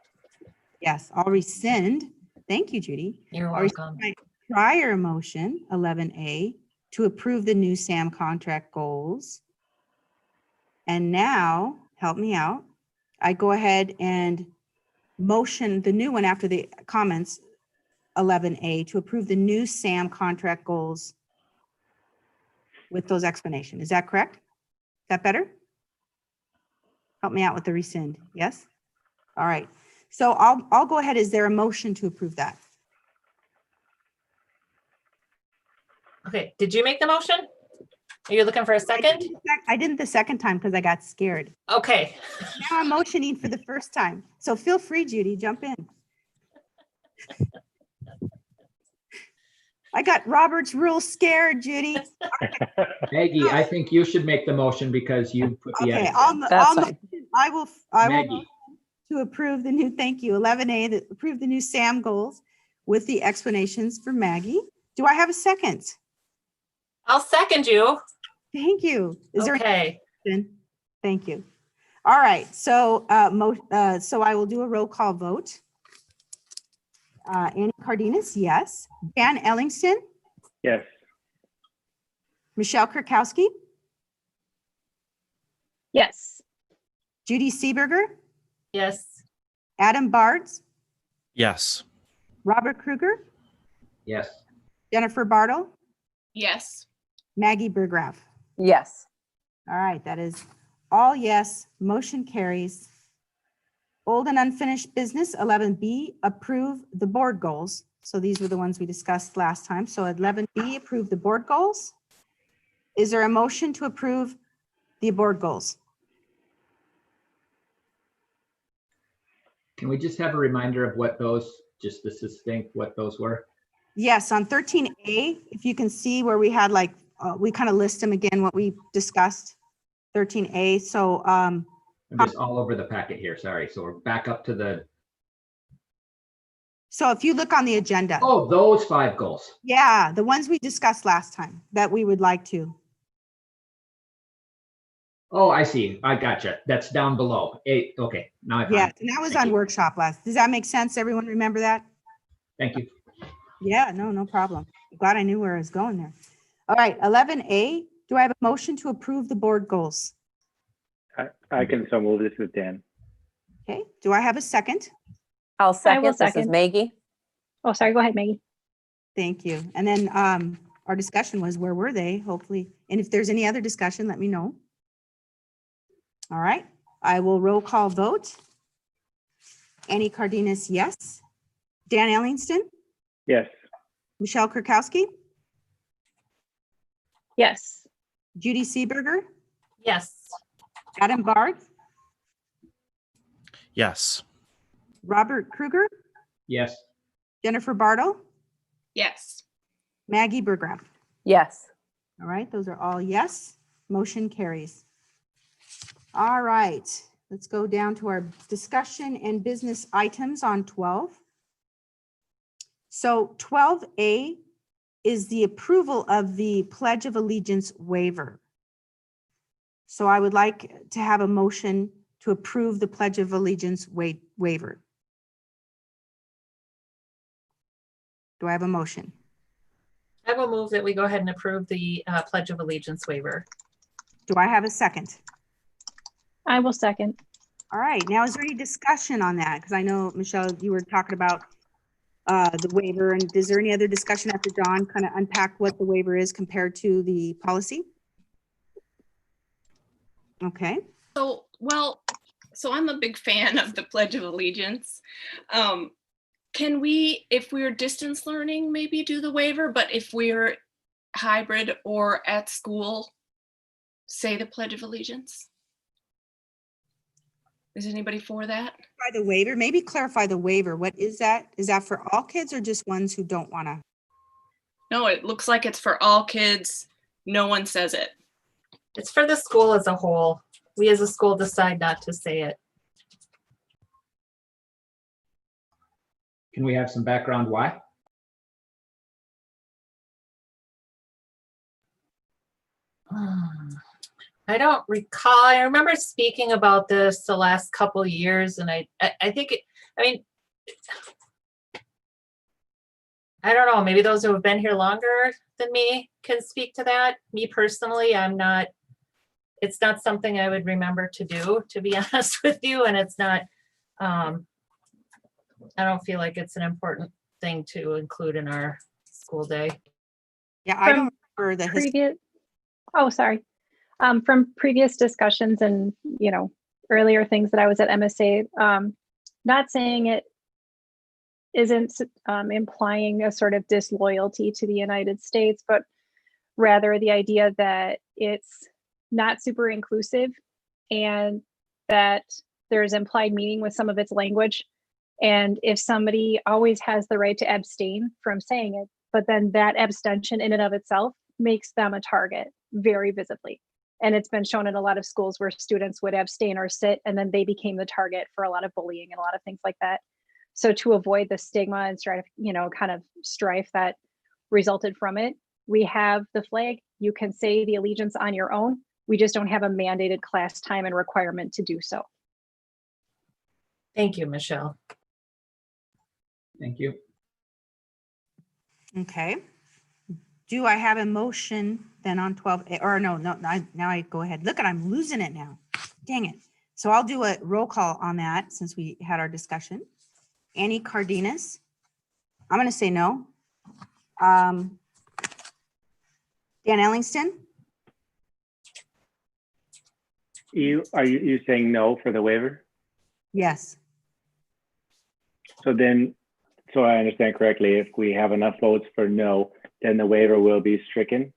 Yes, I'll rescind. Thank you, Judy. You're I'll rescind welcome. my prior motion, 11A, to approve the new SAM contract goals. And now, help me out, I go ahead and motion the new one after the comments, 11A, to approve the new SAM contract goals with those explanations. Is that correct? Is that better? Help me out with the rescind. Yes? All right. So I'll go ahead. Is there a motion to approve that? Okay, did you make the motion? Are you looking for a second? I didn't the second time because I got scared. Okay. Now I'm motioning for the first time. So feel free, Judy, jump in. I got Robert's rule scared, Judy. Maggie, I think you should make the motion because you put the Okay, edit. That's fine. I will Maggie, to approve the new, thank you, 11A, that approve the new SAM goals with the explanations for Maggie. Do I have a second? I'll second you. Thank you. Is there Okay. any? Thank you. All right, so so I will do a roll call vote. Annie Cardenas, yes. Dan Ellingston, Yes. Michelle Kurkowski, Yes. Judy Seeberger, Yes. Adam Bards, Yes. Robert Kruger, yes. Jennifer Bartle, Yes. Maggie Burgraff. Yes. All right, that is all yes, motion carries. Old and unfinished business, 11B, approve the board goals. So these were the ones we discussed last time. So 11B, approve the board goals. Is there a motion to approve the board goals? Can we just have a reminder of what those, just this is think what those were? Yes, on 13A, if you can see where we had like, we kind of list them again, what we discussed, 13A. So I'm just all over the packet here, sorry. So we're back up to the, so if you look on the agenda, oh, those 5 goals. yeah, the ones we discussed last time that we would like to. Oh, I see. I gotcha. That's down below. 8, okay, now I Yeah, found it. and that was Thank on you. workshop last. Does that make sense? Everyone remember that? Thank you. Yeah, no problem. Glad I knew where I was going there. All right, 11A, do I have a motion to approve the board goals? I can so move this with Dan. Okay, do I have a second? I'll second. This is second. Maggie. Oh, sorry. Go ahead, Maggie. Thank you. And then our discussion was, where were they? Hopefully, and if there's any other discussion, let me know. All right, I will roll call vote. Annie Cardenas, yes. Dan Ellingston, Yes. Michelle Kurkowski, Yes. Judy Seeberger, Yes. Adam Bard, Yes. Robert Kruger, Yes. Jennifer Bartle, Yes. Maggie Burgraff. Yes. All right, those are all yes. Motion carries. All right, let's go down to our discussion and business items on 12. So 12A is the approval of the Pledge of Allegiance waiver. So I would like to have a motion to approve the Pledge of Allegiance waiver. Do I have a motion? I will move that we go ahead and approve the Pledge of Allegiance waiver. Do I have a second? I will second. All right, now is there any discussion on that? Because I know, Michelle, you were talking about the waiver, and is there any other discussion after Dawn kind of unpack what the waiver is compared to the policy? Okay, So, well, so I'm a big fan of the Pledge of Allegiance. Can we, if we're distance learning, maybe do the waiver, but if we're hybrid or at school, say the Pledge of Allegiance? Is anybody for that? by the waiver, maybe clarify the waiver. What is that? Is that for all kids or just ones who don't want to? No, it looks like it's for all kids. No one says it. It's for the school as a whole. We as a school decide not to say it. Can we have some background why? I don't recall. I remember speaking about this the last couple of years, and I think it, I mean, I don't know, maybe those who have been here longer than me can speak to that. Me personally, it's not something I would remember to do, to be honest with you. And it's not, I don't feel like it's an important thing to include in our school day. Yeah, I don't From remember the history. previous, oh, sorry. From previous discussions and, earlier things that I was at MSA, not saying it isn't implying a sort of disloyalty to the United States, but rather the idea that it's not super inclusive and that there's implied meaning with some of its language. And if somebody always has the right to abstain from saying it, but then that abstention in and of itself makes them a target very visibly. And it's been shown in a lot of schools where students would abstain or sit, and then they became the target for a lot of bullying and a lot of things like that. So to avoid the stigma and strife, kind of strife that resulted from it, we have the flag. You can say the allegiance on your own. We just don't have a mandated class time and requirement to do so. Thank you, Michelle. Thank you. Okay. Do I have a motion then on 12A, or no, now I go ahead. Look, I'm losing it now. Dang it. So I'll do a roll call on that since we had our discussion. Annie Cardenas. I'm going to say no. Dan Ellingston. Are you saying no for the waiver? Yes. So then, so I understand correctly, if we have enough votes for no, then the waiver will be stricken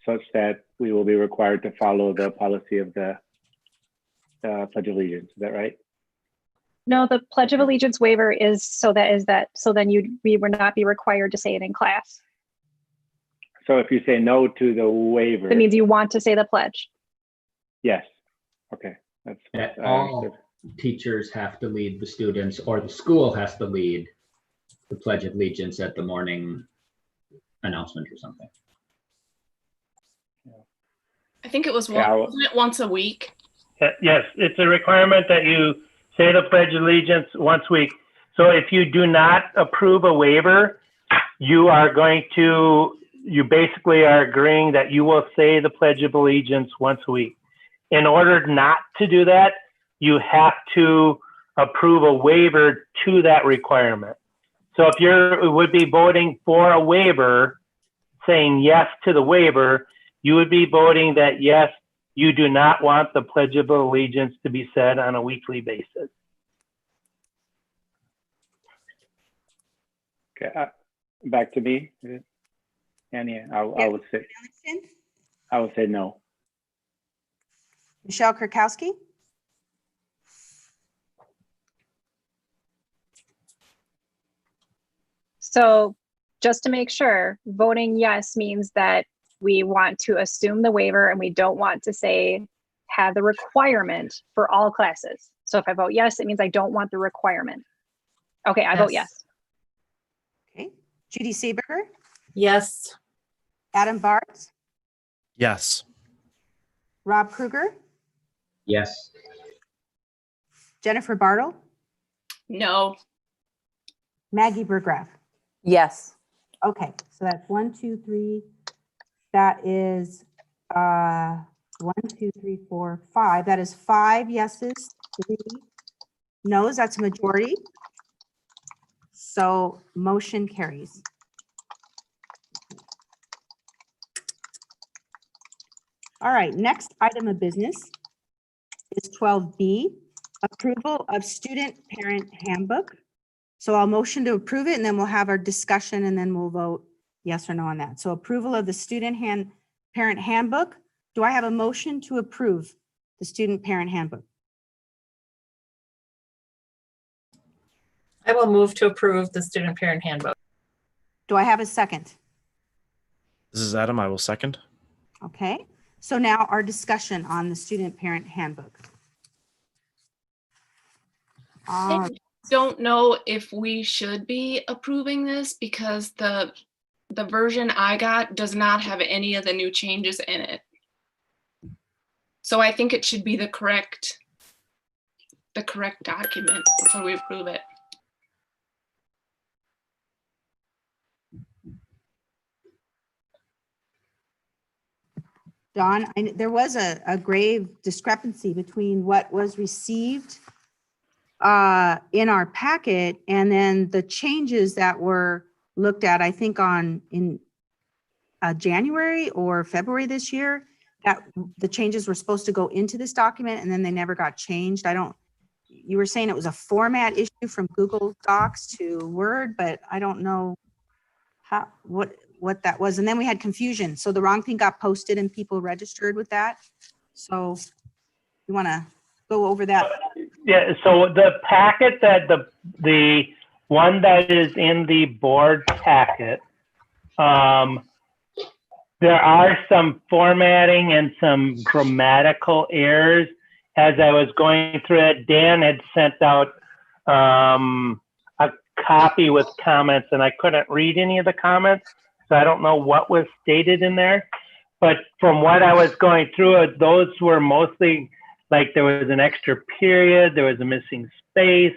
such that we will be required to follow the policy of the Pledge of Allegiance. Is that right? No, the Pledge of Allegiance waiver is so then we would not be required to say it in class. So if you say no to the waiver. That means you want to say the pledge. Yes. Okay. That's That all teachers have to lead the students, or the school has to lead the Pledge of Allegiance at the morning announcement or something. I think it was Yeah, wasn't it once a week? Yes, it's a requirement that you say the Pledge of Allegiance once a week. So if you do not approve a waiver, you basically are agreeing that you will say the Pledge of Allegiance once a week. In order not to do that, you have to approve a waiver to that requirement. So if you would be voting for a waiver, saying yes to the waiver, you would be voting that yes, you do not want the Pledge of Allegiance to be said on a weekly basis. Okay. Back to me. Annie, I would say Ellingston. I would say no. Michelle Kurkowski. So just to make sure, voting yes means that we want to assume the waiver and we don't want to say have the requirement for all classes. So if I vote yes, it means I don't want the requirement. Okay, I vote yes. Okay. Judy Seeberger. Yes. Adam Bartz. Yes. Rob Kruger. Yes. Jennifer Bartle. No. Maggie Burgraff. Yes. Okay, so that's 1, 2, 3. That is 1, 2, 3, 4, 5. That is 5 yeses, 3 no's. That's a majority. So motion carries. All right, next item of business is 12B, approval of student parent handbook. So I'll motion to approve it and then we'll have our discussion and then we'll vote yes or no on that. So approval of the student parent handbook. Do I have a motion to approve the student parent handbook? I will move to approve the student parent handbook. Do I have a second? This is Adam. I will second. Okay, so now our discussion on the student parent handbook. I don't know if we should be approving this because the version I got does not have any of the new changes in it. So I think it should be the correct document before we approve it. Don, there was a grave discrepancy between what was received in our packet and then the changes that were looked at, I think in January or February this year, that the changes were supposed to go into this document and then they never got changed. You were saying it was a format issue from Google Docs to Word, but I don't know what that was. And then we had confusion. So the wrong thing got posted and people registered with that. So you want to go over that? Yeah, so the packet that the one that is in the board packet, there are some formatting and some grammatical errors. As I was going through it, Dan had sent out a copy with comments, and I couldn't read any of the comments, so I don't know what was stated in there. But from what I was going through it, those were mostly like there was an extra period, there was a missing space.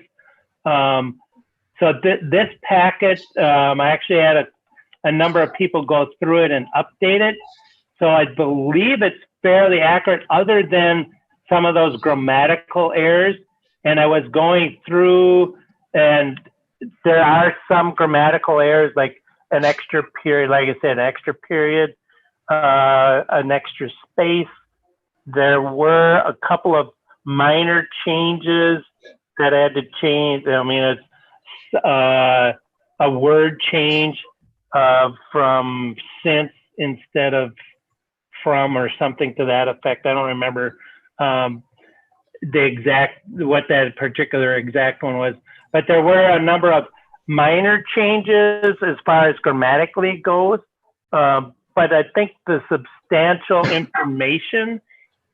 So this packet, I actually had a number of people go through it and update it. So I believe it's fairly accurate other than some of those grammatical errors. And I was going through and there are some grammatical errors like an extra period, like I said, an extra period, an extra space. There were a couple of minor changes that I had to change. I mean, it's a word change from since instead of from or something to that effect. I don't remember what that particular exact one was, but there were a number of minor changes as far as grammatically goes. But I think the substantial information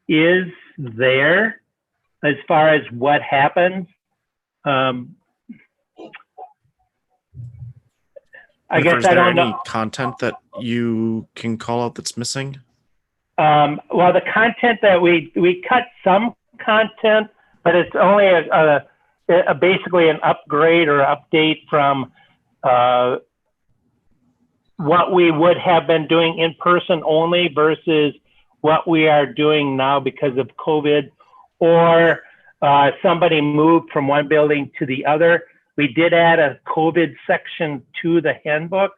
is there as far as what happens. I guess I don't know. Any content that you can call out that's missing? Well, the content that we cut some content, but it's only basically an upgrade or update from what we would have been doing in person only versus what we are doing now because of COVID, or somebody moved from one building to the other. We did add a COVID section to the handbook,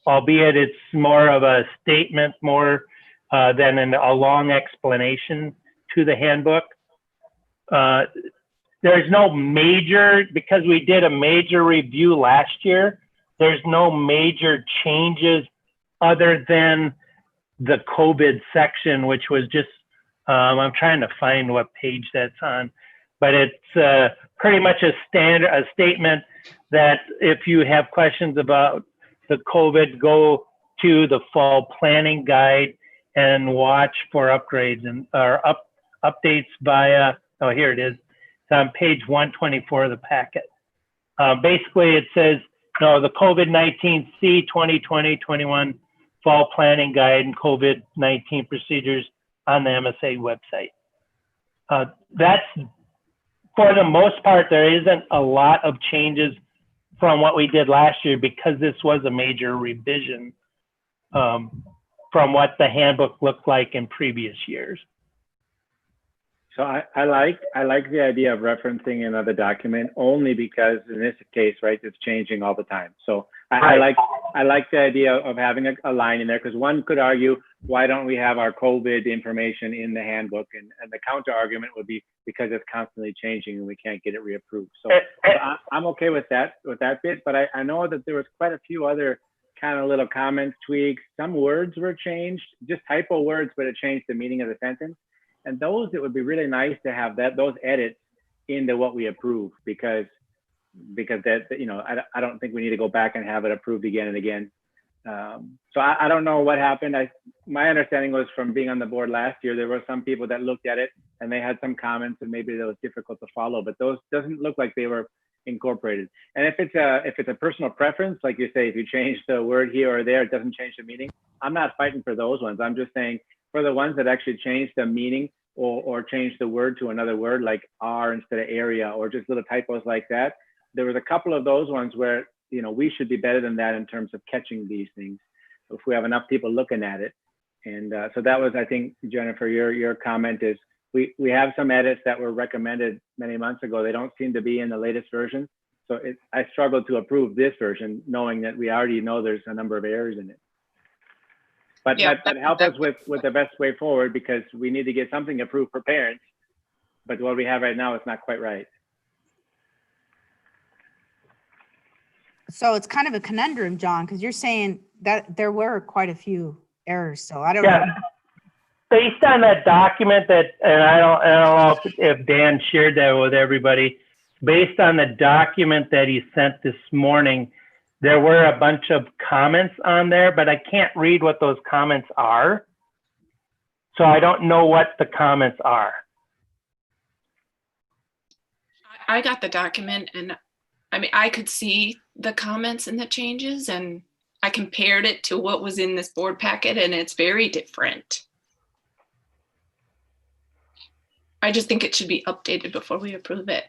albeit it's more of a statement more than a long explanation to the handbook. There's no major, because we did a major review last year, there's no major changes other than the COVID section, which was just, I'm trying to find what page that's on, but it's pretty much a statement that if you have questions about the COVID, go to the fall planning guide and watch for upgrades or updates via, oh, here it is. It's on page 124 of the packet. Basically, it says, no, the COVID-19 C 2020-21 fall planning guide and COVID-19 procedures on the MSA website. That's, for the most part, there isn't a lot of changes from what we did last year because this was a major revision from what the handbook looked like in previous years. So I like the idea of referencing another document only because in this case, right, it's changing all the time. So I like the idea of having a line in there, because one could argue, why don't we have our COVID information in the handbook? And the counter argument would be because it's constantly changing and we can't get it reapproved. So I'm okay with that bit, but I know that there was quite a few other kind of little comments, tweaks. Some words were changed, just typo words, but it changed the meaning of the sentence. And those, it would be really nice to have those edits into what we approve, because that, you know, I don't think we need to go back and have it approved again and again. So I don't know what happened. My understanding was from being on the board last year, there were some people that looked at it and they had some comments and maybe that was difficult to follow, but those doesn't look like they were incorporated. And if it's a personal preference, like you say, if you change the word here or there, it doesn't change the meaning. I'm not fighting for those ones. I'm just saying for the ones that actually change the meaning or change the word to another word like are instead of area, or just little typos like that. There was a couple of those ones where, you know, we should be better than that in terms of catching these things if we have enough people looking at it. And so that was, I think, Jennifer, your comment is we have some edits that were recommended many months ago. They don't seem to be in the latest version. So I struggled to approve this version, knowing that we already know there's a number of errors in it. But, Yeah, but help us with the best way forward, because we need to get something approved for parents. But what we have right now is not quite right. So it's kind of a conundrum, John, because you're saying that there were quite a few errors. So I don't know. Yeah. Based on that document that, and I don't know if Dan shared that with everybody, based on the document that he sent this morning, there were a bunch of comments on there, but I can't read what those comments are. So I don't know what the comments are. I got the document, and I mean, I could see the comments and the changes, and I compared it to what was in this board packet, and it's very different. I just think it should be updated before we approve it.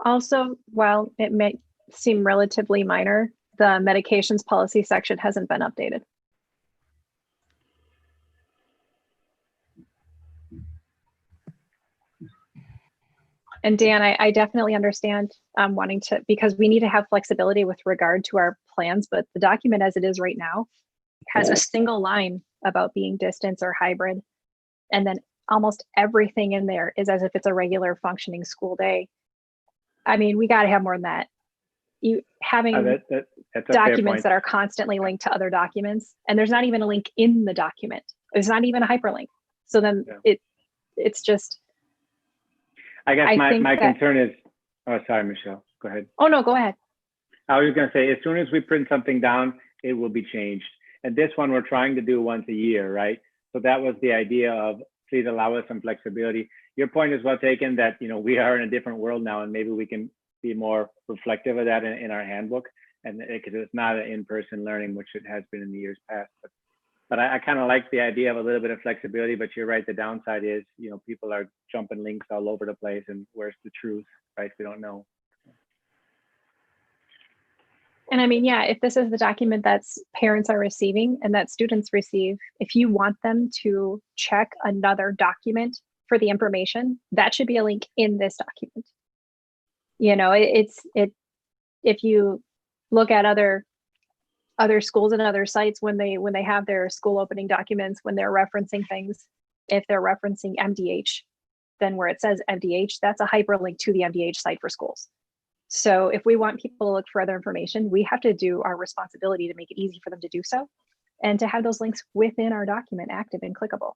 Also, while it may seem relatively minor, the medications policy section hasn't been updated. And Dan, I definitely understand wanting to, because we need to have flexibility with regard to our plans, but the document as it is right now has a single line about being distance or hybrid. And then almost everything in there is as if it's a regular functioning school day. I mean, we got to have more than that. You having that's a documents that are constantly linked to other documents, and there's not even a link in the document. There's not even a hyperlink. So then it's just. I guess my concern is, oh, sorry, Michelle, go ahead. Oh, no, go ahead. I was going to say, as soon as we print something down, it will be changed. And this one, we're trying to do once a year, right? So that was the idea of, please allow us some flexibility. Your point is well taken that, you know, we are in a different world now, and maybe we can be more reflective of that in our handbook. And because it's not an in-person learning, which it has been in the years past. But I kind of like the idea of a little bit of flexibility, but you're right. The downside is, you know, people are jumping links all over the place, and where's the truth, right? We don't know. And I mean, yeah, if this is the document that parents are receiving and that students receive, if you want them to check another document for the information, that should be a link in this document. You know, if you look at other schools and other sites, when they have their school opening documents, when they're referencing things, if they're referencing MDH, then where it says MDH, that's a hyperlink to the MDH site for schools. So if we want people to look for other information, we have to do our responsibility to make it easy for them to do so, and to have those links within our document active and clickable.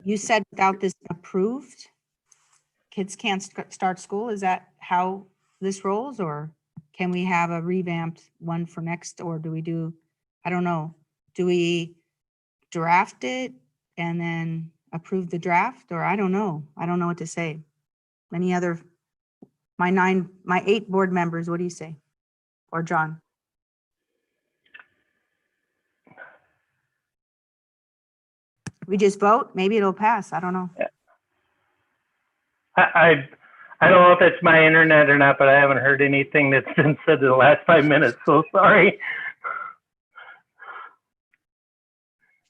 You said without this approved, kids can't start school. Is that how this rolls, or can we have a revamped one for next, or do we do, I don't know, do we draft it and then approve the draft, or I don't know what to say. Any other, my 8 board members, what do you say? Or John? We just vote, maybe it'll pass, I don't know. I don't know if it's my internet or not, but I haven't heard anything that's been said in the last 5 minutes, so sorry.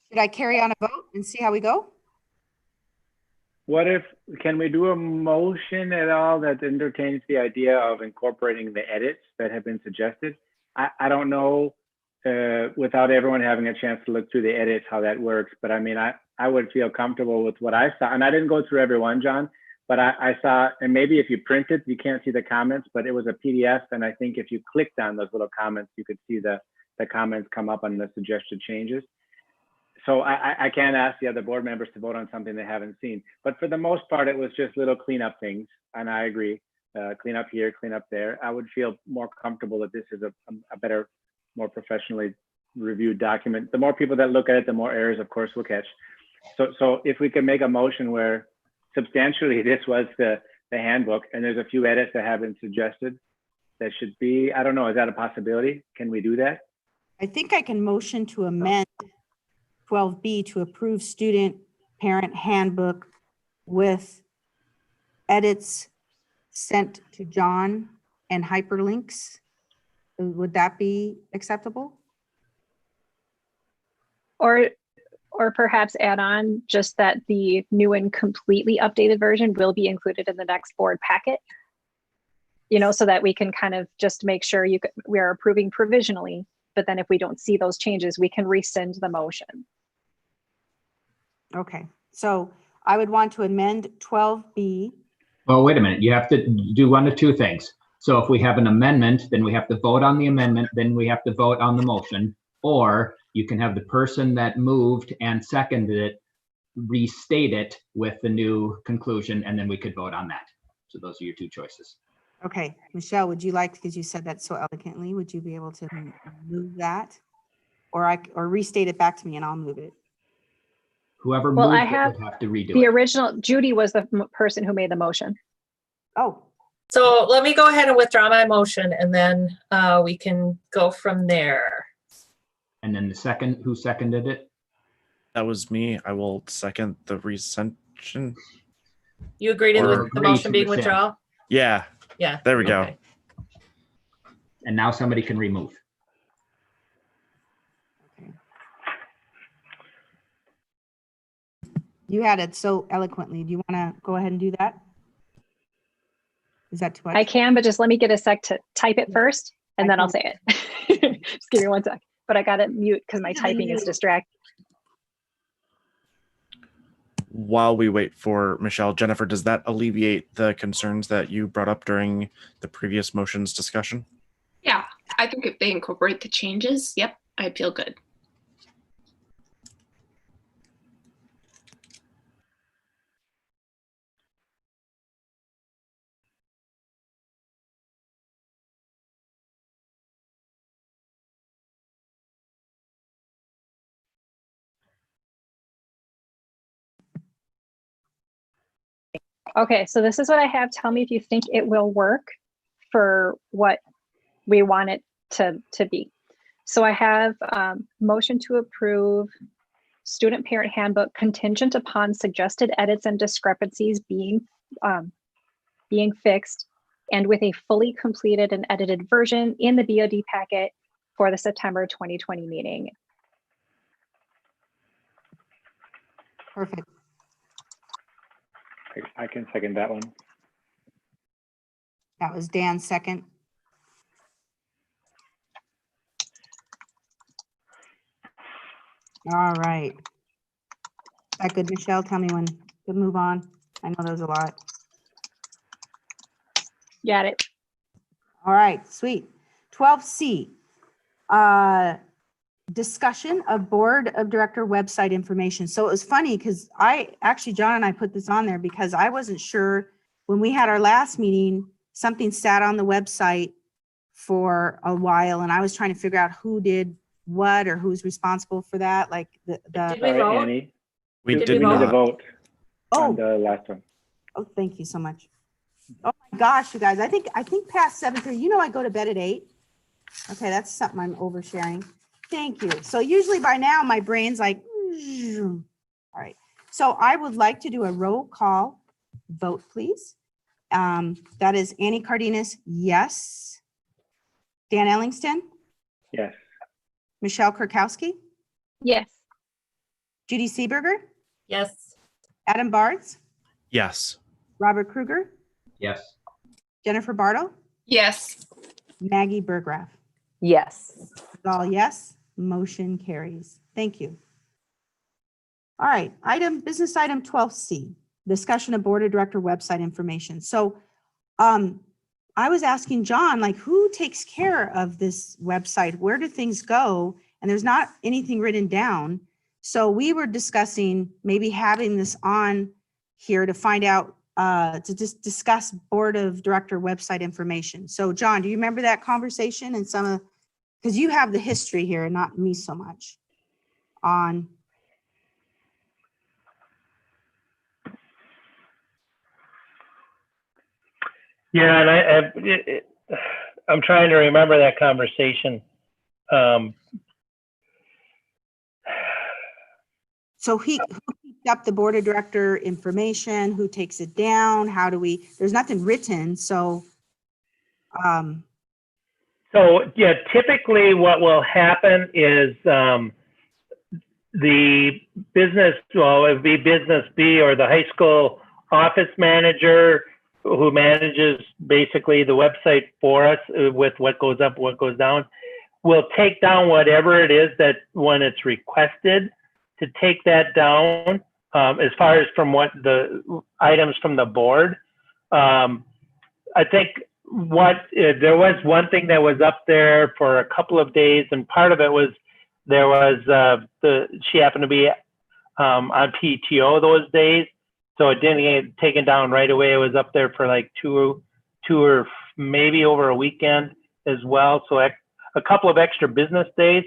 Should I carry on a vote and see how we go? What if, can we do a motion at all that entertains the idea of incorporating the edits that have been suggested? I don't know, without everyone having a chance to look through the edits, how that works. But I mean, I would feel comfortable with what I saw. And I didn't go through every one, John, but I saw, and maybe if you print it, you can't see the comments, but it was a PDF. And I think if you clicked on those little comments, you could see the comments come up on the suggested changes. So I can't ask the other board members to vote on something they haven't seen. But for the most part, it was just little cleanup things. And I agree, clean up here, clean up there. I would feel more comfortable that this is a better, more professionally reviewed document. The more people that look at it, the more errors, of course, we'll catch. So if we can make a motion where substantially this was the handbook, and there's a few edits that have been suggested, that should be, I don't know, is that a possibility? Can we do that? I think I can motion to amend 12B to approve student parent handbook with edits sent to John and hyperlinks. Would that be acceptable? Or perhaps add on just that the new and completely updated version will be included in the next board packet. You know, so that we can kind of just make sure we are approving provisionally, but then if we don't see those changes, we can rescind the motion. Okay, so I would want to amend 12B. Well, wait a minute. You have to do one of two things. So if we have an amendment, then we have to vote on the amendment, then we have to vote on the motion, or you can have the person that moved and seconded it restate it with the new conclusion, and then we could vote on that. So those are your two choices. Okay, Michelle, would you like, because you said that so eloquently, would you be able to move that? Or restate it back to me and I'll move it? Whoever Well, moved I it have would have to redo the it. original, Judy was the person who made the motion. Oh, So let me go ahead and withdraw my motion and then we can go from there. And then the second, who seconded it? That was me. I will second the rescension. You agree to Or the agree motion to being rescind. withdrawn? Yeah, Yeah. there we go. Okay. And now somebody can remove. okay. You had it so eloquently. Do you want to go ahead and do that? Is that too much? I can, but just let me get a sec to type it first, and then I'll say it. Just give me one sec. But I got to mute because my typing is distracting. While we wait for Michelle, Jennifer, does that alleviate the concerns that you brought up during the previous motions discussion? Yeah, I think if they incorporate the changes, yep, I feel good. Okay, so this is what I have. Tell me if you think it will work for what we want it to be. So I have motion to approve student parent handbook contingent upon suggested edits and discrepancies being fixed, and with a fully completed and edited version in the BOD packet for the September 2020 meeting. Perfect. I can second that one. That was Dan's second. All right. Is that good, Michelle? Tell me when to move on. I know there's a lot. Got it. All right, sweet. 12C, discussion of board of director website information. So it was funny because John and I put this on there because I wasn't sure when we had our last meeting, something sat on the website for a while and I was trying to figure out who did what or who's responsible for that. Like Did we Sorry, vote? Annie. We Did did we We need to not. vote on Oh, the last one. oh, thank you so much. Oh my gosh, you guys, I think past 7:30, you know, I go to bed at 8. Okay, that's something I'm oversharing. Thank you. So usually by now my brain's like, all right. So I would like to do a roll call vote, please. That is Annie Cardenas, yes. Dan Ellingston, Yes. Michelle Kurkowski, Yes. Judy Seeberger, Yes. Adam Bartz, Yes. Robert Kruger, Yes. Jennifer Bartle, Yes. Maggie Burgraff. Yes. All yes, motion carries. Thank you. All right, business item 12C, discussion of board of director website information. So I was asking John, like, who takes care of this website? Where do things go? And there's not anything written down. So we were discussing maybe having this on here to find out, to just discuss board of director website information. So John, do you remember that conversation and some of, because you have the history here, not me so much on. Yeah, and I'm trying to remember that conversation. So who up the board of director information? Who takes it down? How do we, there's nothing written, so. So yeah, typically what will happen is the business, well, it would be business B or the high school office manager who manages basically the website for us with what goes up, what goes down, will take down whatever it is that when it's requested to take that down, as far as from what the items from the board. I think there was one thing that was up there for a couple of days, and part of it was there was she happened to be on PTO those days, so it didn't get taken down right away. It was up there for like two or maybe over a weekend as well. So a couple of extra business days.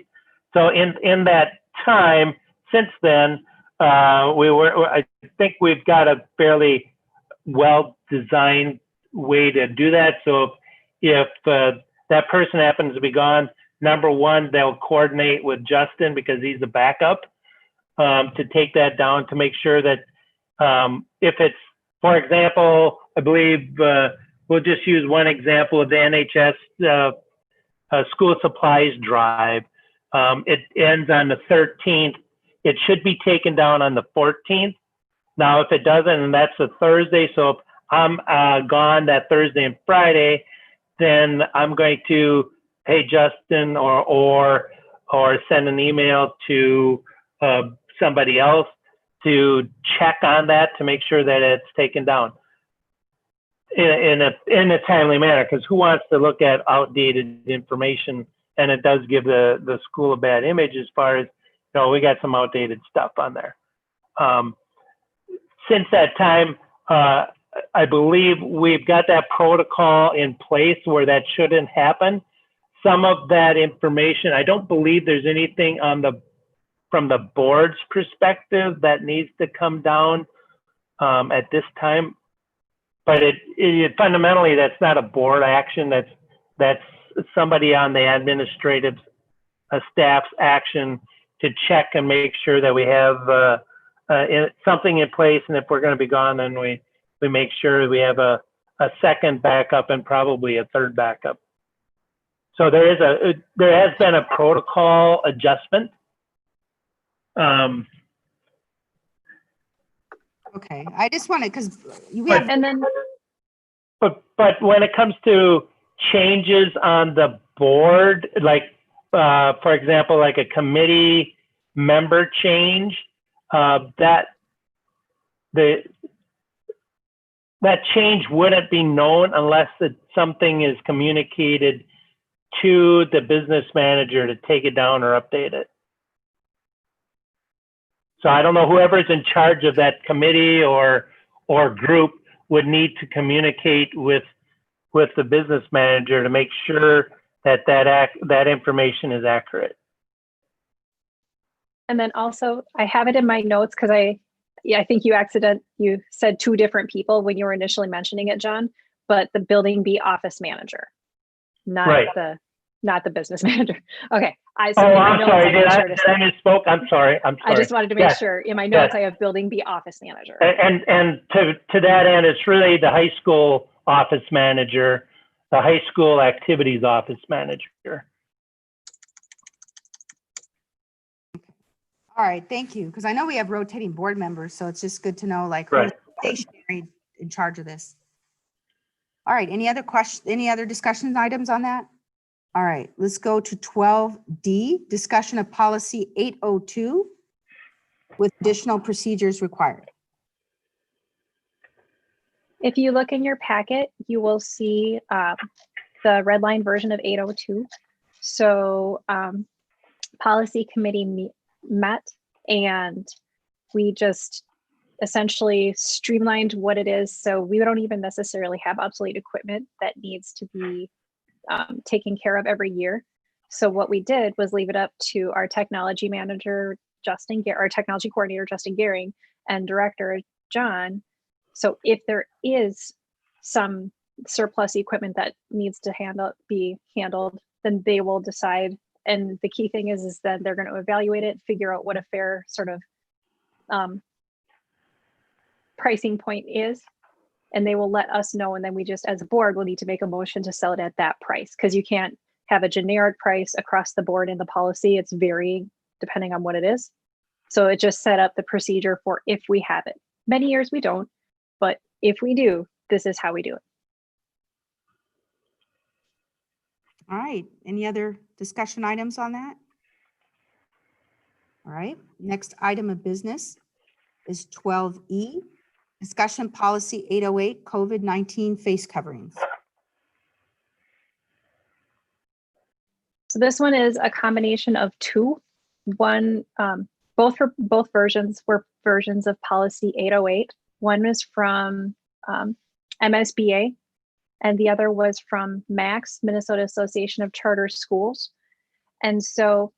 So in that time since then, I think we've got a fairly well designed way to do that. So if that person happens to be gone, number one, they'll coordinate with Justin because he's the backup to take that down, to make sure that if it's, for example, I believe we'll just use one example of the NHS school supplies drive. It ends on the 13th. It should be taken down on the 14th. Now, if it doesn't, and that's a Thursday, so if I'm gone that Thursday and Friday, then I'm going to pay Justin or send an email to somebody else to check on that to make sure that it's taken down in a timely manner. Because who wants to look at outdated information? And it does give the school a bad image as far as, you know, we got some outdated stuff on there. Since that time, I believe we've got that protocol in place where that shouldn't happen. Some of that information, I don't believe there's anything from the board's perspective that needs to come down at this time. But it fundamentally, that's not a board action. That's somebody on the administrative staff's action to check and make sure that we have something in place. And if we're going to be gone, then we make sure we have a second backup and probably a third backup. So there has been a protocol adjustment. Okay, I just wanted, because we have, And then, But when it comes to changes on the board, like for example, like a committee member change, that change wouldn't be known unless something is communicated to the business manager to take it down or update it. So I don't know, whoever's in charge of that committee or group would need to communicate with the business manager to make sure that information is accurate. and then also I have it in my notes because I think you said two different people when you were initially mentioning it, John, but the building B office manager, not Right. not the business manager. Okay. I'm sorry. Did I misspoke? I'm sorry. I just wanted to make Yes. sure in my notes Yes. I have building B office manager. And to that end, it's really the high school office manager, the high school activities office manager. all right, thank you, because I know we have rotating board members, so it's just good to know like Right. who's stationary in charge of this. All right, any other discussion items on that? All right, let's go to 12D, discussion of policy 802 with additional procedures required. If you look in your packet, you will see the red line version of 802. So policy committee met and we just essentially streamlined what it is. So we don't even necessarily have obsolete equipment that needs to be taken care of every year. So what we did was leave it up to our technology manager, our technology coordinator, Justin Gehring, and director, John. So if there is some surplus equipment that needs to be handled, then they will decide. And the key thing is then they're going to evaluate it, figure out what a fair sort of pricing point is, and they will let us know. And then we just, as a board, will need to make a motion to sell it at that price, because you can't have a generic price across the board in the policy. It's varying depending on what it is. So it just set up the procedure for if we have it. Many years we don't, but if we do, this is how we do it. All right, any other discussion items on that? All right, next item of business is 12E, discussion policy 808, COVID-19 face coverings. So this one is a combination of two. One, both versions were versions of policy 808. One was from MSBA, and the other was from MACS, Minnesota Association of Charter Schools. And so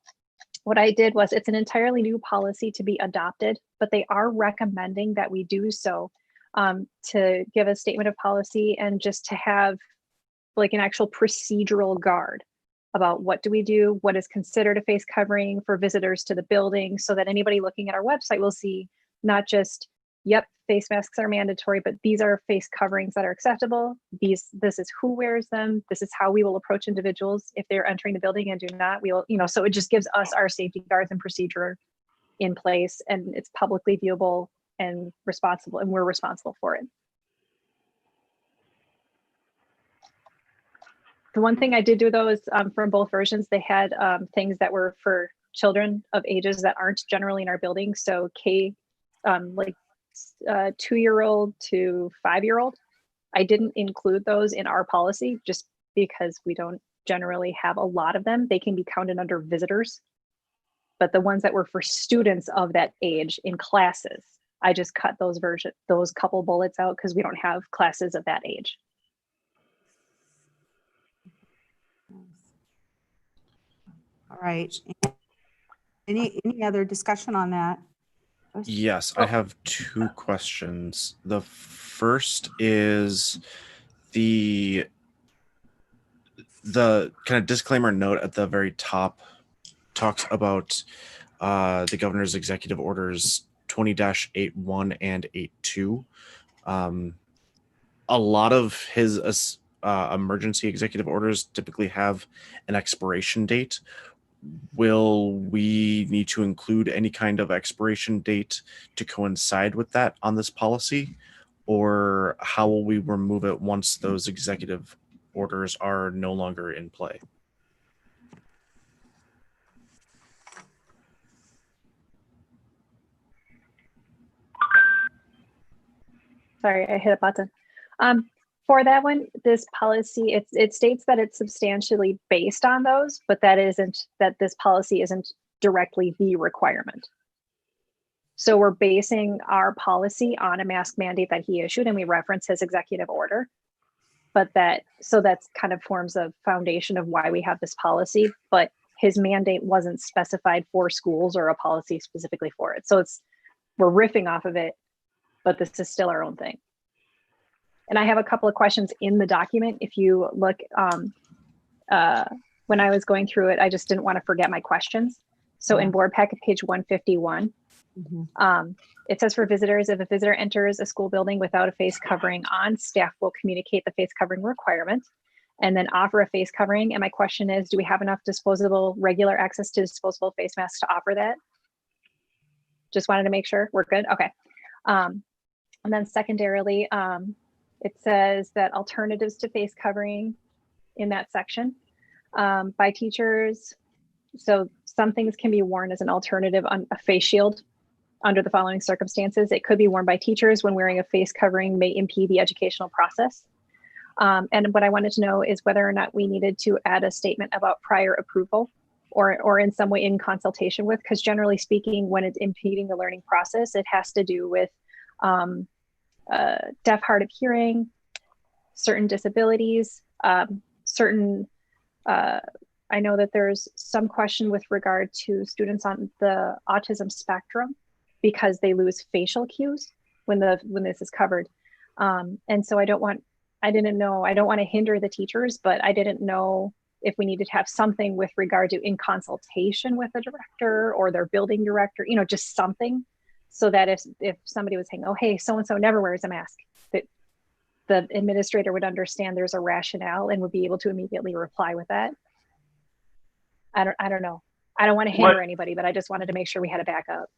what I did was, it's an entirely new policy to be adopted, but they are recommending that we do so to give a statement of policy and just to have like an actual procedural guard about what do we do, what is considered a face covering for visitors to the building, so that anybody looking at our website will see not just, yep, face masks are mandatory, but these are face coverings that are acceptable. This is who wears them. This is how we will approach individuals if they're entering the building and do not. We'll, so it just gives us our safety guards and procedure in place, and it's publicly viewable and responsible, and we're responsible for it. The one thing I did do though is from both versions, they had things that were for children of ages that aren't generally in our building. So like 2-year-old to 5-year-old. I didn't include those in our policy just because we don't generally have a lot of them. They can be counted under visitors. But the ones that were for students of that age in classes, I just cut those couple bullets out because we don't have classes of that age. All right. Any other discussion on that? Yes, I have two questions. The first is the kind of disclaimer note at the very top talks about the governor's executive orders 20-81 and 82. A lot of his emergency executive orders typically have an expiration date. Will we need to include any kind of expiration date to coincide with that on this policy? Or how will we remove it once those executive orders are no longer in play? Sorry, I hit a button. For that one, this policy, it states that it's substantially based on those, but that this policy isn't directly the requirement. So we're basing our policy on a mask mandate that he issued, and we reference his executive order. But that's kind of forms a foundation of why we have this policy, but his mandate wasn't specified for schools or a policy specifically for it. So we're riffing off of it, but this is still our own thing. And I have a couple of questions in the document. If you look, when I was going through it, I just didn't want to forget my questions. So in board packet page 151, it says for visitors, if a visitor enters a school building without a face covering on, staff will communicate the face covering requirement and then offer a face covering. And my question is, do we have enough regular access to disposable face masks to offer that? Just wanted to make sure we're good. Okay. And then secondarily, it says that alternatives to face covering in that section by teachers. So some things can be worn as an alternative on a face shield under the following circumstances. It could be worn by teachers when wearing a face covering may impede the educational process. And what I wanted to know is whether or not we needed to add a statement about prior approval or in some way in consultation with, because generally speaking, when it's impeding the learning process, it has to do with deaf, hard of hearing, certain disabilities, I know that there's some question with regard to students on the autism spectrum because they lose facial cues when this is covered. And so I don't want to hinder the teachers, but I didn't know if we needed to have something with regard to in consultation with the director or their building director, just something so that if somebody was saying, oh, hey, so-and-so never wears a mask, that the administrator would understand there's a rationale and would be able to immediately reply with that. I don't know. I don't want to hammer anybody, but I just wanted to make sure we had a backup.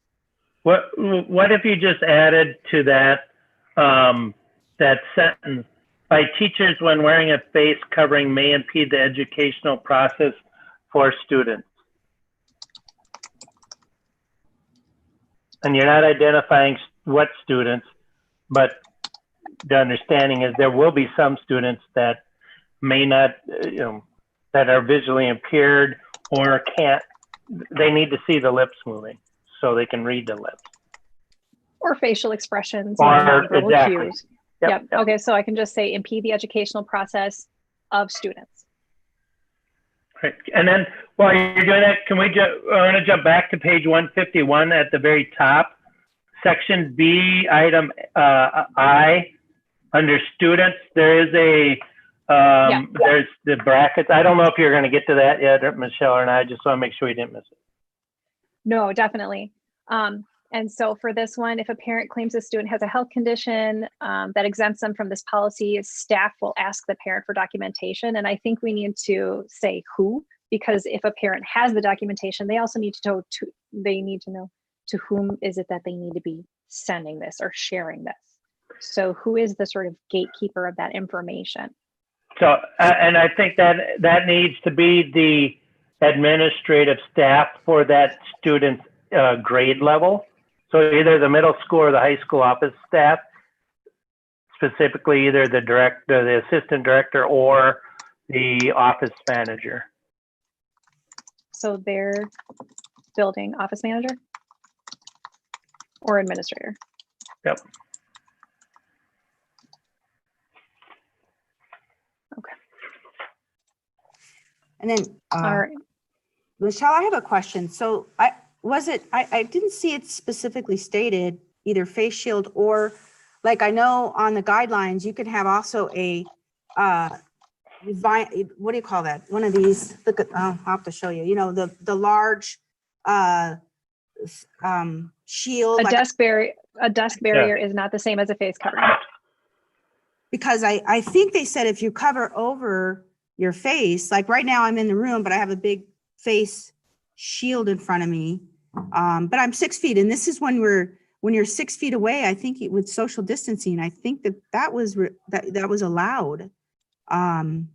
What if you just added to that that sentence, by teachers when wearing a face covering may impede the educational process for students? And you're not identifying what students, but the understanding is there will be some students that may not, that are visually impaired or can't, they need to see the lips moving so they can read the lips. Or facial expressions. Or nonverbal exactly. cues. Yep. Okay, so I can just say impede the educational process of students. Right. And then while you're doing that, I want to jump back to page 151 at the very top, section B, item I, under students. There is there's the brackets. I don't know if you're going to get to that yet, Michelle, or not. I just want to make sure we didn't miss it. No, definitely. And so for this one, if a parent claims a student has a health condition that exempts them from this policy, staff will ask the parent for documentation. And I think we need to say who, because if a parent has the documentation, they also need to know to whom is it that they need to be sending this or sharing this. So who is the sort of gatekeeper of that information? So, and I think that needs to be the administrative staff for that student's grade level. So either the middle school or the high school office staff, specifically either the director, the assistant director, or the office manager. So their building office manager or administrator. Yep. Okay. And then, All right. Michelle, I have a question. So I didn't see it specifically stated, either face shield or, like, I know on the guidelines, you could have also a, what do you call that? One of these, look at, I'll have to show you, the large shield. A desk barrier is not the same as a face covering. Because I think they said if you cover over your face, like right now I'm in the room, but I have a big face shield in front of me. But I'm 6 feet, and this is when you're 6 feet away. I think with social distancing, I think that was allowed. None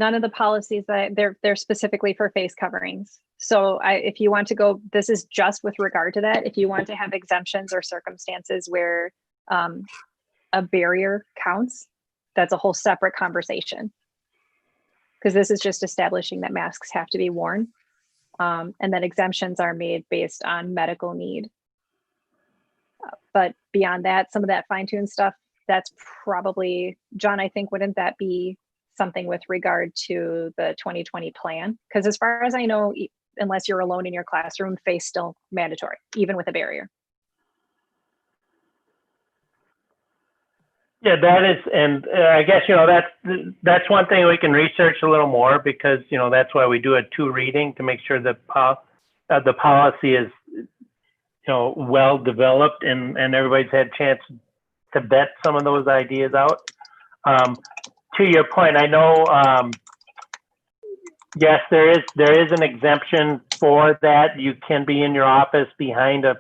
of the policies that they're specifically for face coverings. So if you want to go, this is just with regard to that. If you want to have exemptions or circumstances where a barrier counts, that's a whole separate conversation. Because this is just establishing that masks have to be worn. And then exemptions are made based on medical need. But beyond that, some of that fine-tuned stuff, that's probably, John, I think, wouldn't that be something with regard to the 2020 plan? Because as far as I know, unless you're alone in your classroom, face still mandatory, even with a barrier. Yeah, that is, and I guess, that's one thing we can research a little more, because, that's why we do a 2 reading to make sure the policy is, well developed and everybody's had a chance to vet some of those ideas out. To your point, I know, yes, there is an exemption for that. You can be in your office behind a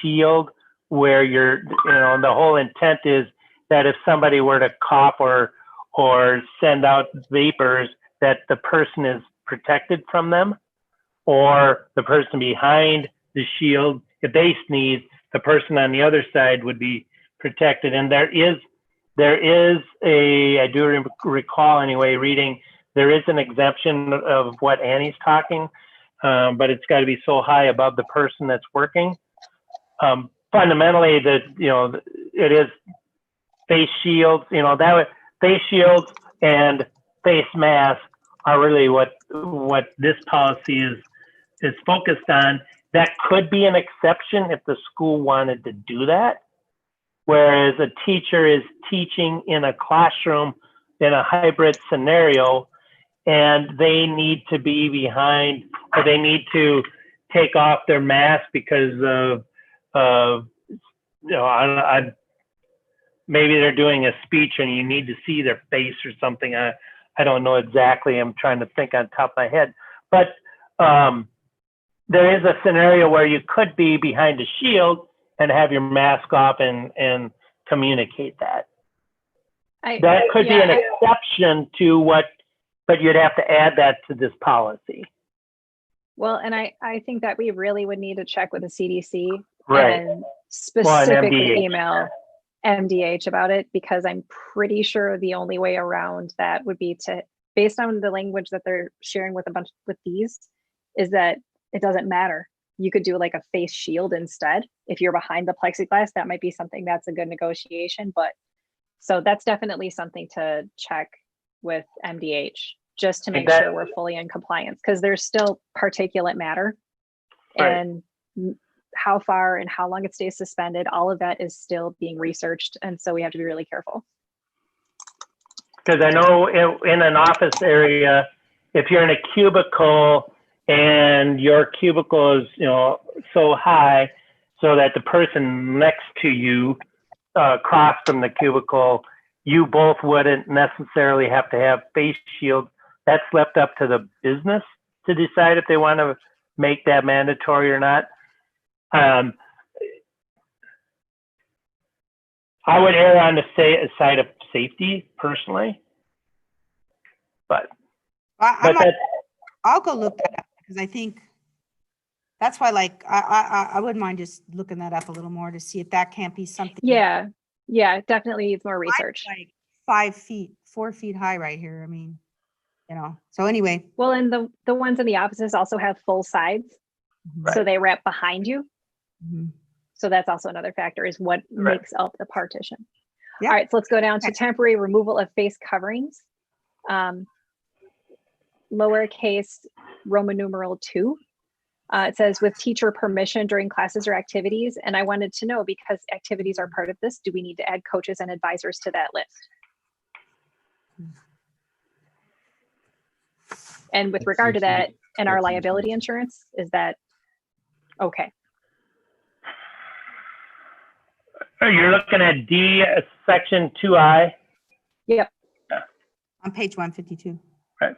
shield where the whole intent is that if somebody were to cough or send out vapors, that the person is protected from them, or the person behind the shield, if they sneeze, the person on the other side would be protected. And there is I do recall anyway, reading, there is an exemption of what Annie's talking, but it's got to be so high above the person that's working. Fundamentally, it is face shields, face shields and face masks are really what this policy is focused on. That could be an exception if the school wanted to do that. Whereas a teacher is teaching in a classroom in a hybrid scenario, and they need to be behind, or they need to take off their mask because of maybe they're doing a speech and you need to see their face or something. I don't know exactly. I'm trying to think on top of my head, but there is a scenario where you could be behind a shield and have your mask off and communicate that. That could be an exception to what, but you'd have to add that to this policy. Well, and I think that we really would need to check with the CDC and and specifically MDH. email MDH about it, because I'm pretty sure the only way around that would be to, based on the language that they're sharing with these, is that it doesn't matter. You could do like a face shield instead. If you're behind the plexiglass, that might be something that's a good negotiation. But so that's definitely something to check with MDH, just to make sure we're fully in compliance, because there's still particulate matter, and how far and how long it stays suspended, all of that is still being researched. And so we have to be really careful. Because I know in an office area, if you're in a cubicle and your cubicle is, so high so that the person next to you across from the cubicle, you both wouldn't necessarily have to have face shields. That's left up to the business to decide if they want to make that mandatory or not. I would err on the side of safety personally, but I'll go look that up, because I think that's why, like, I wouldn't mind just looking that up a little more to see if that can't be something. Yeah, definitely needs more research. Like 5 feet, 4 feet high right here. I mean, so anyway. Well, and the ones in the offices also have full sides, so they wrap behind you. Mm-hmm. So that's also another factor, is what makes up the partition. Yeah. All right, so let's go down to temporary removal of face coverings. Lowercase Roman numeral 2. It says with teacher permission during classes or activities. And I wanted to know, because activities are part of this, do we need to add coaches and advisors to that list? And with regard to that and our liability insurance, is that okay? You're looking at D, section 2I. Yep. On page 152. Right.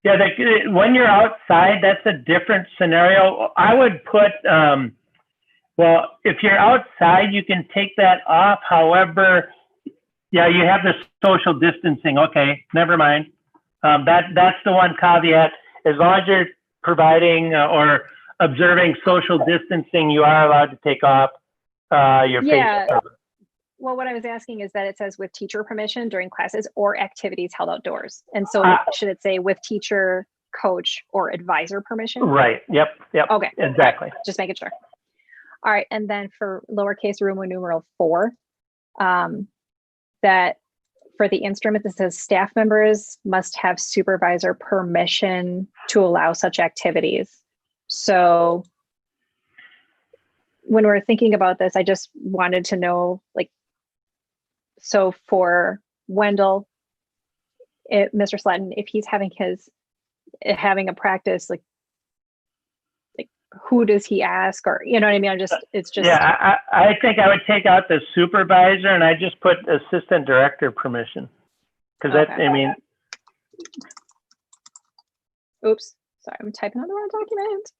Yeah, when you're outside, that's a different scenario. I would put, well, if you're outside, you can take that off. However, yeah, you have the social distancing. Okay, never mind. That's the one caveat. As long as you're providing or observing social distancing, you are allowed to take off your face cover. Well, what I was asking is that it says with teacher permission during classes or activities held outdoors. And so should it say with teacher, coach, or advisor permission? Right. Yep. Okay. Exactly. Right. Just making sure. All right. And then for lowercase Roman numeral 4, that for the instrument that says staff members must have supervisor permission to allow such activities. So when we're thinking about this, I just wanted to know, like, so for Wendell, Mr. Slatton, if he's having a practice, like who does he ask, or you know what I mean? It's just. Yeah, I think I would take out the supervisor and I just put assistant director permission, because that's, I mean. Oops, sorry, I'm typing on the wrong document.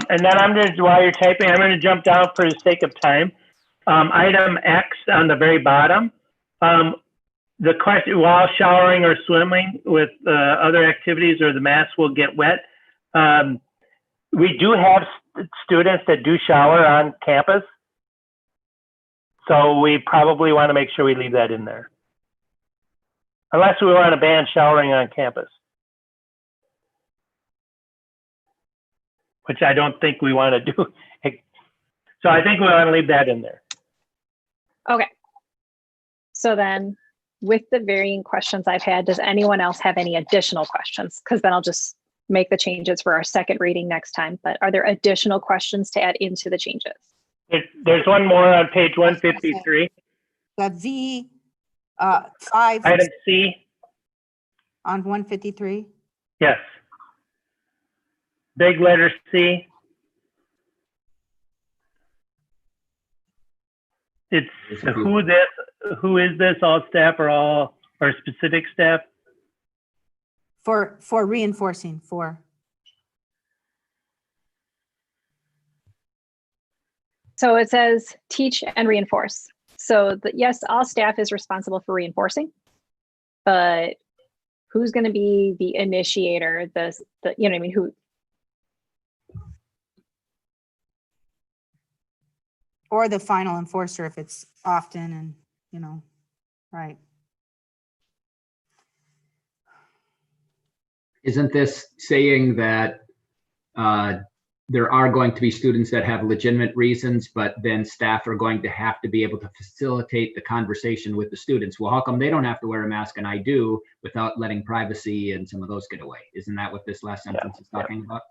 And then while you're typing, I'm going to jump down for the sake of time. Item X on the very bottom. The question, while showering or swimming with other activities or the mask will get wet. We do have students that do shower on campus. So we probably want to make sure we leave that in there. Unless we want to ban showering on campus, which I don't think we want to do. So I think we want to leave that in there. Okay. So then with the varying questions I've had, does anyone else have any additional questions? Because then I'll just make the changes for our second reading next time. But are there additional questions to add into the changes? There's one more on page 153. Got V, 5 Item C, on 153. yes. Big letter C. It's who is this, all staff or specific staff? For reinforcing, for. So it says teach and reinforce. So yes, all staff is responsible for reinforcing, but who's going to be the initiator? The you know what I mean? Who? Or the final enforcer if it's often and, you know, right. Isn't this saying that there are going to be students that have legitimate reasons, but then staff are going to have to be able to facilitate the conversation with the students? Well, how come they don't have to wear a mask and I do, without letting privacy and some of those get away? Isn't that what this last sentence is talking about?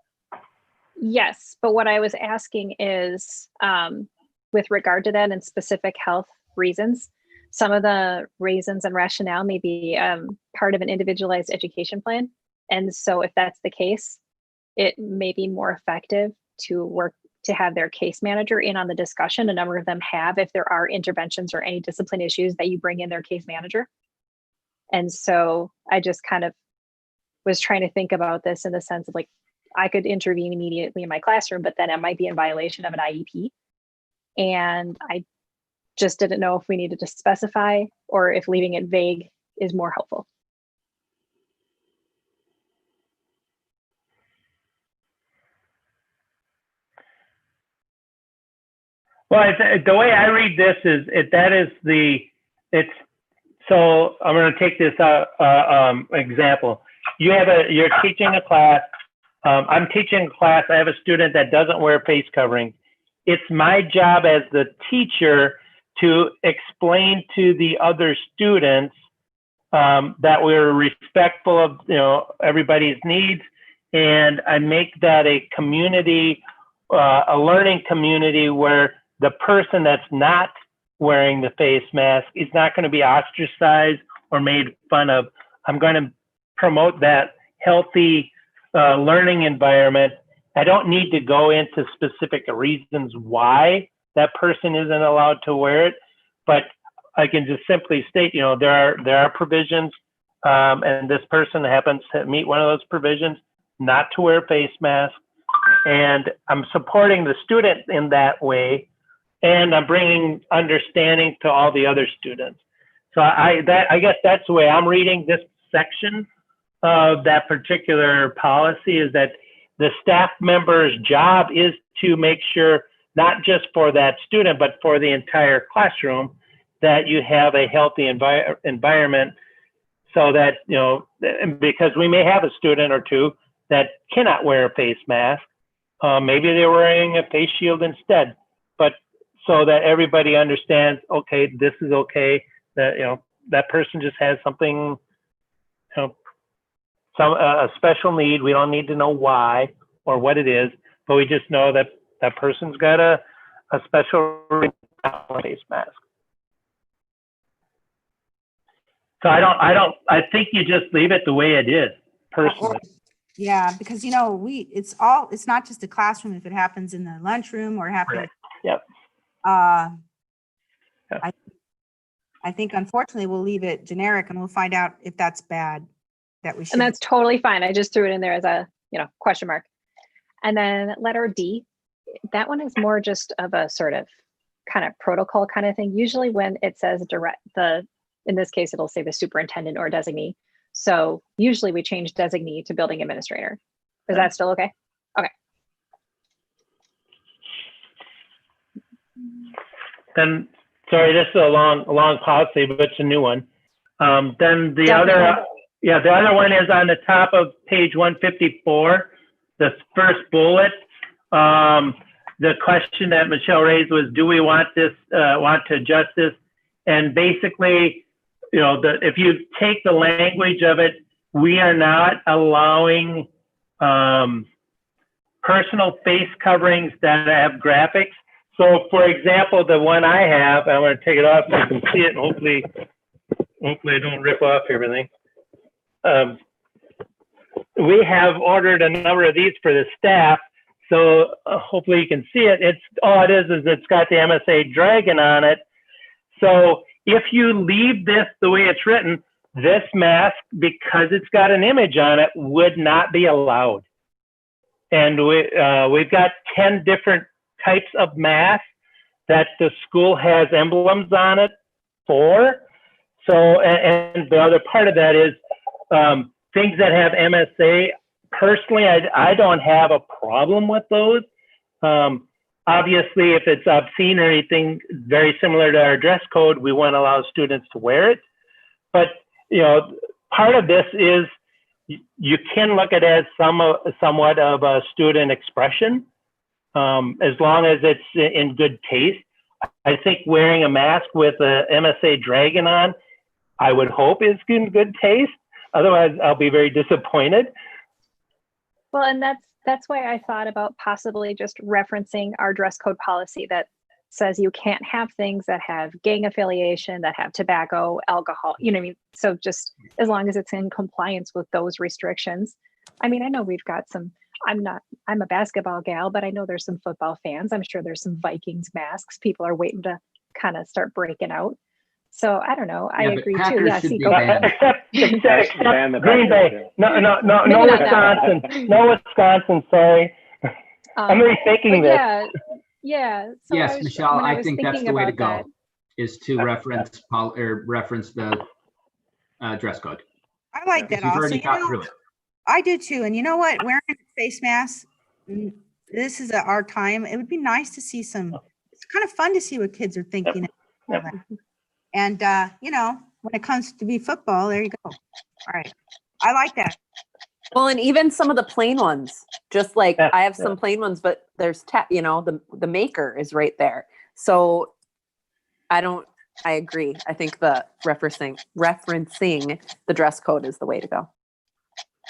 Yes, but what I was asking is, with regard to that and specific health reasons, some of the reasons and rationale may be part of an individualized education plan. And so if that's the case, it may be more effective to have their case manager in on the discussion. A number of them have, if there are interventions or any discipline issues, that you bring in their case manager. And so I just kind of was trying to think about this in the sense of like, I could intervene immediately in my classroom, but then it might be in violation of an IEP. And I just didn't know if we needed to specify or if leaving it vague is more helpful. Well, the way I read this is so I'm going to take this example. You're teaching a class. I'm teaching a class. I have a student that doesn't wear face covering. It's my job as the teacher to explain to the other students that we're respectful of, everybody's needs, and I make that a community, a learning community where the person that's not wearing the face mask is not going to be ostracized or made fun of. I'm going to promote that healthy learning environment. I don't need to go into specific reasons why that person isn't allowed to wear it, but I can just simply state, there are provisions, and this person happens to meet one of those provisions, not to wear a face mask, and I'm supporting the student in that way, and I'm bringing understanding to all the other students. So I guess that's the way I'm reading this section of that particular policy, is that the staff member's job is to make sure, not just for that student, but for the entire classroom, that you have a healthy environment, so that, because we may have a student or two that cannot wear a face mask. Maybe they're wearing a face shield instead, but so that everybody understands, okay, this is okay, that, that person just has something, a special need. We don't need to know why or what it is, but we just know that that person's got a special face mask. So I think you just leave it the way it is, personally. Yeah, because it's not just a classroom. If it happens in the lunchroom or happens, Right. Yep. I think unfortunately we'll leave it generic and we'll find out if that's bad. That we should. And that's totally fine. I just threw it in there as a question mark. And then letter D, that one is more just of a sort of kind of protocol kind of thing. Usually when it says in this case, it'll say the superintendent or designee. So usually we change designee to building administrator. Is that still okay? Okay. Then, sorry, this is a long policy, but it's a new one. Then the other one is on the top of page 154, the first bullet. The question that Michelle raised was, do we want to adjust this? And basically, if you take the language of it, we are not allowing personal face coverings that have graphics. So for example, the one I have, I'm going to take it off so you can see it, and hopefully I don't rip off everything. We have ordered a number of these for the staff, so hopefully you can see it. It's all it is it's got the MSA dragon on it. So if you leave this the way it's written, this mask, because it's got an image on it, would not be allowed. And we've got 10 different types of masks that the school has emblems on it for. So, and the other part of that is things that have MSA. Personally, I don't have a problem with those. Obviously, if it's obscene or anything very similar to our dress code, we want to allow students to wear it. But, you know, part of this is you can look at it as somewhat of a student expression, as long as it's in good taste. I think wearing a mask with a MSA dragon on, I would hope is in good taste. Otherwise, I'll be very disappointed. Well, and that's why I thought about possibly just referencing our dress code policy that says you can't have things that have gang affiliation, that have tobacco, alcohol, you know what I mean? So just as long as it's in compliance with those restrictions. I mean, I know we've got some, I'm a basketball gal, but I know there's some football fans. I'm sure there's some Vikings masks. People are waiting to kind of start breaking out. So I don't know. I agree too. Yeah, see, go back. Except Green Bay. No Wisconsin. No Wisconsin, sorry. I'm rethinking this. Yeah. So yes, Michelle, I think that's the way to go, that, is to reference the dress code. I like that You've also. already got through it. I do too. And you know what? Wearing face masks, this is our time. It would be nice to see some, it's kind of fun to see what kids are thinking. Yep. And, you know, when it comes to be football, there you go. All right. I like that. Well, and even some of the plain ones, just like I have some plain ones, but there's, you know, the maker is right there. So I agree. I think the referencing the dress code is the way to go.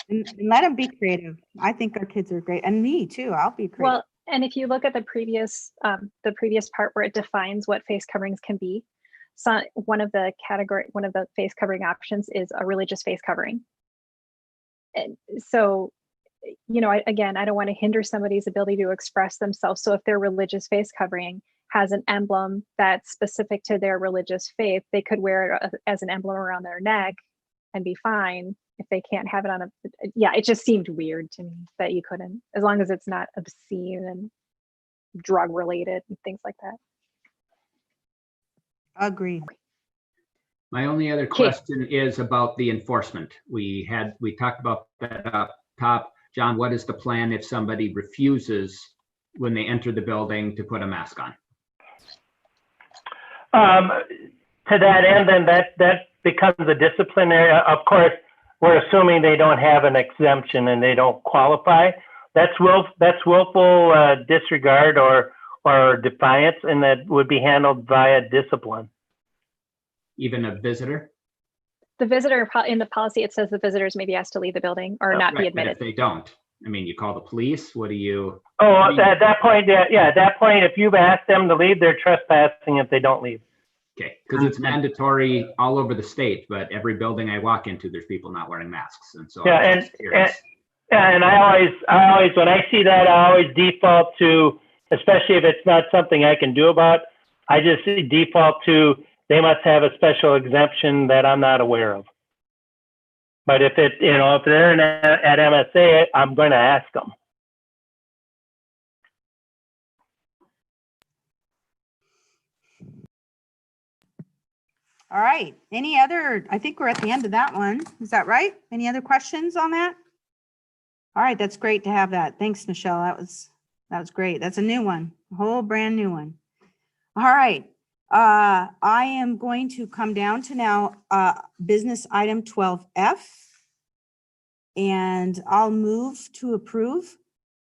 And let them be creative. I think our kids are great. And me too. I'll be creative. Well, and if you look at the previous part where it defines what face coverings can be, so one of the face covering options is a religious face covering. And so, you know, I don't want to hinder somebody's ability to express themselves. So if their religious face covering has an emblem that's specific to their religious faith, they could wear it as an emblem around their neck and be fine. If they can't have it on it just seemed weird to me that you couldn't, as long as it's not obscene and drug related and things like that. Agree. My only other question is about the enforcement. We talked about that up top. John, what is the plan if somebody refuses when they enter the building to put a mask on? To that end, then that becomes a disciplinary. Of course, we're assuming they don't have an exemption and they don't qualify. That's willful disregard or defiance, and that would be handled via discipline. Even a visitor? The visitor, in the policy, it says the visitors may be asked to leave the building or not be admitted. But if they don't, I mean, you call the police, what do you? At that point, at that point, if you've asked them to leave, they're trespassing if they don't leave. Okay, because it's mandatory all over the state, but every building I walk into, there's people not wearing masks. And so and I always, when I see that, I always default to, especially if it's not something I can do about, I just default to, they must have a special exemption that I'm not aware of. But if if they're at MSA, I'm going to ask them. All right. Any other, I think we're at the end of that one. Is that right? Any other questions on that? All right. That's great to have that. Thanks, Michelle. That was great. That's a new one, a whole brand new one. All right. I am going to come down to now business item 12F, and I'll move to approve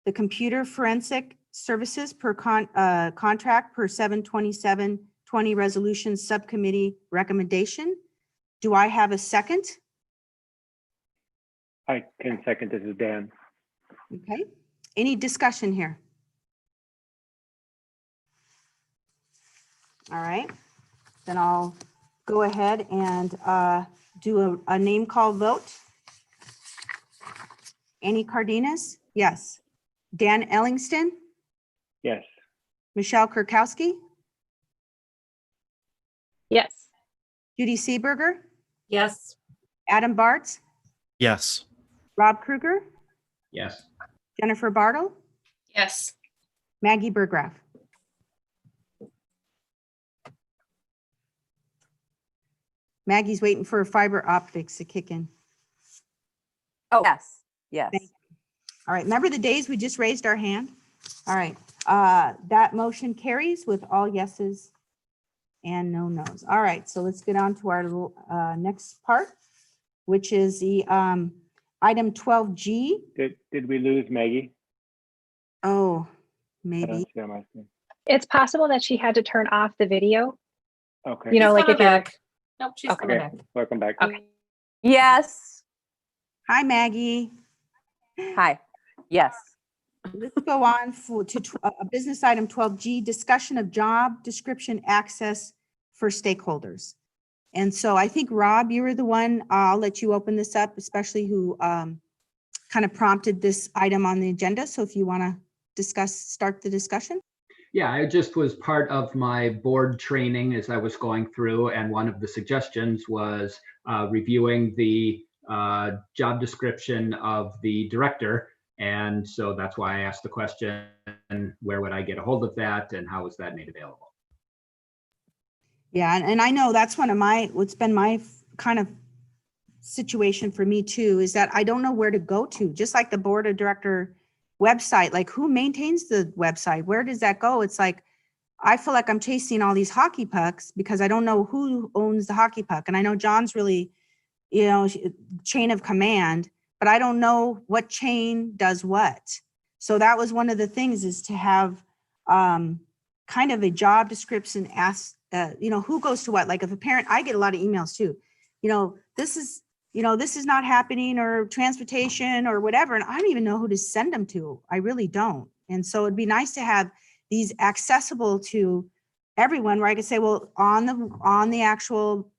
the computer forensic services per contract per 7/27/20 resolution subcommittee recommendation. Do I have a second? I can second. This is Dan. Okay. Any discussion here? All right, then I'll go ahead and do a name call vote. Annie Cardenas, yes. Dan Ellingston, Yes. Michelle Kurkowski, Yes. Judy Seeberger, Yes. Adam Bartz, Yes. Rob Kruger, Yes. Jennifer Bartle, Yes. Maggie Burgraff. Maggie's waiting for fiber optics to kick in. Oh, yes, yes. Thank All right, remember the days we just raised our hand? All right, that motion carries with all yeses and no nos. All right, so let's get on to our next part, which is the item 12G. Did we lose Maggie? Oh, I maybe. don't see on my screen. It's possible that she had to turn off the video. Okay. You know, She's like coming if you're, back. Nope, she's coming Okay. back. Welcome back. Okay. Yes. Hi, Maggie. Hi. Yes. Let's go on to a business item 12G, discussion of job description access for stakeholders. And so I think, Rob, you were the one, I'll let you open this up, especially who kind of prompted this item on the agenda. So if you want to start the discussion. Yeah, I just was part of my board training as I was going through, and one of the suggestions was reviewing the job description of the director. And so that's why I asked the question, where would I get a hold of that and how is that made available? Yeah, and I know that's one of what's been my kind of situation for me too, is that I don't know where to go to, just like the board of director website, like who maintains the website? Where does that go? It's like, I feel like I'm chasing all these hockey pucks because I don't know who owns the hockey puck. And I know John's really, chain of command, but I don't know what chain does what. So that was one of the things, is to have kind of a job description, who goes to what. Like if a parent, I get a lot of emails too, this is not happening, or transportation or whatever. And I don't even know who to send them to. I really don't. And so it'd be nice to have these accessible to everyone, where I could say, well, on the actual,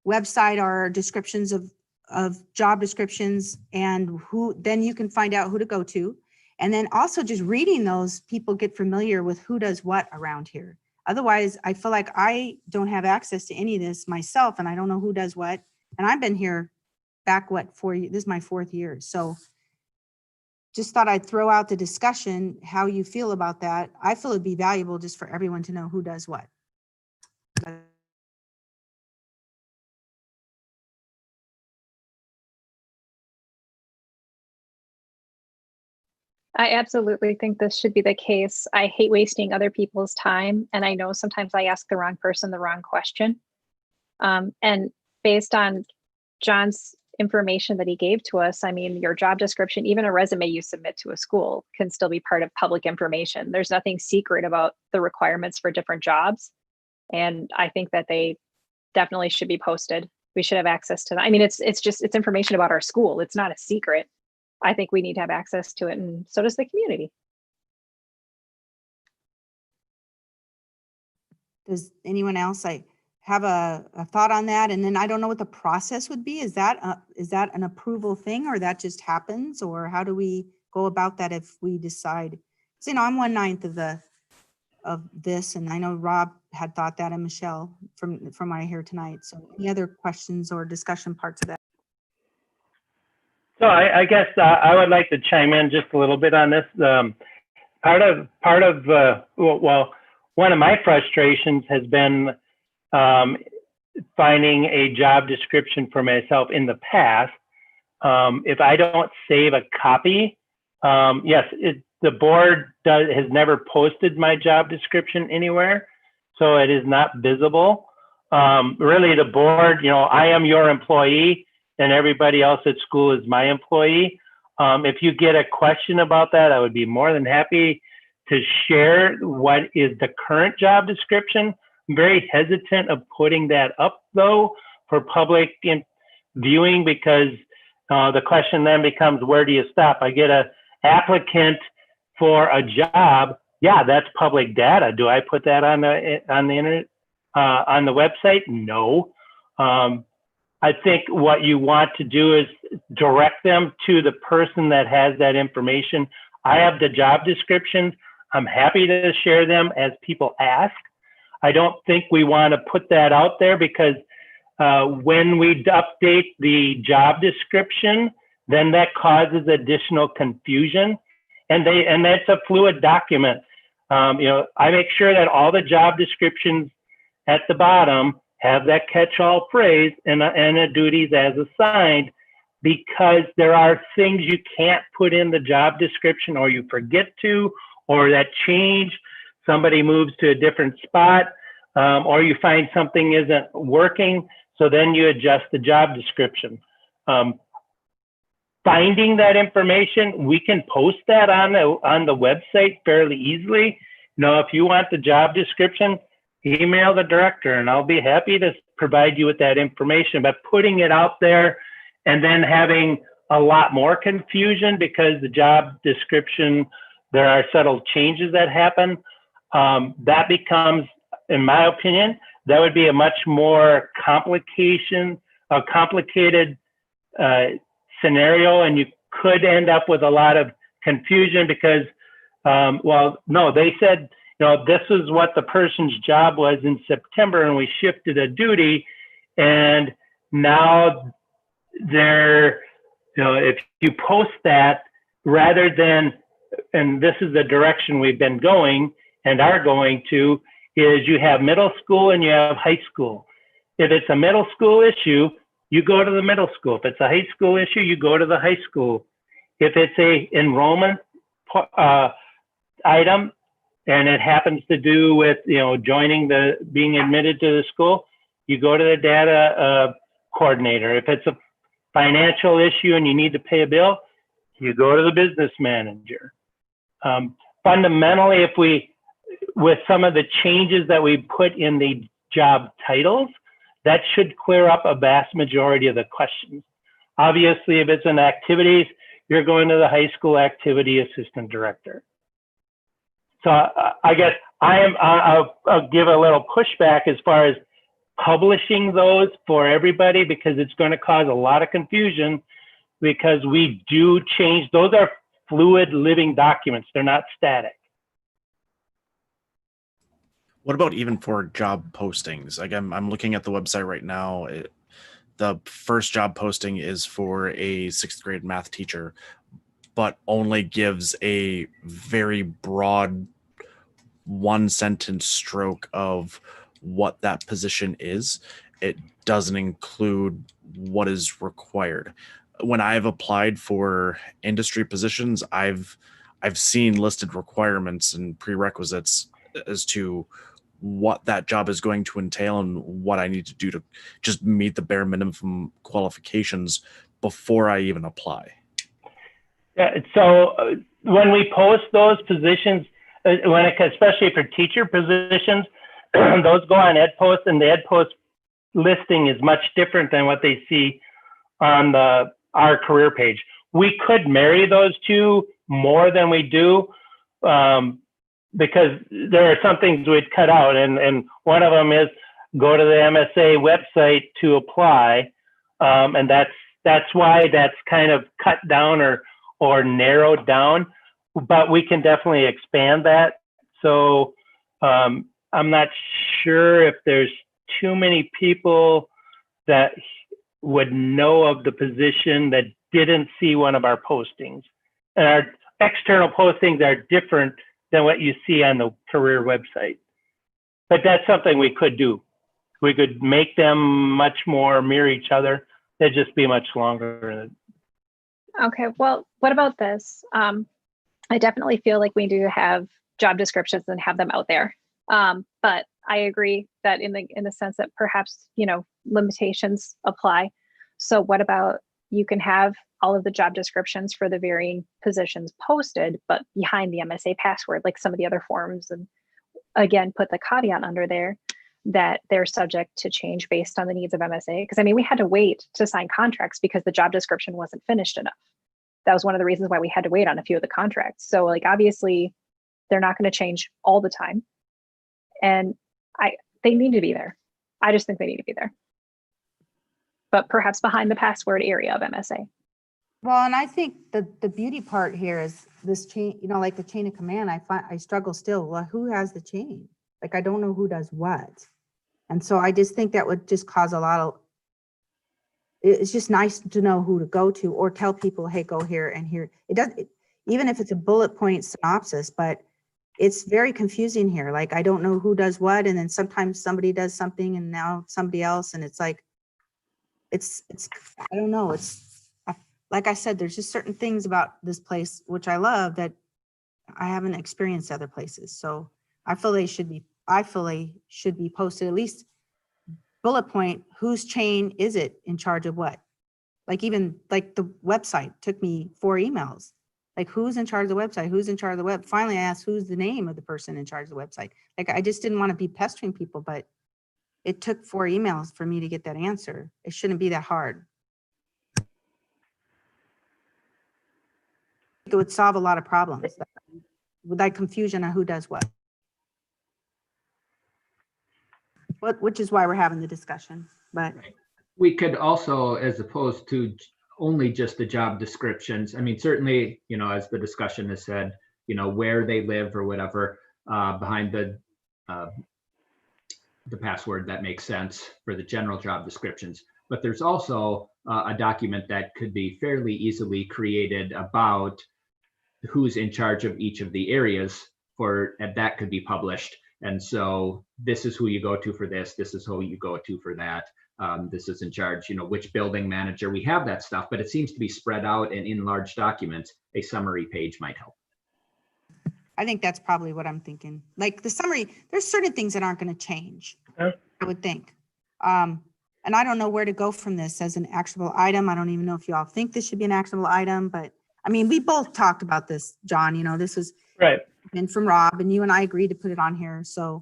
website are descriptions of job descriptions, and then you can find out who to go to. And then also just reading those, people get familiar with who does what around here. Otherwise, I feel like I don't have access to any of this myself, and I don't know who does what. And I've been here back, 4 years, this is my 4th year. So just thought I'd throw out the discussion, how you feel about that. I feel it'd be valuable just for everyone to know who does what. I absolutely think this should be the case. I hate wasting other people's time. And I know sometimes I ask the wrong person the wrong question. And based on John's information that he gave to us, I mean, your job description, even a resume you submit to a school, can still be part of public information. There's nothing secret about the requirements for different jobs. And I think that they definitely should be posted. We should have access to that. I mean, it's information about our school. It's not a secret. I think we need to have access to it, and so does the community. Does anyone else have a thought on that? And then I don't know what the process would be. Is that an approval thing, or that just happens, or how do we go about that if we decide? So, I'm 1/9 of this, and I know Rob had thought that, and Michelle from what I hear tonight. So any other questions or discussion parts of that? So I guess I would like to chime in just a little bit on this. Part of one of my frustrations has been finding a job description for myself in the past. If I don't save a copy, yes, the board has never posted my job description anywhere, so it is not visible. Really, the board, I am your employee, and everybody else at school is my employee. If you get a question about that, I would be more than happy to share what is the current job description. I'm very hesitant of putting that up, though, for public viewing, because the question then becomes, where do you stop? I get an applicant for a job. yeah, that's public data. Do I put that on the internet, on the website? No. I think what you want to do is direct them to the person that has that information. I have the job descriptions. I'm happy to share them as people ask. I don't think we want to put that out there because when we update the job description, then that causes additional confusion, and that's a fluid document. I make sure that all the job descriptions at the bottom have that catch-all phrase and the duties as assigned, because there are things you can't put in the job description, or you forget to, or that change, somebody moves to a different spot, or you find something isn't working, so then you adjust the job description. Finding that information, we can post that on the website fairly easily. If you want the job description, email the director and I'll be happy to provide you with that information. But putting it out there and then having a lot more confusion because the job description, there are subtle changes that happen, that becomes, in my opinion, that would be a much more complicated scenario, and you could end up with a lot of confusion because, they said, this is what the person's job was in September, and we shifted a duty, and now if you post that rather than, and this is the direction we've been going and are going to, is you have middle school and you have high school. If it's a middle school issue, you go to the middle school. If it's a high school issue, you go to the high school. If it's a enrollment item and it happens to do with being admitted to the school, you go to the data coordinator. If it's a financial issue and you need to pay a bill, you go to the business manager. Fundamentally, with some of the changes that we put in the job titles, that should clear up a vast majority of the questions. Obviously, if it's in activities, you're going to the high school activity assistant director. So I guess I'll give a little pushback as far as publishing those for everybody, because it's going to cause a lot of confusion, because we do change. Those are fluid living documents. They're not static. What about even for job postings? Again, I'm looking at the website right now. The first job posting is for a 6th grade math teacher, but only gives a very broad 1-sentence stroke of what that position is. It doesn't include what is required. When I've applied for industry positions, I've seen listed requirements and prerequisites as to what that job is going to entail and what I need to do to just meet the bare minimum qualifications before I even apply. Yeah, so when we post those positions, especially for teacher positions, those go on EdPost, and the EdPost listing is much different than what they see on our career page. We could marry those two more than we do, because there are some things we'd cut out, and one of them is go to the MSA website to apply, and that's why that's kind of cut down or narrowed down, but we can definitely expand that. So I'm not sure if there's too many people that would know of the position that didn't see one of our postings. And our external postings are different than what you see on the career website. But that's something we could do. We could make them much more mirror each other. They'd just be much longer. Okay, well, what about this? I definitely feel like we do have job descriptions and have them out there. But I agree that in the sense that perhaps, limitations apply. So what about, you can have all of the job descriptions for the varying positions posted, but behind the MSA password, like some of the other forms, and again, put the caveat under there that they're subject to change based on the needs of MSA. Because we had to wait to sign contracts because the job description wasn't finished enough. That was one of the reasons why we had to wait on a few of the contracts. So obviously They're not going to change all the time. And they need to be there. I just think they need to be there. But perhaps behind the password area of MSA. Well, and I think the beauty part here is this chain, like the chain of command, I struggle still. Well, who has the chain? Like, I don't know who does what. And so I just think that would just cause a lot of, it's just nice to know who to go to or tell people, hey, go here and here. It doesn't, even if it's a bullet point synopsis, but it's very confusing here. Like, I don't know who does what. And then sometimes somebody does something and now somebody else. And it's like, it's, I don't know. Like I said, there's just certain things about this place, which I love, that I haven't experienced other places. So I feel they should be posted, at least bullet point, whose chain is it in charge of what? Like, even like the website took me 4 emails. Like, who's in charge of the website? Who's in charge of the web? Finally, I asked, who's the name of the person in charge of the website? Like, I just didn't want to be pestering people, but it took 4 emails for me to get that answer. It shouldn't be that hard. It would solve a lot of problems with that confusion on who does what. Which is why we're having the discussion, but. We could also, as opposed to only just the job descriptions, I mean, certainly, as the discussion has said, where they live or whatever, behind the password, that makes sense for the general job descriptions. But there's also a document that could be fairly easily created about who's in charge of each of the areas and that could be published. And so this is who you go to for this. This is who you go to for that. This is in charge, which building manager. We have that stuff, but it seems to be spread out and in large documents. A summary page might help. I think that's probably what I'm thinking. Like the summary, there's certain things that aren't going to change, I would think. And I don't know where to go from this as an actionable item. I don't even know if you all think this should be an actionable item, but I mean, we both talked about this, John, this was right. And from Rob, and you and I agreed to put it on here. So.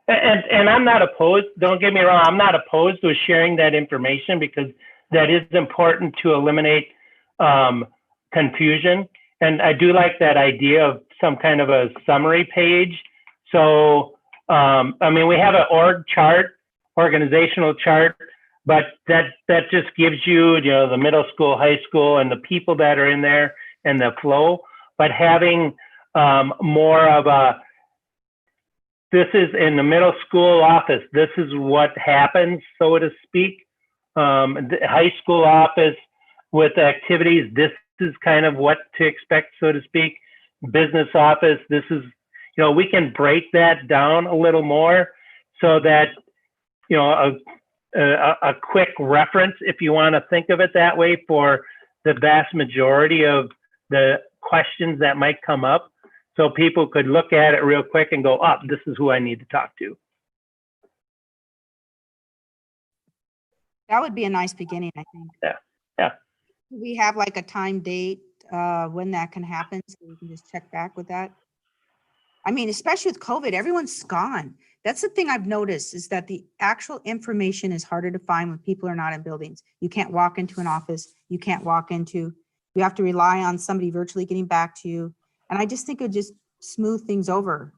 And I'm not opposed, don't get me wrong, I'm not opposed to sharing that information because that is important to eliminate confusion. And I do like that idea of some kind of a summary page. So, I mean, we have an organizational chart, but that just gives you, the middle school, high school, and the people that are in there and the flow. But having more of a, this is in the middle school office, this is what happens, so to speak. The high school office with activities, this is kind of what to expect, so to speak. Business office, this is, we can break that down a little more so that, a quick reference, if you want to think of it that way, for the vast majority of the questions that might come up. So people could look at it real quick and go, oh, this is who I need to talk to. That would be a nice beginning, I think. Yeah. We have like a time date when that can happen, so we can just check back with that. I mean, especially with COVID, everyone's gone. That's the thing I've noticed, is that the actual information is harder to find when people are not in buildings. You can't walk into an office. You have to rely on somebody virtually getting back to you. And I just think it would just smooth things over.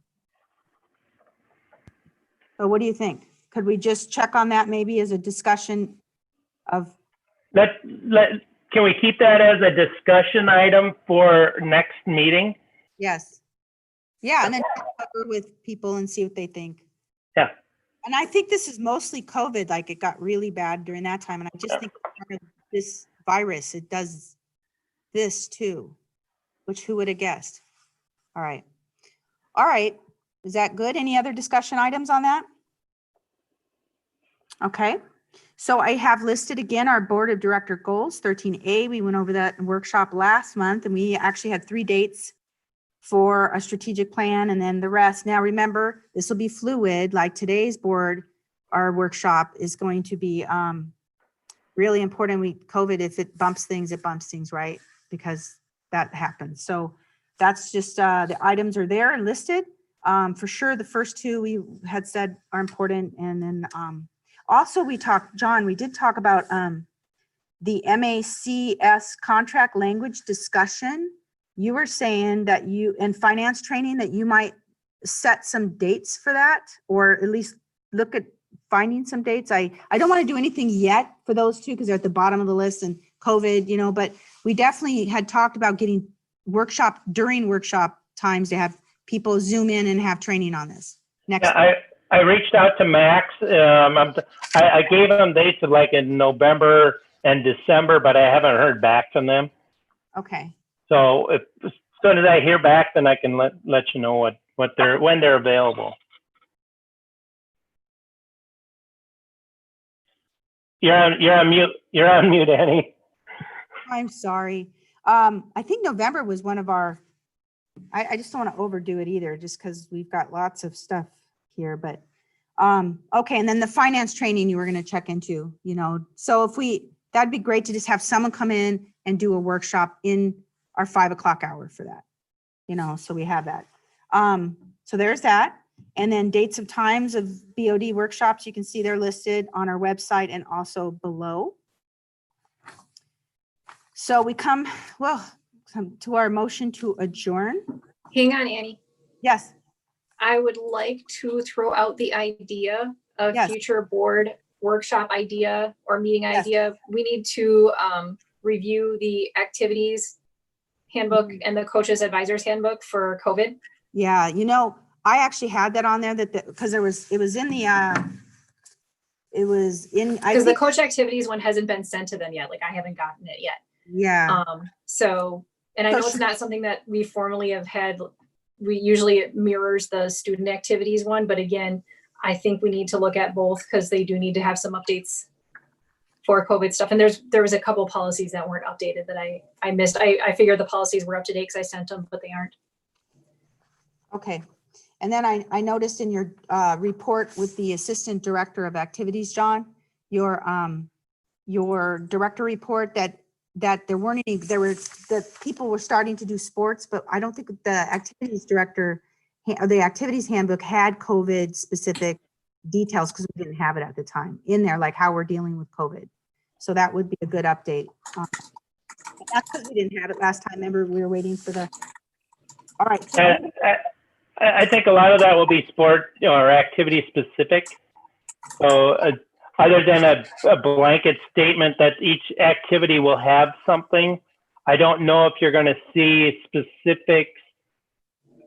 So what do you think? Could we just check on that maybe as a discussion of? Can we keep that as a discussion item for next meeting? Yes. Yeah, and then talk over with people and see what they think. Yeah. And I think this is mostly COVID, like it got really bad during that time. And I just think this virus, it does this too, which who would have guessed? All right. All right. Is that good? Any other discussion items on that? Okay. So I have listed again our board of director goals, 13A. We went over that in workshop last month, and we actually had 3 dates for a strategic plan and then the rest. Now, remember, this will be fluid. Like today's board, our workshop is going to be really important. COVID, if it bumps things, right? Because that happens. So that's just the items are there and listed. For sure, the first 2 we had said are important. And then also we did talk about the MACS contract language discussion. you were saying that in finance training, that you might set some dates for that, or at least look at finding some dates. I don't want to do anything yet for those two because they're at the bottom of the list and COVID, but we definitely had talked about getting during workshop times to have people Zoom in and have training on this. Next. Yeah, I reached out to Max. I gave him dates of like in November and December, but I haven't heard back from them. Okay. So as soon as I hear back, then I can let you know when they're available. You're on mute. You're on mute, Annie. I'm sorry. I think November was one of our, I just don't want to overdo it either, just because we've got lots of stuff here, but okay. And then the finance training you were going to check into, so that'd be great to just have someone come in and do a workshop in our 5 o'clock hour for that, so we have that. So there's that. And then dates of times of BOD workshops, you can see they're listed on our website and also below. So we come to our motion to adjourn. Hang on, Annie. Yes. I would like to throw out the idea of Yes. future board workshop idea or meeting Yes. idea. We need to review the activities handbook and the coaches advisors handbook for COVID. Yeah. I actually had that on there because it was in the, Because the coach activities one hasn't been sent to them yet. Like I haven't gotten it yet. yeah. And I know it's not something that we formally have had. We usually it mirrors the student activities one, but again, I think we need to look at both because they do need to have some updates for COVID stuff. And there was a couple policies that weren't updated that I missed. I figured the policies were up to date because I sent them, but they aren't. Okay. And then I noticed in your report with the Assistant Director of Activities, John, your director report that that people were starting to do sports, but I don't think the activities director, the activities handbook had COVID specific details because we didn't have it at the time in there, like how we're dealing with COVID. So that would be a good update. That's because we didn't have it last time. Remember, we were waiting for the, all right. So I think a lot of that will be sport or activity specific. So other than a blanket statement that each activity will have something, I don't know if you're going to see specifics.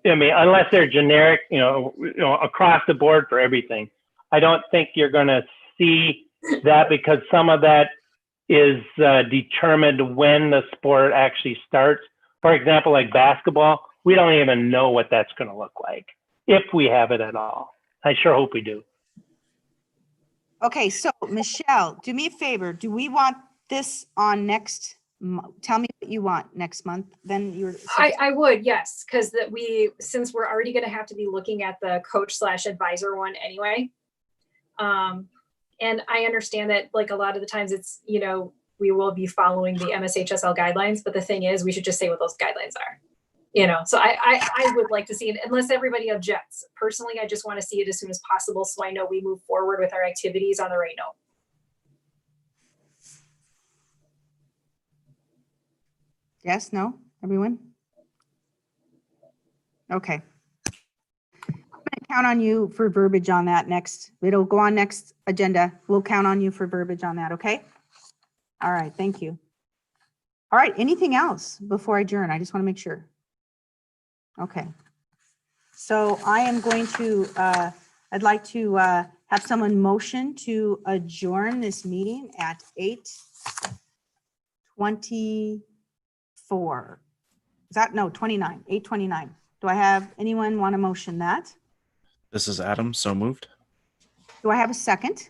I mean, unless they're generic, across the board for everything. I don't think you're going to see that because some of that is determined when the sport actually starts. For example, like basketball, we don't even know what that's going to look like if we have it at all. I sure hope we do. okay, so Michelle, do me a favor. Do we want this on next? Tell me what you want next month. Then I would, yes, because since we're already going to have to be looking at the coach/advisor one anyway. And I understand that like a lot of the times it's, we will be following the MSHSL guidelines, but the thing is we should just say what those guidelines are. So I would like to see it unless everybody objects. Personally, I just want to see it as soon as possible so I know we move forward with our activities on the right note. yes, no, everyone? Okay. I'm going to count on you for verbiage on that next. It'll go on next agenda. We'll count on you for verbiage on that, okay? All right, thank you. All right, anything else before I adjourn? I just want to make sure. Okay. So I am going to, I'd like to have someone motion to adjourn this meeting at 8:24. Is that, no, 29, 8:29. Do I have anyone want to motion that? This is Adam, so moved. Do I have a second?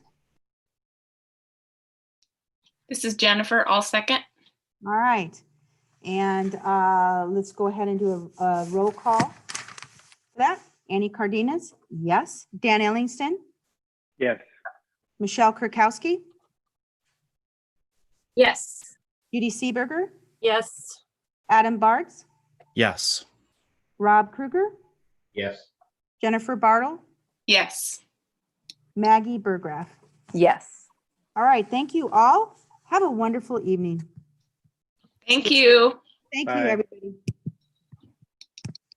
This is Jennifer, all second. All right. And let's go ahead and do a roll call for that. Annie Cardenas, yes. Dan Ellingston, Yes. Michelle Kurkowski, Yes. Judy Seeberger, Yes. Adam Bartz, Yes. Rob Kruger, Yes. Jennifer Bartle, Yes. Maggie Burgraff. Yes. All right. Thank you all. Have a wonderful evening. Thank you. Thank you, Bye. everyone.